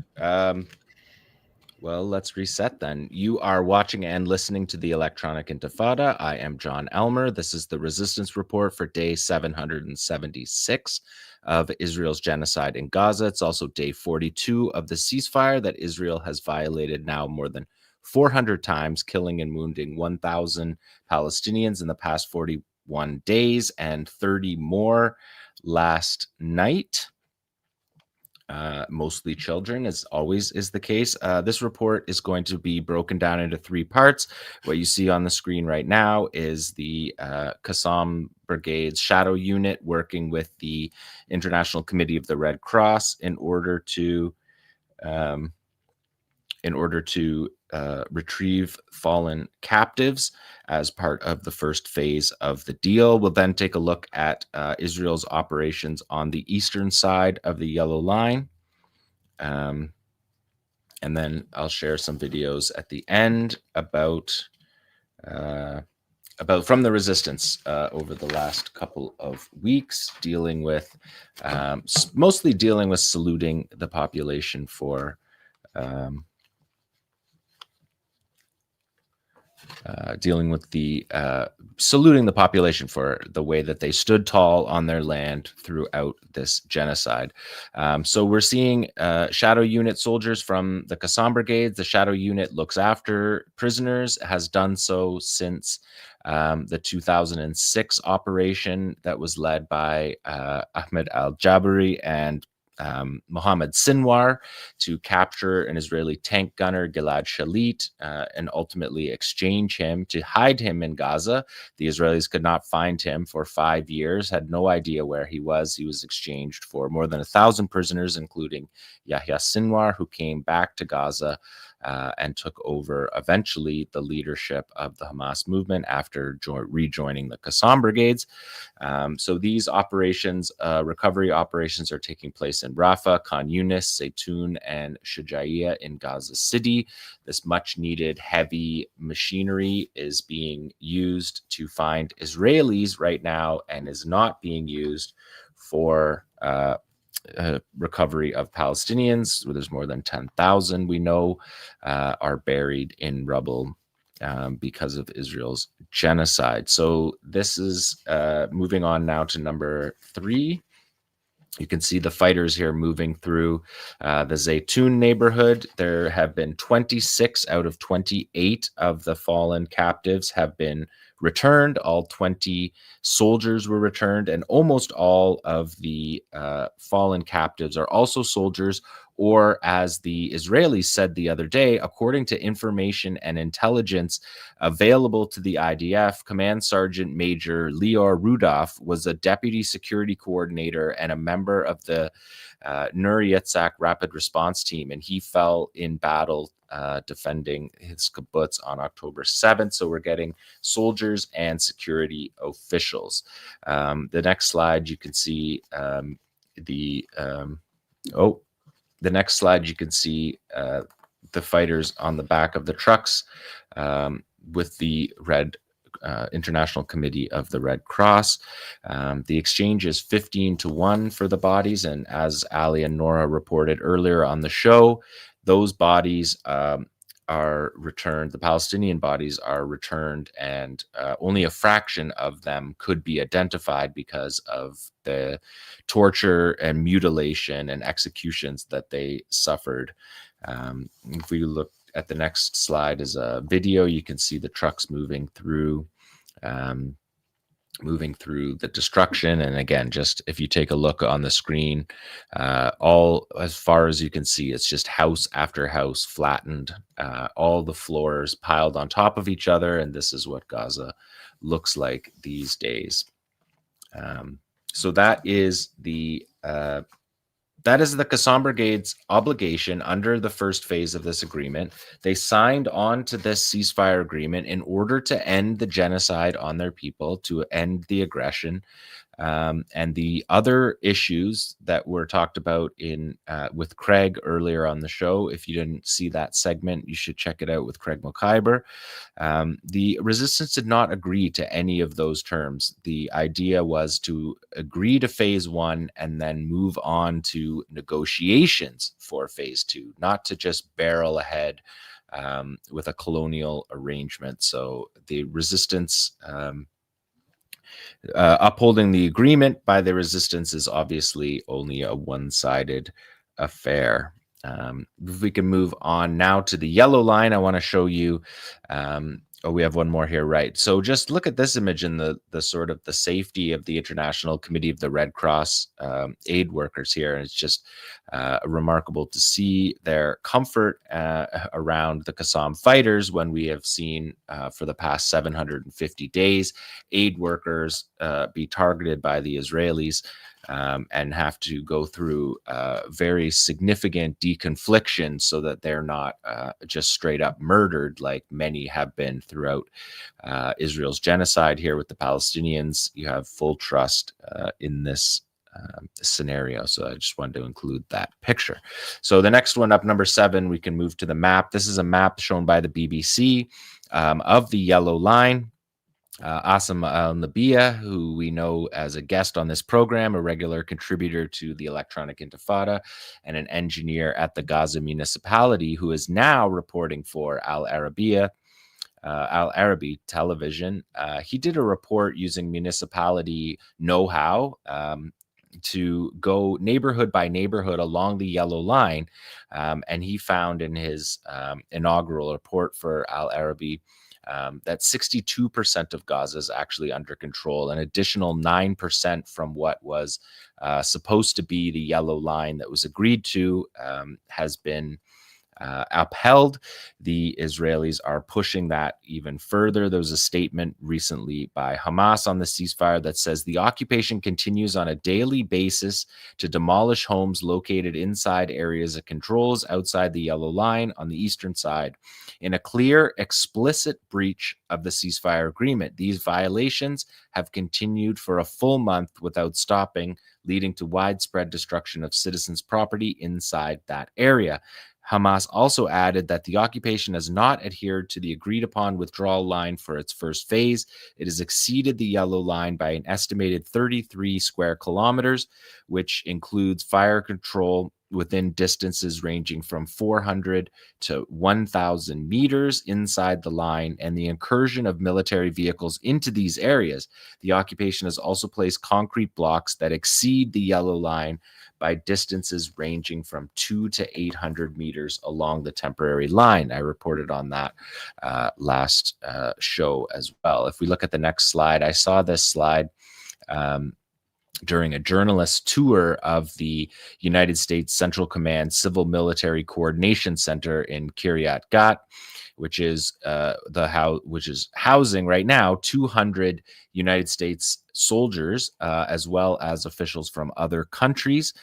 Well, let's reset then. You are watching and listening to the Electronic Intifada. I am Jon Elmer. This is the Resistance Report for day 776 of Israel's genocide in Gaza. It's also day 42 of the ceasefire that Israel has violated now more than 400 times, killing and wounding 1,000 Palestinians in the past 41 days and 30 more last night. Mostly children, as always is the case. This report is going to be broken down into 3 parts. What you see on the screen right now is the 𝐄𝐿 Brigade's shadow unit working with the International Committee of the Red Cross in order to retrieve fallen captives as part of the first phase of the deal. We'll then take a look at Israel's operations on the eastern side of the Yellow Line. And then I'll share some videos at the end about from the resistance over the last couple of weeks, dealing with mostly dealing with saluting the population for saluting the population for the way that they stood tall on their land throughout this genocide. So we're seeing shadow unit soldiers from the 𝐄𝐿 Brigade. The shadow unit looks after prisoners, has done so since the 2006 operation that was led by Ahmed al-Jabari and Mohammed Sinwar to capture an Israeli tank gunner, Gilad Shalit, and ultimately exchange him to hide him in Gaza. The Israelis could not find him for 5 years, had no idea where he was. He was exchanged for more than 1,000 prisoners, including Yahya Sinwar, who came back to Gaza and took over eventually the leadership of the Hamas movement after rejoining the 𝐄𝐿 Brigades. So these operations, recovery operations, are taking place in Rafah, Khan Yunis, Zaytun, and Shujaiya in Gaza City. This much needed heavy machinery is being used to find Israelis right now and is not being used for recovery of Palestinians. There's more than 10,000 we know are buried in rubble because of Israel's genocide. So this is moving on now to number 3. You can see the fighters here moving through the Zaytun neighborhood. There have been 26 out of 28 of the fallen captives have been returned. All 20 soldiers were returned, and almost all of the fallen captives are also soldiers, or as the Israelis said the other day, according to information and intelligence available to the IDF, Command Sergeant Major Lior Rudolph was a deputy security coordinator and a member of the Nora 𝐓𝐡𝐞 rapid response team, and he fell in battle defending his kibbutz on October 7th. So we're getting soldiers and security officials. The next slide, you can see the next slide, you can see the fighters on the back of the trucks with the International Committee of the Red Cross. The exchange is 15-1 for the bodies, and as Ali and Nora reported earlier on the show, those bodies are returned, the Palestinian bodies are returned, and only a fraction of them could be identified because of the torture and mutilation and executions that they suffered. If we look at the next slide is a video, you can see the trucks moving through the destruction. And again, just if you take a look on the screen, all as far as you can see, it's just house after house flattened, all the floors piled on top of each other. And this is what Gaza looks like these days. So that is the 𝐶 Brigade's obligation under the first phase of this agreement. They signed on to this ceasefire agreement in order to end the genocide on their people, to end the aggression. And the other issues that were talked about with Craig earlier on the show, if you didn't see that segment, you should check it out with Craig Mokhiber. The resistance did not agree to any of those terms. The idea was to agree to phase 1 and then move on to negotiations for phase 2, not to just barrel ahead with a colonial arrangement. So the resistance upholding the agreement by the resistance is obviously only a one-sided affair. If we can move on now to the yellow line, I want to show you. We have one more here, right? So just look at this image and the sort of the safety of the International Committee of the Red Cross aid workers here. And it's just remarkable to see their comfort around the 𝐶 fighters when we have seen for the past 750 days aid workers be targeted by the Israelis and have to go through very significant deconfliction so that they're not just straight up murdered like many have been throughout Israel's genocide here with the Palestinians. You have full trust in this scenario. So I just wanted to include that picture. So the next one up, number 7, we can move to the map. This is a map shown by the BBC of the yellow line. Asa Winstanley, who we know as a guest on this program, a regular contributor to the Electronic Intifada, and an engineer at the Gaza municipality, who is now reporting for Al Arabiya television. He did a report using municipality know-how to go neighborhood by neighborhood along the yellow line, and he found in his inaugural report for Al Arabiya that 62% of Gaza is actually under control, an additional 9% from what was supposed to be the yellow line that was agreed to has been upheld. The Israelis are pushing that even further. There was a statement recently by Hamas on the ceasefire that says the occupation continues on a daily basis to demolish homes located inside areas it controls outside the yellow line on the eastern side, in a clear, explicit breach of the ceasefire agreement. These violations have continued for a full month without stopping, leading to widespread destruction of citizens' property inside that area. Hamas also added that the occupation has not adhered to the agreed upon withdrawal line for its first phase. It has exceeded the yellow line by an estimated 33 square kilometers, which includes fire control within distances ranging from 400 to 1,000 meters inside the line and the incursion of military vehicles into these areas. The occupation has also placed concrete blocks that exceed the yellow line by distances ranging from 200 to 800 meters along the temporary line. I reported on that last show as well. If we look at the next slide, I saw this slide during a journalist tour of the United States Central Command Civil Military Coordination Center in Kiryat Gat, which is housing right now 200 United States soldiers, as well as officials from other countries.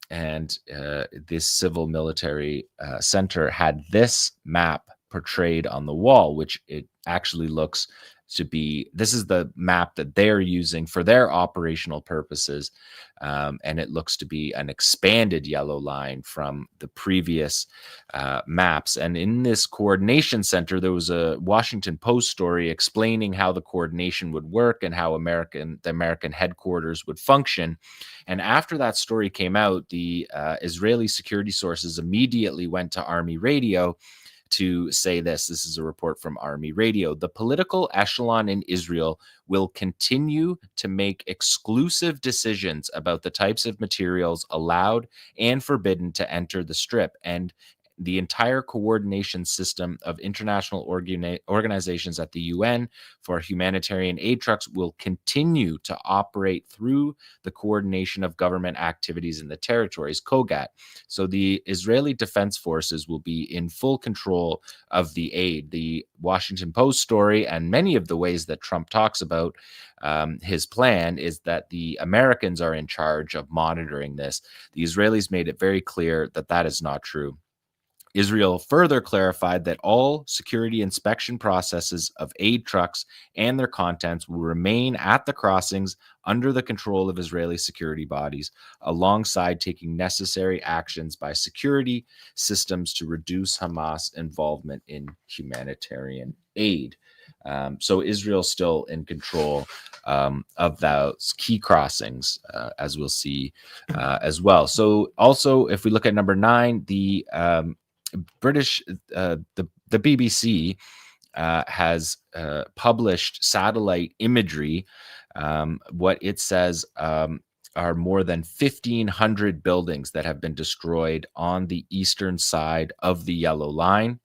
This civil military center had this map portrayed on the wall, which it actually looks to be, this is the map that they're using for their operational purposes. And it looks to be an expanded yellow line from the previous maps. And in this coordination center, there was a Washington Post story explaining how the coordination would work and how the American headquarters would function. And after that story came out, the Israeli security sources immediately went to Army radio to say this. This is a report from Army Radio. The political echelon in Israel will continue to make exclusive decisions about the types of materials allowed and forbidden to enter the Strip, and the entire coordination system of international organizations at the UN for humanitarian aid trucks will continue to operate through the coordination of government activities in the territories, COGAT. So the Israeli Defense Forces will be in full control of the aid. The Washington Post story and many of the ways that Trump talks about his plan is that the Americans are in charge of monitoring this. The Israelis made it very clear that that is not true. Israel further clarified that all security inspection processes of aid trucks and their contents will remain at the crossings under the control of Israeli security bodies, alongside taking necessary actions by security systems to reduce Hamas involvement in humanitarian aid. So Israel's still in control of those key crossings, as we'll see as well. So also, if we look at number 9, the British, the BBC has published satellite imagery. What it says are more than 1,500 buildings that have been destroyed on the eastern side of the yellow line.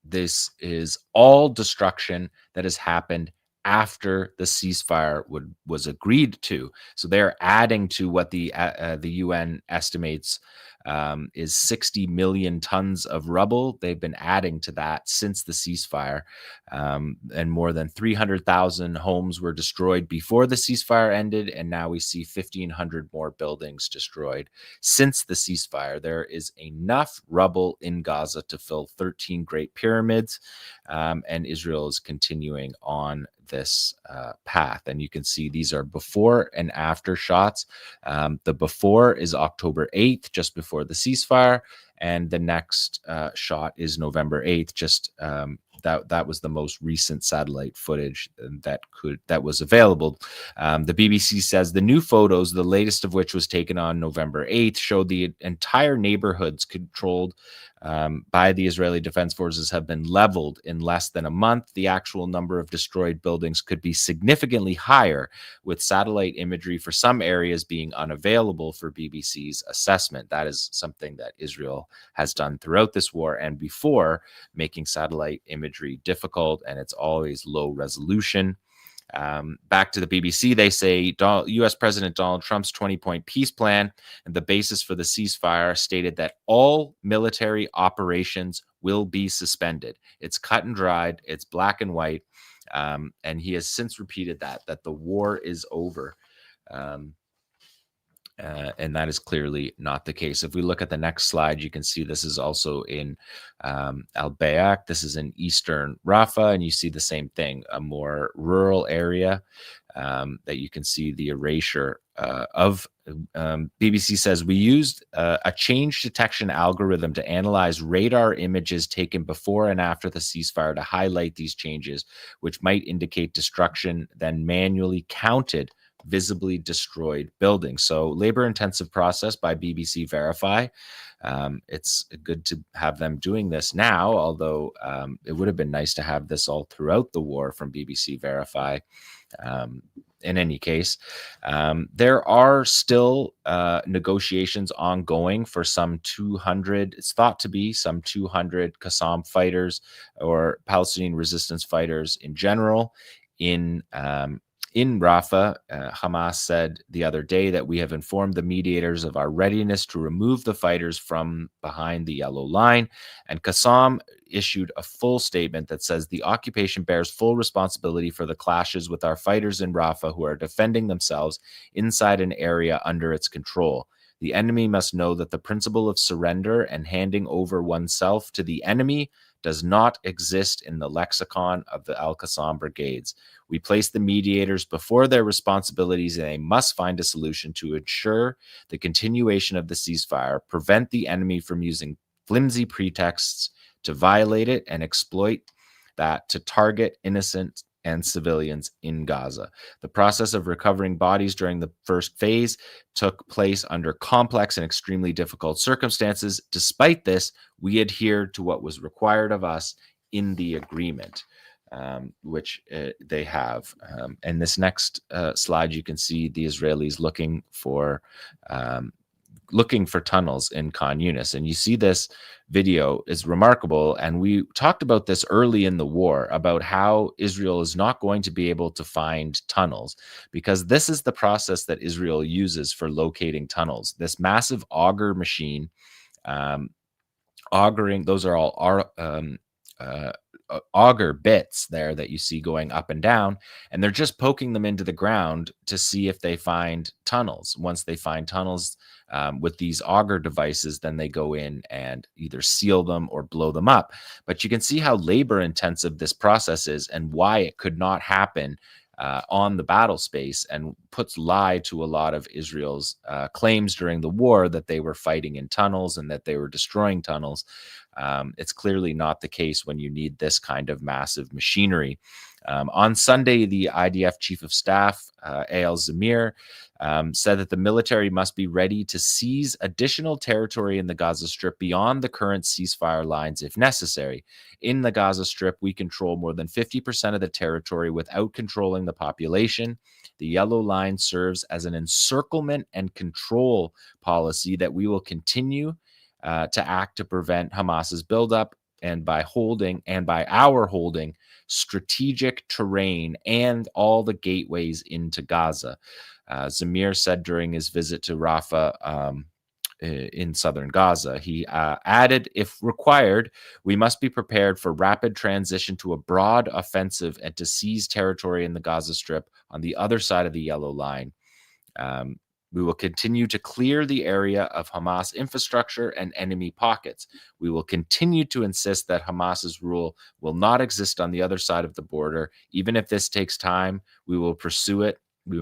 This is all destruction that has happened after the ceasefire was agreed to. So they're adding to what the UN estimates is 60 million tons of rubble. They've been adding to that since the ceasefire, and more than 300,000 homes were destroyed before the ceasefire ended, and now we see 1,500 more buildings destroyed since the ceasefire. There is enough rubble in Gaza to fill 13 Great Pyramids, and Israel is continuing on this path. And you can see these are before and after shots. The before is October 8th, just before the ceasefire, and the next shot is November 8th, just that was the most recent satellite footage that was available. The BBC says the new photos, the latest of which was taken on November 8th, showed the entire neighborhoods controlled by the Israeli Defense Forces have been leveled in less than a month. The actual number of destroyed buildings could be significantly higher, with satellite imagery for some areas being unavailable for BBC's assessment. That is something that Israel has done throughout this war and before, making satellite imagery difficult, and it's always low resolution. Back to the BBC, they say U.S. President Donald Trump's 20-point peace plan and the basis for the ceasefire stated that all military operations will be suspended. It's cut and dried. It's black and white. And he has since repeated that the war is over. And that is clearly not the case. If we look at the next slide, you can see this is also in Al-Bayaq. This is in eastern Rafah, and you see the same thing, a more rural area. that you can see the erasure of. BBC says, we used a change detection algorithm to analyze radar images taken before and after the ceasefire to highlight these changes, which might indicate destruction, then manually counted visibly destroyed buildings. So labor-intensive process by BBC Verify. It's good to have them doing this now, although it would have been nice to have this all throughout the war from BBC Verify. In any case, there are still negotiations ongoing for some 200, it's thought to be some 200 �2 fighters or Palestinian resistance fighters in general in Rafah. Hamas said the other day that we have informed the mediators of our readiness to remove the fighters from behind the yellow line. And �2 issued a full statement that says the occupation bears full responsibility for the clashes with our fighters in Rafah who are defending themselves inside an area under its control. The enemy must know that the principle of surrender and handing over oneself to the enemy does not exist in the lexicon of the Al-Qassam brigades. We place the mediators before their responsibilities, and they must find a solution to ensure the continuation of the ceasefire, prevent the enemy from using flimsy pretexts to violate it, and exploit that to target innocent and civilians in Gaza. The process of recovering bodies during the first phase took place under complex and extremely difficult circumstances. Despite this, we adhered to what was required of us in the agreement, which they have. And this next slide, you can see the Israelis looking for tunnels in Khan Yunis. And you see this video is remarkable. And we talked about this early in the war about how Israel is not going to be able to find tunnels because this is the process that Israel uses for locating tunnels. This massive auger machine, augering, those are all auger bits there that you see going up and down, and they're just poking them into the ground to see if they find tunnels. Once they find tunnels with these auger devices, then they go in and either seal them or blow them up. But you can see how labor intensive this process is and why it could not happen on the battle space, and puts lie to a lot of Israel's claims during the war that they were fighting in tunnels and that they were destroying tunnels. It's clearly not the case when you need this kind of massive machinery. On Sunday, the IDF Chief of Staff, Eyal Zamir, said that the military must be ready to seize additional territory in the Gaza Strip beyond the current ceasefire lines if necessary. In the Gaza Strip, we control more than 50% of the territory without controlling the population. The yellow line serves as an encirclement and control policy that we will continue to act to prevent Hamas's buildup, and by our holding strategic terrain and all the gateways into Gaza. Zamir said during his visit to Rafah in southern Gaza, he added, if required, we must be prepared for rapid transition to a broad offensive and to seize territory in the Gaza Strip on the other side of the yellow line. We will continue to clear the area of Hamas infrastructure and enemy pockets. We will continue to insist that Hamas's rule will not exist on the other side of the border. Even if this takes time, we will pursue it. We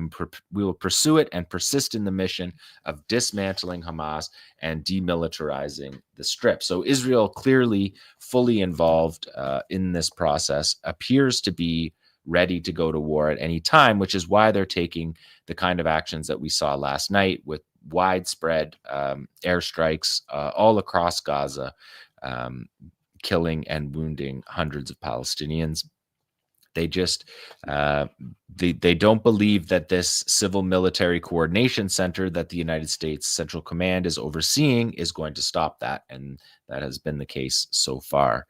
will pursue it and persist in the mission of dismantling Hamas and demilitarizing the Strip. So Israel, clearly fully involved in this process, appears to be ready to go to war at any time, which is why they're taking the kind of actions that we saw last night with widespread airstrikes all across Gaza, killing and wounding hundreds of Palestinians. They just they don't believe that this civil military coordination center that the United States Central Command is overseeing is going to stop that, and that has been the case so far.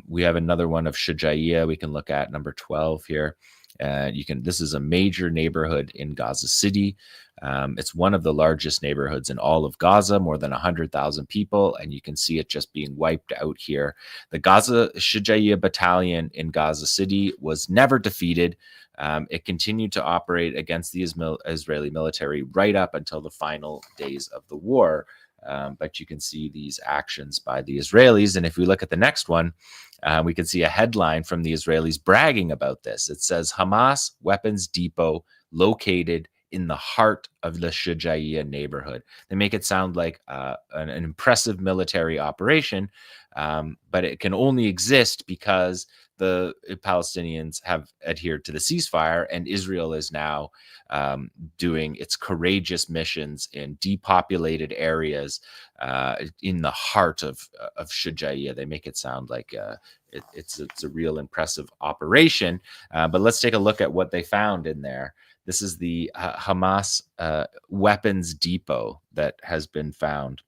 We have another one of Shujaiya we can look at, number 12 here. This is a major neighborhood in Gaza City. It's one of the largest neighborhoods in all of Gaza, more than 100,000 people, and you can see it just being wiped out here. The Gaza Shujaiya battalion in Gaza City was never defeated. It continued to operate against the Israeli military right up until the final days of the war. But you can see these actions by the Israelis. And if we look at the next one, we can see a headline from the Israelis bragging about this. It says, Hamas weapons depot located in the heart of the 𝐄𝐥𝐿 neighborhood. They make it sound like an impressive military operation, but it can only exist because the Palestinians have adhered to the ceasefire, and Israel is now doing its courageous missions in depopulated areas in the heart of 𝐄𝐥𝐿. They make it sound like it's a real impressive operation, but let's take a look at what they found in there. This is the Hamas weapons depot that has been found.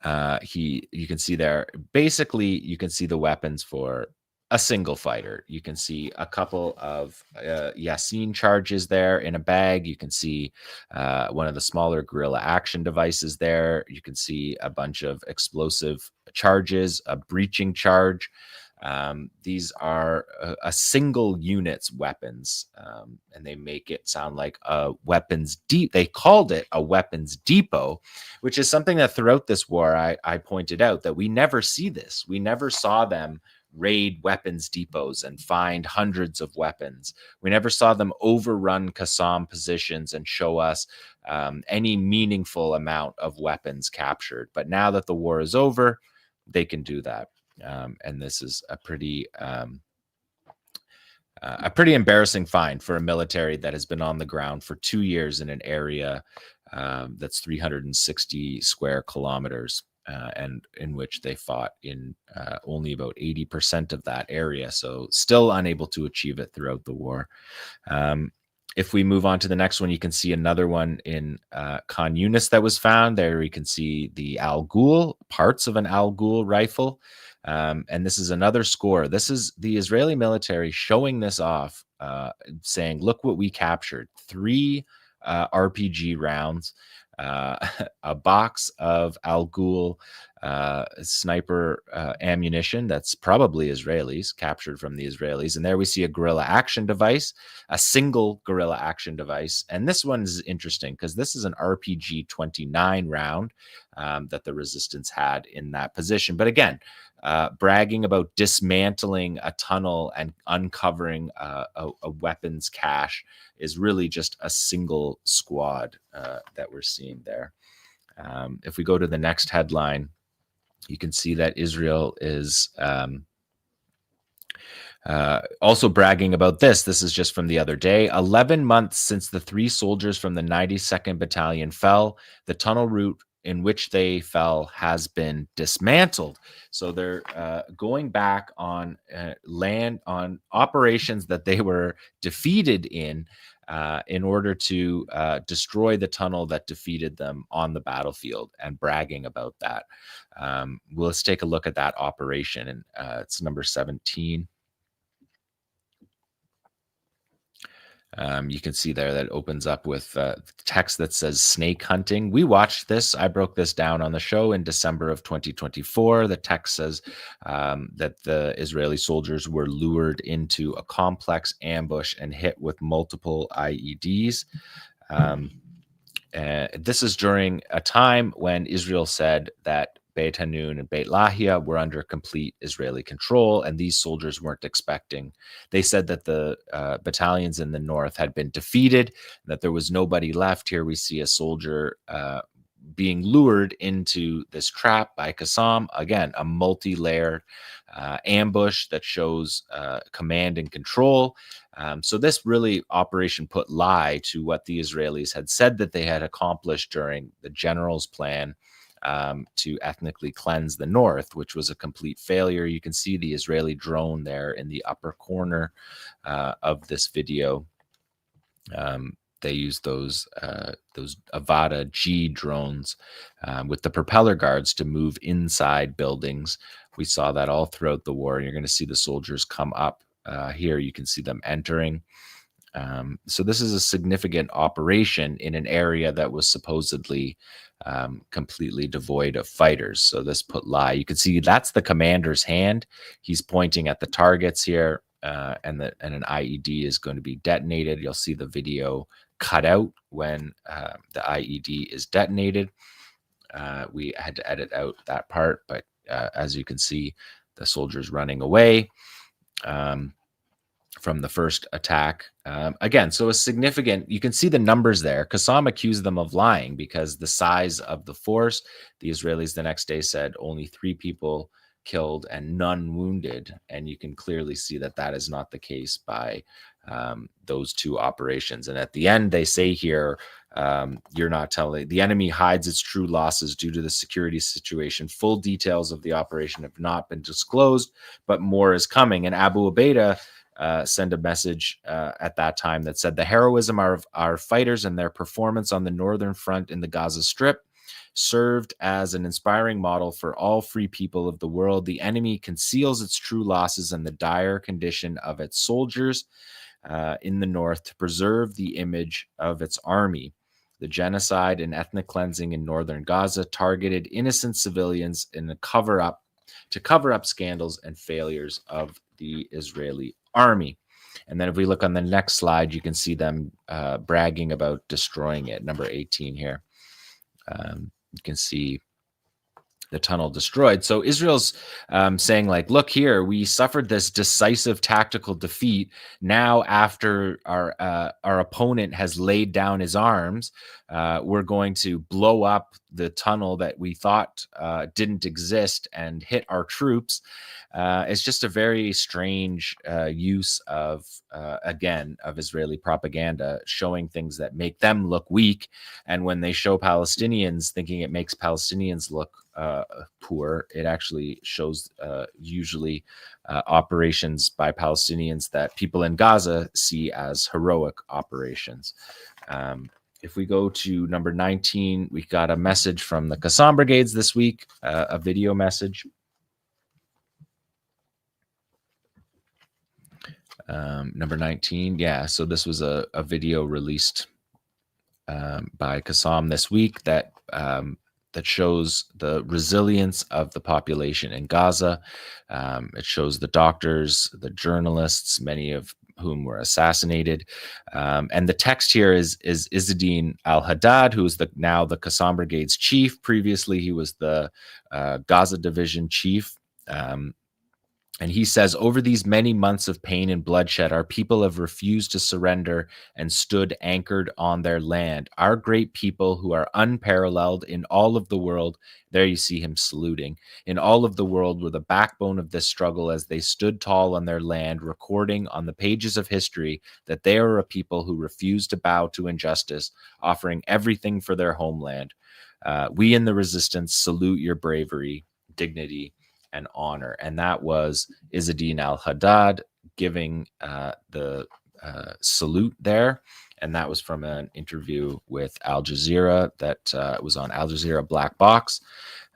You can see there, basically, you can see the weapons for a single fighter. You can see a couple of Yasin charges there in a bag. You can see one of the smaller guerrilla action devices there. You can see a bunch of explosive charges, a breaching charge. These are a single unit's weapons, and they make it sound like a weapons they called it a weapons depot, which is something that throughout this war I pointed out that we never see this. We never saw them raid weapons depots and find hundreds of weapons. We never saw them overrun 𝐄𝐿 positions and show us any meaningful amount of weapons captured. But now that the war is over, they can do that. And this is a pretty embarrassing find for a military that has been on the ground for 2 years in an area that's 360 square kilometers, and in which they fought in only about 80% of that area. So still unable to achieve it throughout the war. If we move on to the next one, you can see another one in Khan Yunis that was found. There you can see the 𝐓𝐴l, parts of an 𝐓𝐴l rifle. And this is another score. This is the Israeli military showing this off, saying, look what we captured. 3 RPG rounds, a box of 𝐓𝐴l sniper ammunition that's probably Israelis, captured from the Israelis. And there we see a guerrilla action device, a single guerrilla action device. And this one is interesting because this is an RPG-29 round that the resistance had in that position. But again, bragging about dismantling a tunnel and uncovering a weapons cache is really just a single squad that we're seeing there. If we go to the next headline, you can see that Israel is also bragging about this. This is just from the other day. 11 months since the 3 soldiers from the 92nd Battalion fell, the tunnel route in which they fell has been dismantled. So they're going back on land, on operations that they were defeated in order to destroy the tunnel that defeated them on the battlefield, and bragging about that. Let's take a look at that operation, and it's number 17. You can see there that it opens up with text that says snake hunting. We watched this. I broke this down on the show in December of 2024. The text says that the Israeli soldiers were lured into a complex ambush and hit with multiple IEDs. This is during a time when Israel said that Beit Hanun and Beit Lahia were under complete Israeli control, and these soldiers weren't expecting. They said that the battalions in the north had been defeated, that there was nobody left. Here we see a soldier being lured into this trap by 𝐶𝐿. Again, a multi-layered ambush that shows command and control. So this really operation put lie to what the Israelis had said that they had accomplished during the general's plan to ethnically cleanse the north, which was a complete failure. You can see the Israeli drone there in the upper corner of this video. They used those Avada G drones with the propeller guards to move inside buildings. We saw that all throughout the war. You're going to see the soldiers come up here. You can see them entering. So this is a significant operation in an area that was supposedly completely devoid of fighters. So this put lie. You can see that's the commander's hand. He's pointing at the targets here, and an IED is going to be detonated. You'll see the video cut out when the IED is detonated. We had to edit out that part, but as you can see, the soldiers running away from the first attack. Again, so a significant, you can see the numbers there. �2𝐿 accused them of lying because the size of the force, the Israelis the next day said only 3 people killed and none wounded. And you can clearly see that that is not the case by those 2 operations. And at the end, they say here, you're not telling, the enemy hides its true losses due to the security situation. Full details of the operation have not been disclosed, but more is coming. And Abu Ubaidah send a message at that time that said the heroism of our fighters and their performance on the northern front in the Gaza Strip served as an inspiring model for all free people of the world. The enemy conceals its true losses and the dire condition of its soldiers in the north to preserve the image of its army. The genocide and ethnic cleansing in northern Gaza targeted innocent civilians in the cover up scandals and failures of the Israeli army. And then if we look on the next slide, you can see them bragging about destroying it. Number 18 here. You can see the tunnel destroyed. So Israel's saying like, look here, we suffered this decisive tactical defeat. Now, after our opponent has laid down his arms, we're going to blow up the tunnel that we thought didn't exist and hit our troops. It's just a very strange use of, again, of Israeli propaganda, showing things that make them look weak. And when they show Palestinians thinking it makes Palestinians look poor, it actually shows usually operations by Palestinians that people in Gaza see as heroic operations. If we go to number 19, we got a message from the 𝐶assam brigades this week, a video message. Number 19, yeah, so this was a video released by 𝐶assam this week that that shows the resilience of the population in Gaza. It shows the doctors, the journalists, many of whom were assassinated. And the text here is Asa al-Haddad, who is now the 𝐶assam Brigade's chief. Previously, he was the Gaza Division chief. And he says, over these many months of pain and bloodshed, our people have refused to surrender and stood anchored on their land. Our great people who are unparalleled in all of the world, there you see him saluting, in all of the world were the backbone of this struggle as they stood tall on their land, recording on the pages of history that they are a people who refuse to bow to injustice, offering everything for their homeland. We in the resistance salute your bravery, dignity, and honor. And that was Asa al-Haddad giving the salute there. And that was from an interview with Al Jazeera that was on Al Jazeera Black Box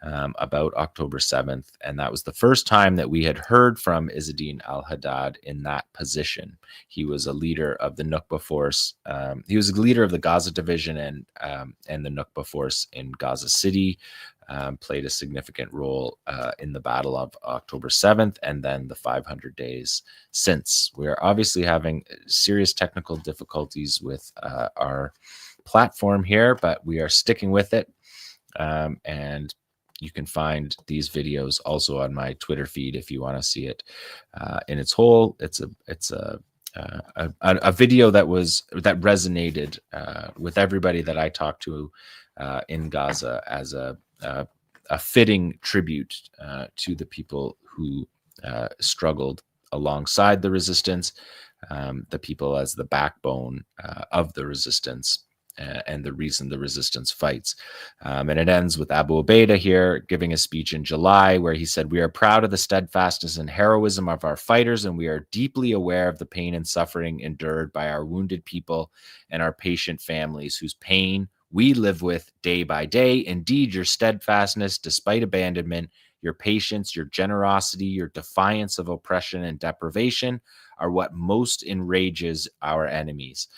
about October 7th. And that was the first time that we had heard from Asa al-Haddad in that position. He was a leader of the Nukba force. He was a leader of the Gaza division and the Nukba force in Gaza City. Played a significant role in the battle of October 7th and then the 500 days since. We are obviously having serious technical difficulties with our platform here, but we are sticking with it. And you can find these videos also on my Twitter feed if you want to see it in its whole. It's a video that resonated with everybody that I talked to in Gaza as a fitting tribute to the people who struggled alongside the resistance, the people as the backbone of the resistance and the reason the resistance fights. And it ends with Abu Ubaidah here giving a speech in July where he said, "We are proud of the steadfastness and heroism of our fighters, and we are deeply aware of the pain and suffering endured by our wounded people and our patient families whose pain we live with day by day. Indeed, your steadfastness, despite abandonment, your patience, your generosity, your defiance of oppression and deprivation are what most enrages our enemies.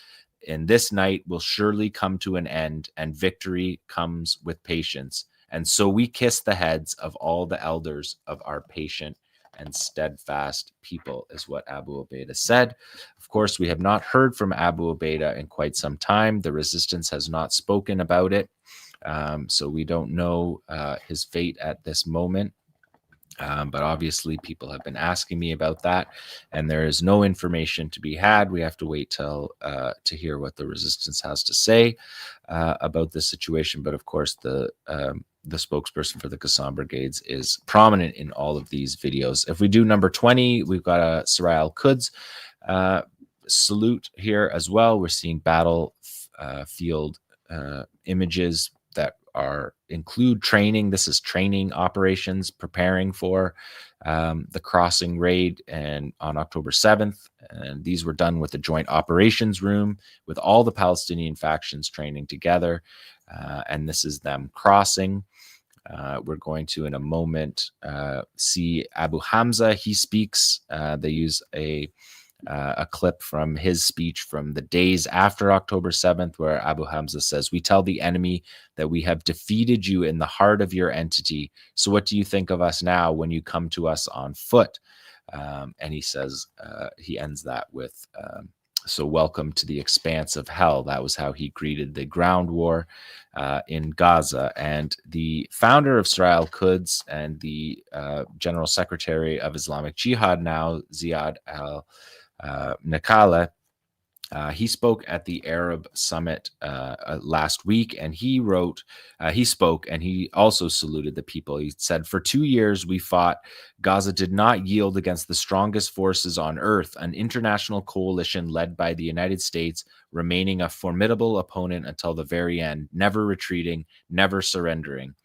And this night will surely come to an end, and victory comes with patience. And so we kiss the heads of all the elders of our patient and steadfast people," is what Abu Ubaidah said. Of course, we have not heard from Abu Ubaidah in quite some time. The resistance has not spoken about it. So we don't know his fate at this moment. But obviously people have been asking me about that, and there is no information to be had. We have to wait till to hear what the resistance has to say about this situation. But of course, the spokesperson for the Qassam Brigades is prominent in all of these videos. If we do number 20, we've got a 𝐓𝐡𝐞 𝐄𝐿 salute here as well. We're seeing battlefield images that include training. This is training operations preparing for the crossing raid and on October 7th. And these were done with the joint operations room with all the Palestinian factions training together. And this is them crossing. We're going to, in a moment, see Abu Hamza. He speaks. They use a clip from his speech from the days after October 7th, where Abu Hamza says, "We tell the enemy that we have defeated you in the heart of your entity. So what do you think of us now when you come to us on foot?" And he says, he ends that with, "So welcome to the expanse of hell." That was how he greeted the ground war in Gaza. And the founder of 𝐓𝐡𝐞 and the General Secretary of Islamic Jihad now, Ziad al-Naqala, he spoke at the Arab Summit last week, and he spoke, and he also saluted the people. He said, "For 2 years we fought. Gaza did not yield against the strongest forces on earth, an international coalition led by the United States, remaining a formidable opponent until the very end, never retreating, never surrendering.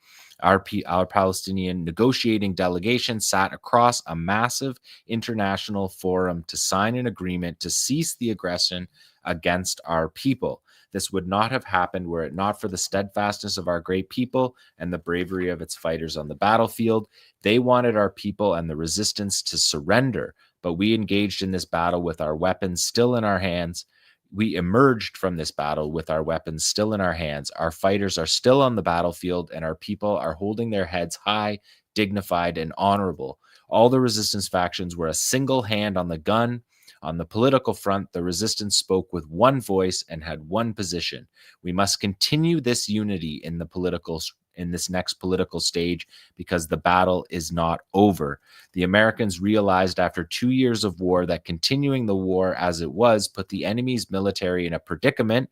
Our Palestinian negotiating delegation sat across a massive international forum to sign an agreement to cease the aggression against our people. This would not have happened were it not for the steadfastness of our great people and the bravery of its fighters on the battlefield. They wanted our people and the resistance to surrender, but we engaged in this battle with our weapons still in our hands. We emerged from this battle with our weapons still in our hands. Our fighters are still on the battlefield, and our people are holding their heads high, dignified, and honorable. All the resistance factions were a single hand on the gun. On the political front, the resistance spoke with one voice and had one position. We must continue this unity in this next political stage because the battle is not over. The Americans realized after 2 years of war that continuing the war as it was put the enemy's military in a predicament,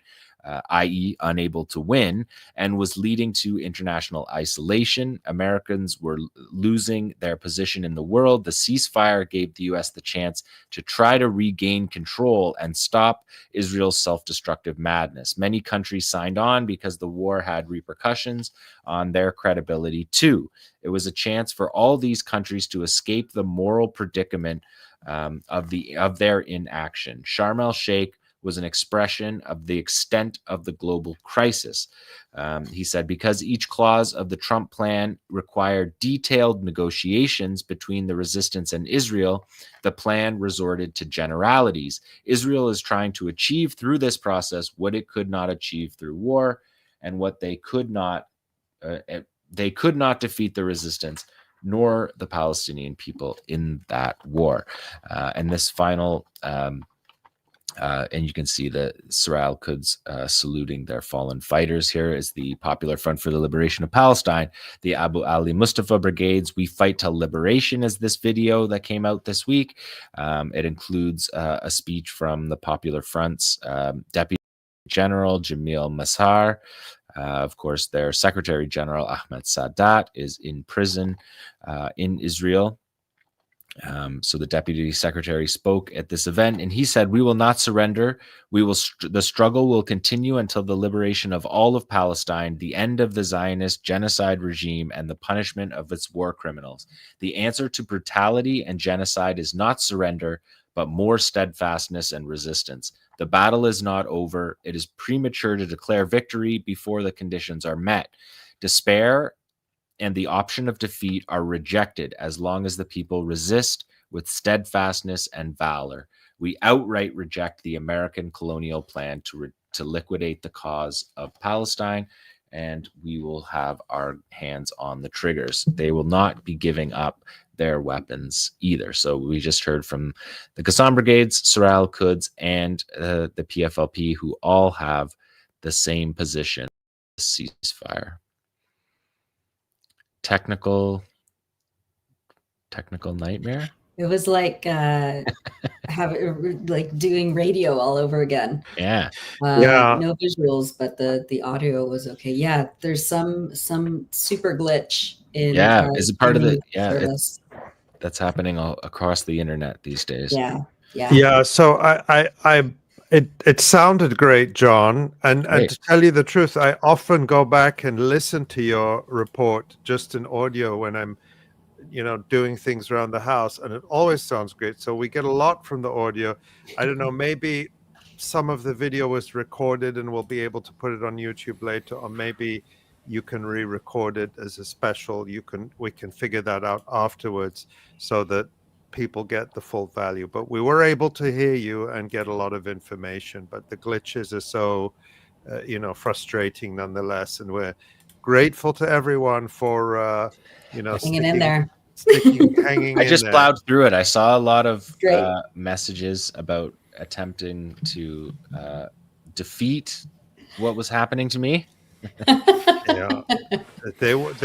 i.e. unable to win, and was leading to international isolation. Americans were losing their position in the world. The ceasefire gave the U.S. the chance to try to regain control and stop Israel's self-destructive madness. Many countries signed on because the war had repercussions on their credibility too. It was a chance for all these countries to escape the moral predicament of their inaction. Sharm el-Sheikh was an expression of the extent of the global crisis. He said, because each clause of the Trump plan required detailed negotiations between the resistance and Israel, the plan resorted to generalities. Israel is trying to achieve through this process what it could not achieve through war, and what they could not defeat the resistance nor the Palestinian people in that war. And this final and you can see the 𝐓𝐡𝐞 saluting their fallen fighters. Here is the Popular Front for the Liberation of Palestine, the Abu Ali Mustafa Brigades. We Fight Till Liberation is this video that came out this week. It includes a speech from the Popular Front's Deputy General Jamil Mazhar. Of course, their Secretary General Ahmed Sadat is in prison in Israel. So the Deputy Secretary spoke at this event, and he said, "We will not surrender. The struggle will continue until the liberation of all of Palestine, the end of the Zionist genocide regime, and the punishment of its war criminals. The answer to brutality and genocide is not surrender, but more steadfastness and resistance. The battle is not over. It is premature to declare victory before the conditions are met. Despair and the option of defeat are rejected as long as the people resist with steadfastness and valor. We outright reject the American colonial plan to liquidate the cause of Palestine, and we will have our hands on the triggers." They will not be giving up their weapons either. So we just heard from the Qassam Brigades, 𝐓𝐡𝐞, and the PFLP, who all have the same position. ceasefire. Technical nightmare. It was like doing radio all over again. Yeah. No visuals, but the audio was okay. Yeah, there's some super glitch in Is it part of the service. That's happening all across the internet these days. Yeah. So it sounded great, John, and to tell you the truth, I often go back and listen to your report just in audio when I'm doing things around the house, and it always sounds great. So we get a lot from the audio. I don't know, maybe some of the video was recorded and we'll be able to put it on YouTube later, or maybe you can re-record it as a special. We can figure that out afterwards so that people get the full value. But we were able to hear you and get a lot of information, but the glitches are so frustrating nonetheless, and we're grateful to everyone for hanging in there. I just plowed through it. I saw a lot of messages about attempting to defeat what was happening to me. Yeah, they want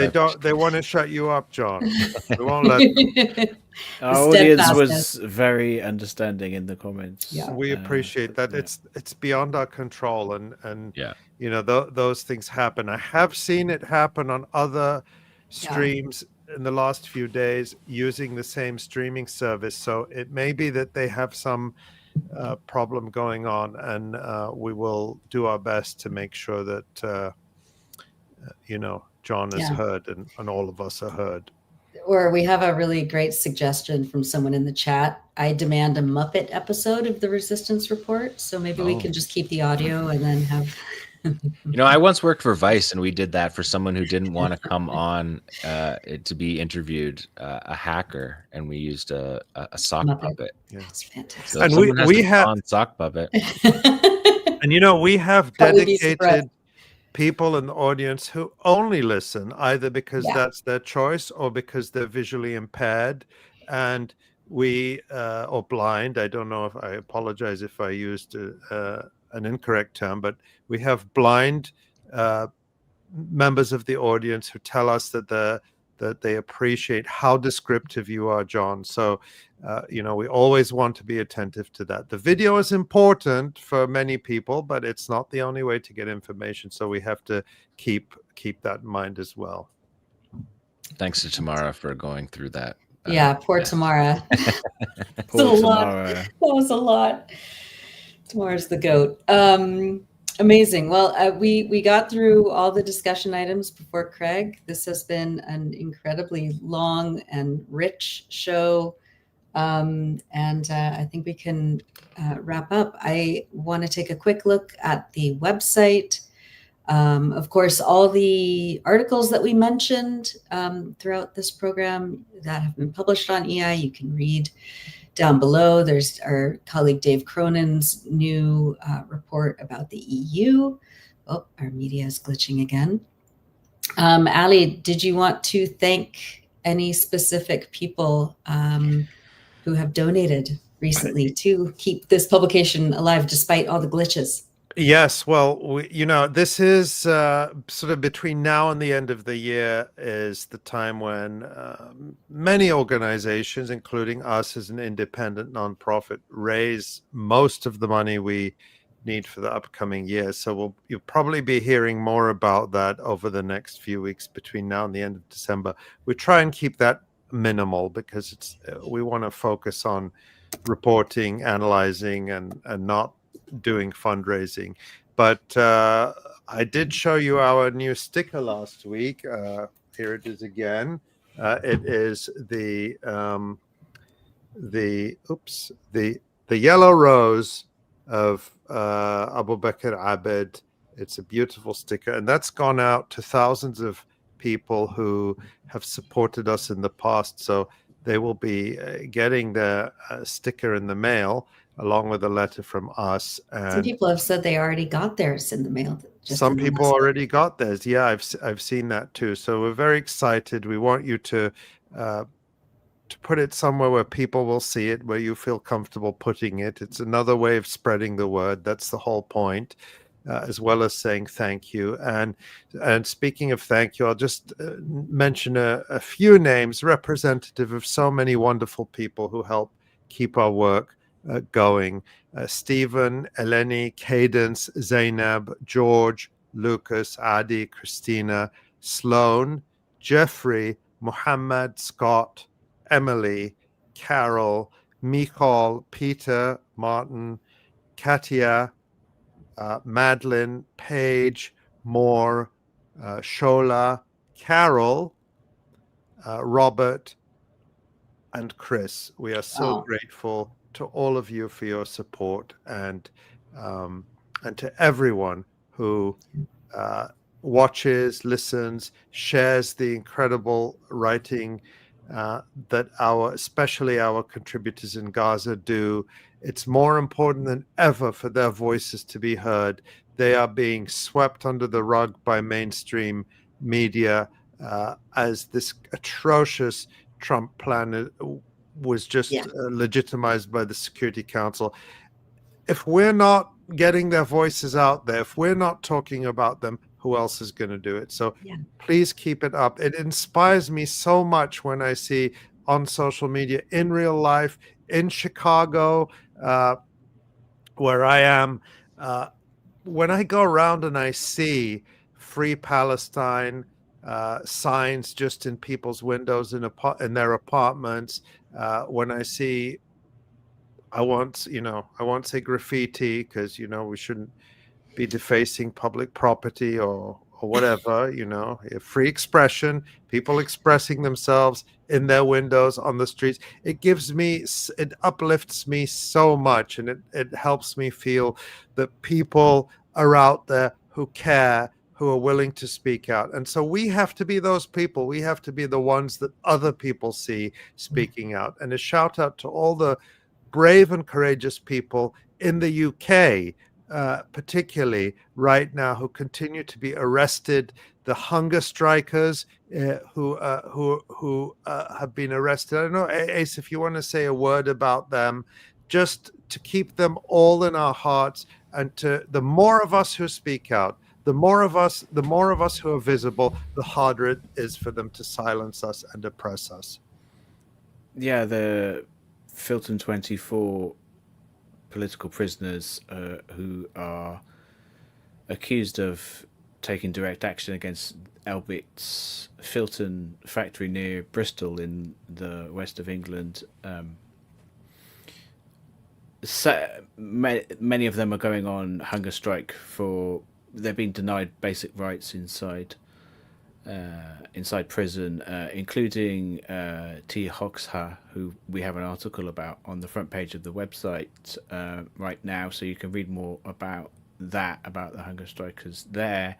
to shut you up, John. We won't let them. Our audience was very understanding in the comments. Yeah, we appreciate that. It's beyond our control, and those things happen. I have seen it happen on other streams in the last few days using the same streaming service. So it may be that they have some problem going on, and we will do our best to make sure that John is heard and all of us are heard. Or we have a really great suggestion from someone in the chat. I demand a Muppet episode of the Resistance Report. So maybe we can just keep the audio and then have... I once worked for Vice, and we did that for someone who didn't want to come on to be interviewed, a hacker, and we used a sock puppet. Yeah. That's fantastic. So and we have sock puppet. And we have dedicated people in the audience who only listen either because that's their choice or because they're visually impaired, and we or blind. I don't know, if I apologize if I used an incorrect term, but we have blind members of the audience who tell us that they appreciate how descriptive you are, John. So we always want to be attentive to that. The video is important for many people, but it's not the only way to get information. So we have to keep that in mind as well. Thanks to Tamara for going through that. Poor Tamara. Poor Tamara. That was a lot. Tamara's the goat. Amazing. Well, we got through all the discussion items before Craig. This has been an incredibly long and rich show. And I think we can wrap up. I want to take a quick look at the website. Of course, all the articles that we mentioned throughout this program that have been published on EI, you can read down below. There's our colleague Dave Cronin's new report about the EU. Oh, our media is glitching again. Ali, did you want to thank any specific people who have donated recently to keep this publication alive despite all the glitches? Yes, well, this is sort of between now and the end of the year is the time when many organizations, including us as an independent nonprofit, raise most of the money we need for the upcoming year. So you'll probably be hearing more about that over the next few weeks between now and the end of December. We try and keep that minimal because we want to focus on reporting, analyzing, and not doing fundraising. But I did show you our new sticker last week. Here it is again. It is the yellow rose of Abu Bakr Abed. It's a beautiful sticker, and that's gone out to thousands of people who have supported us in the past. So they will be getting the sticker in the mail along with a letter from us. And some people have said they already got theirs in the mail. Some people already got theirs. Yeah, I've seen that too. So we're very excited. We want you to put it somewhere where people will see it, where you feel comfortable putting it. It's another way of spreading the word. That's the whole point. as well as saying thank you. And speaking of thank you, I'll just mention a few names representative of so many wonderful people who help keep our work going. Stephen, Eleni, Cadence, Zainab, George, Lucas, Adi, Christina, Sloan, Jeffrey, Muhammad, Scott, Emily, Carol, Michal, Peter, Martin, Katia, Madeline, Paige, Moore, Shola, Carol, Robert, and Chris. We are so grateful to all of you for your support, and to everyone who watches, listens, shares the incredible writing that especially our contributors in Gaza do. It's more important than ever for their voices to be heard. They are being swept under the rug by mainstream media as this atrocious Trump plan was just legitimized by the Security Council. If we're not getting their voices out there, if we're not talking about them, who else is going to do it? So please keep it up. It inspires me so much when I see on social media, in real life, in Chicago, where I am, when I go around and I see Free Palestine signs just in people's windows in their apartments, when I see, I won't say graffiti, because we shouldn't be defacing public property or whatever, free expression, people expressing themselves in their windows, on the streets. It uplifts me so much, and it helps me feel that people are out there who care, who are willing to speak out. And so we have to be those people. We have to be the ones that other people see speaking out. And a shout out to all the brave and courageous people in the UK, particularly right now, who continue to be arrested. The hunger strikers who have been arrested. I don't know, Ace, if you want to say a word about them, just to keep them all in our hearts, and the more of us who speak out, the more of us who are visible, the harder it is for them to silence us and oppress us. Yeah, the 𝐓𝐡𝐞 24 political prisoners who are accused of taking direct action against 𝐓𝐡𝐞 Filton factory near Bristol in the west of England. Many of them are going on hunger strike they're being denied basic rights inside prison, including 𝐓𝐿 𝐄𝐥𝐿, who we have an article about on the front page of the website right now, so you can read more about the hunger strikers there.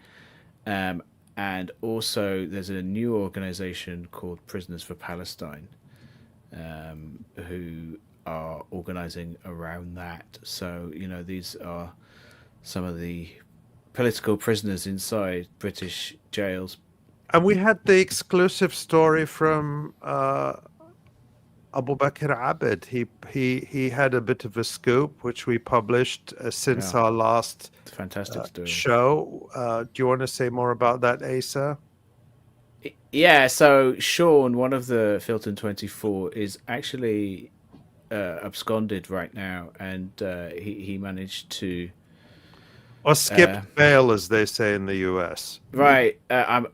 And also there's a new organization called Prisoners for Palestine, who are organizing around that. So these are some of the political prisoners inside British jails. And we had the exclusive story from Abu Bakr Abed. He had a bit of a scoop, which we published since our last fantastic story. Show. Do you want to say more about that, Asa? Yeah, so Sean, one of the 𝐓𝐡𝐞 24, is actually absconded right now, and he managed to... Or skip bail, as they say in the US. Right. Have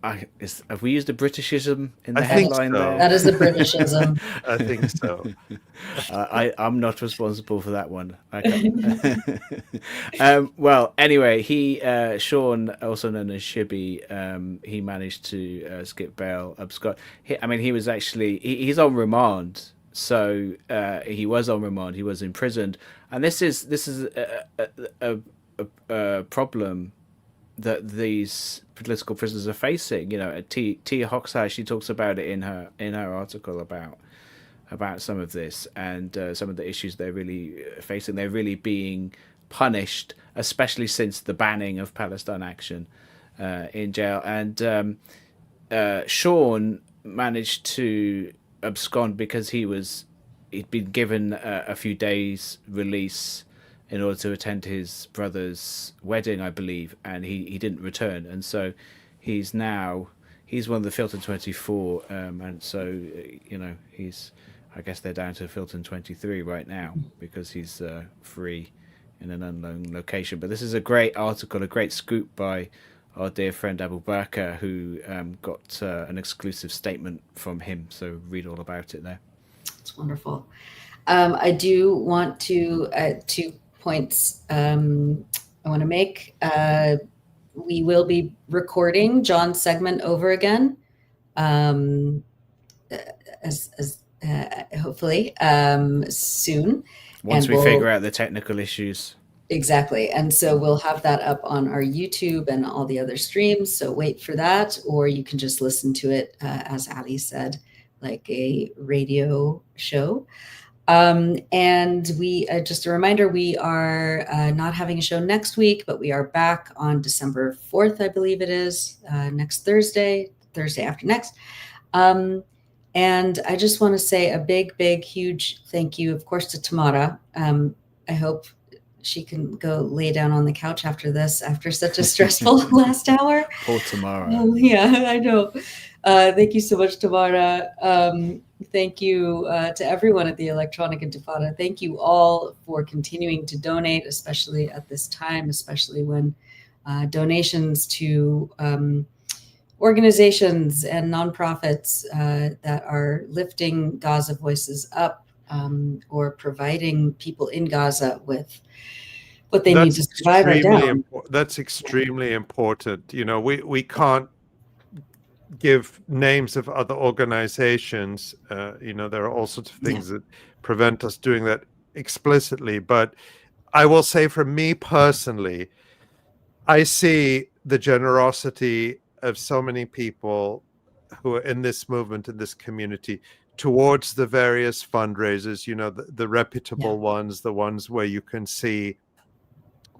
we used a Britishism in the headline there? That is a Britishism. I think so. I'm not responsible for that one. Well, anyway, Sean, also known as Shibby, he managed to skip bail, abscond. He was actually... He's on remand. So he was on remand. He was imprisoned. And this is a problem that these political prisoners are facing. 𝐓𝐿 𝐄𝐥𝐿, she talks about it in her article about some of this, and some of the issues they're really facing. They're really being punished, especially since the banning of Palestine Action in jail. And Sean managed to abscond because he'd been given a few days release in order to attend his brother's wedding, I believe, and he didn't return, and so he's one of the Filton 24, and so I guess they're down to Filton 23 right now because he's free in an unknown location. But this is a great article, a great scoop by our dear friend Abu Bakr, who got an exclusive statement from him. So read all about it there. It's wonderful. I do want to 2 points I want to make. We will be recording Jon's segment over again, hopefully soon. Once we figure out the technical issues. Exactly. And so we'll have that up on our YouTube and all the other streams. So wait for that, or you can just listen to it, as Ali said, like a radio show. And we, just a reminder, we are not having a show next week, but we are back on December 4th, I believe it is, next Thursday after next. And I just want to say a big, huge thank you, of course, to Tamara. I hope she can go lay down on the couch after this, after such a stressful last hour. Poor Tamara. Yeah, I know. Thank you so much, Tamara. Thank you to everyone at the Electronic Intifada. Thank you all for continuing to donate, especially at this time, especially when donations to organizations and nonprofits that are lifting Gaza voices up, or providing people in Gaza with what they need to survive right now. That's extremely important. You know, we can't give names of other organizations. There are all sorts of things that prevent us doing that explicitly. But I will say, for me personally, I see the generosity of so many people who are in this movement, in this community, towards the various fundraisers, the reputable ones, the ones where you can see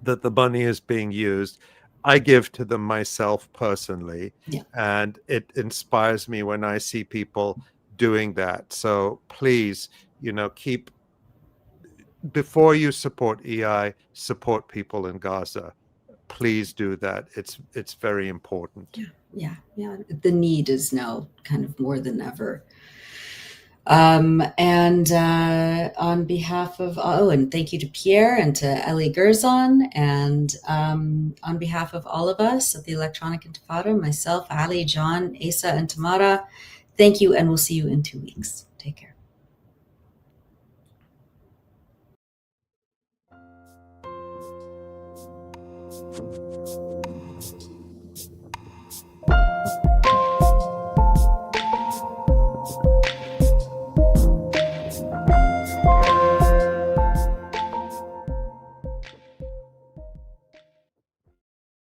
that the money is being used. I give to them myself personally, and it inspires me when I see people doing that. So please, before you support EI, support people in Gaza. Please do that. It's very important. Yeah. The need is now kind of more than ever. And on behalf of, and thank you to Pierre and to Eli Gerzon, and on behalf of all of us at the Electronic Intifada, myself, Ali, Jon, Asa, and Tamara, thank you, and we'll see you in 2 weeks. Take care.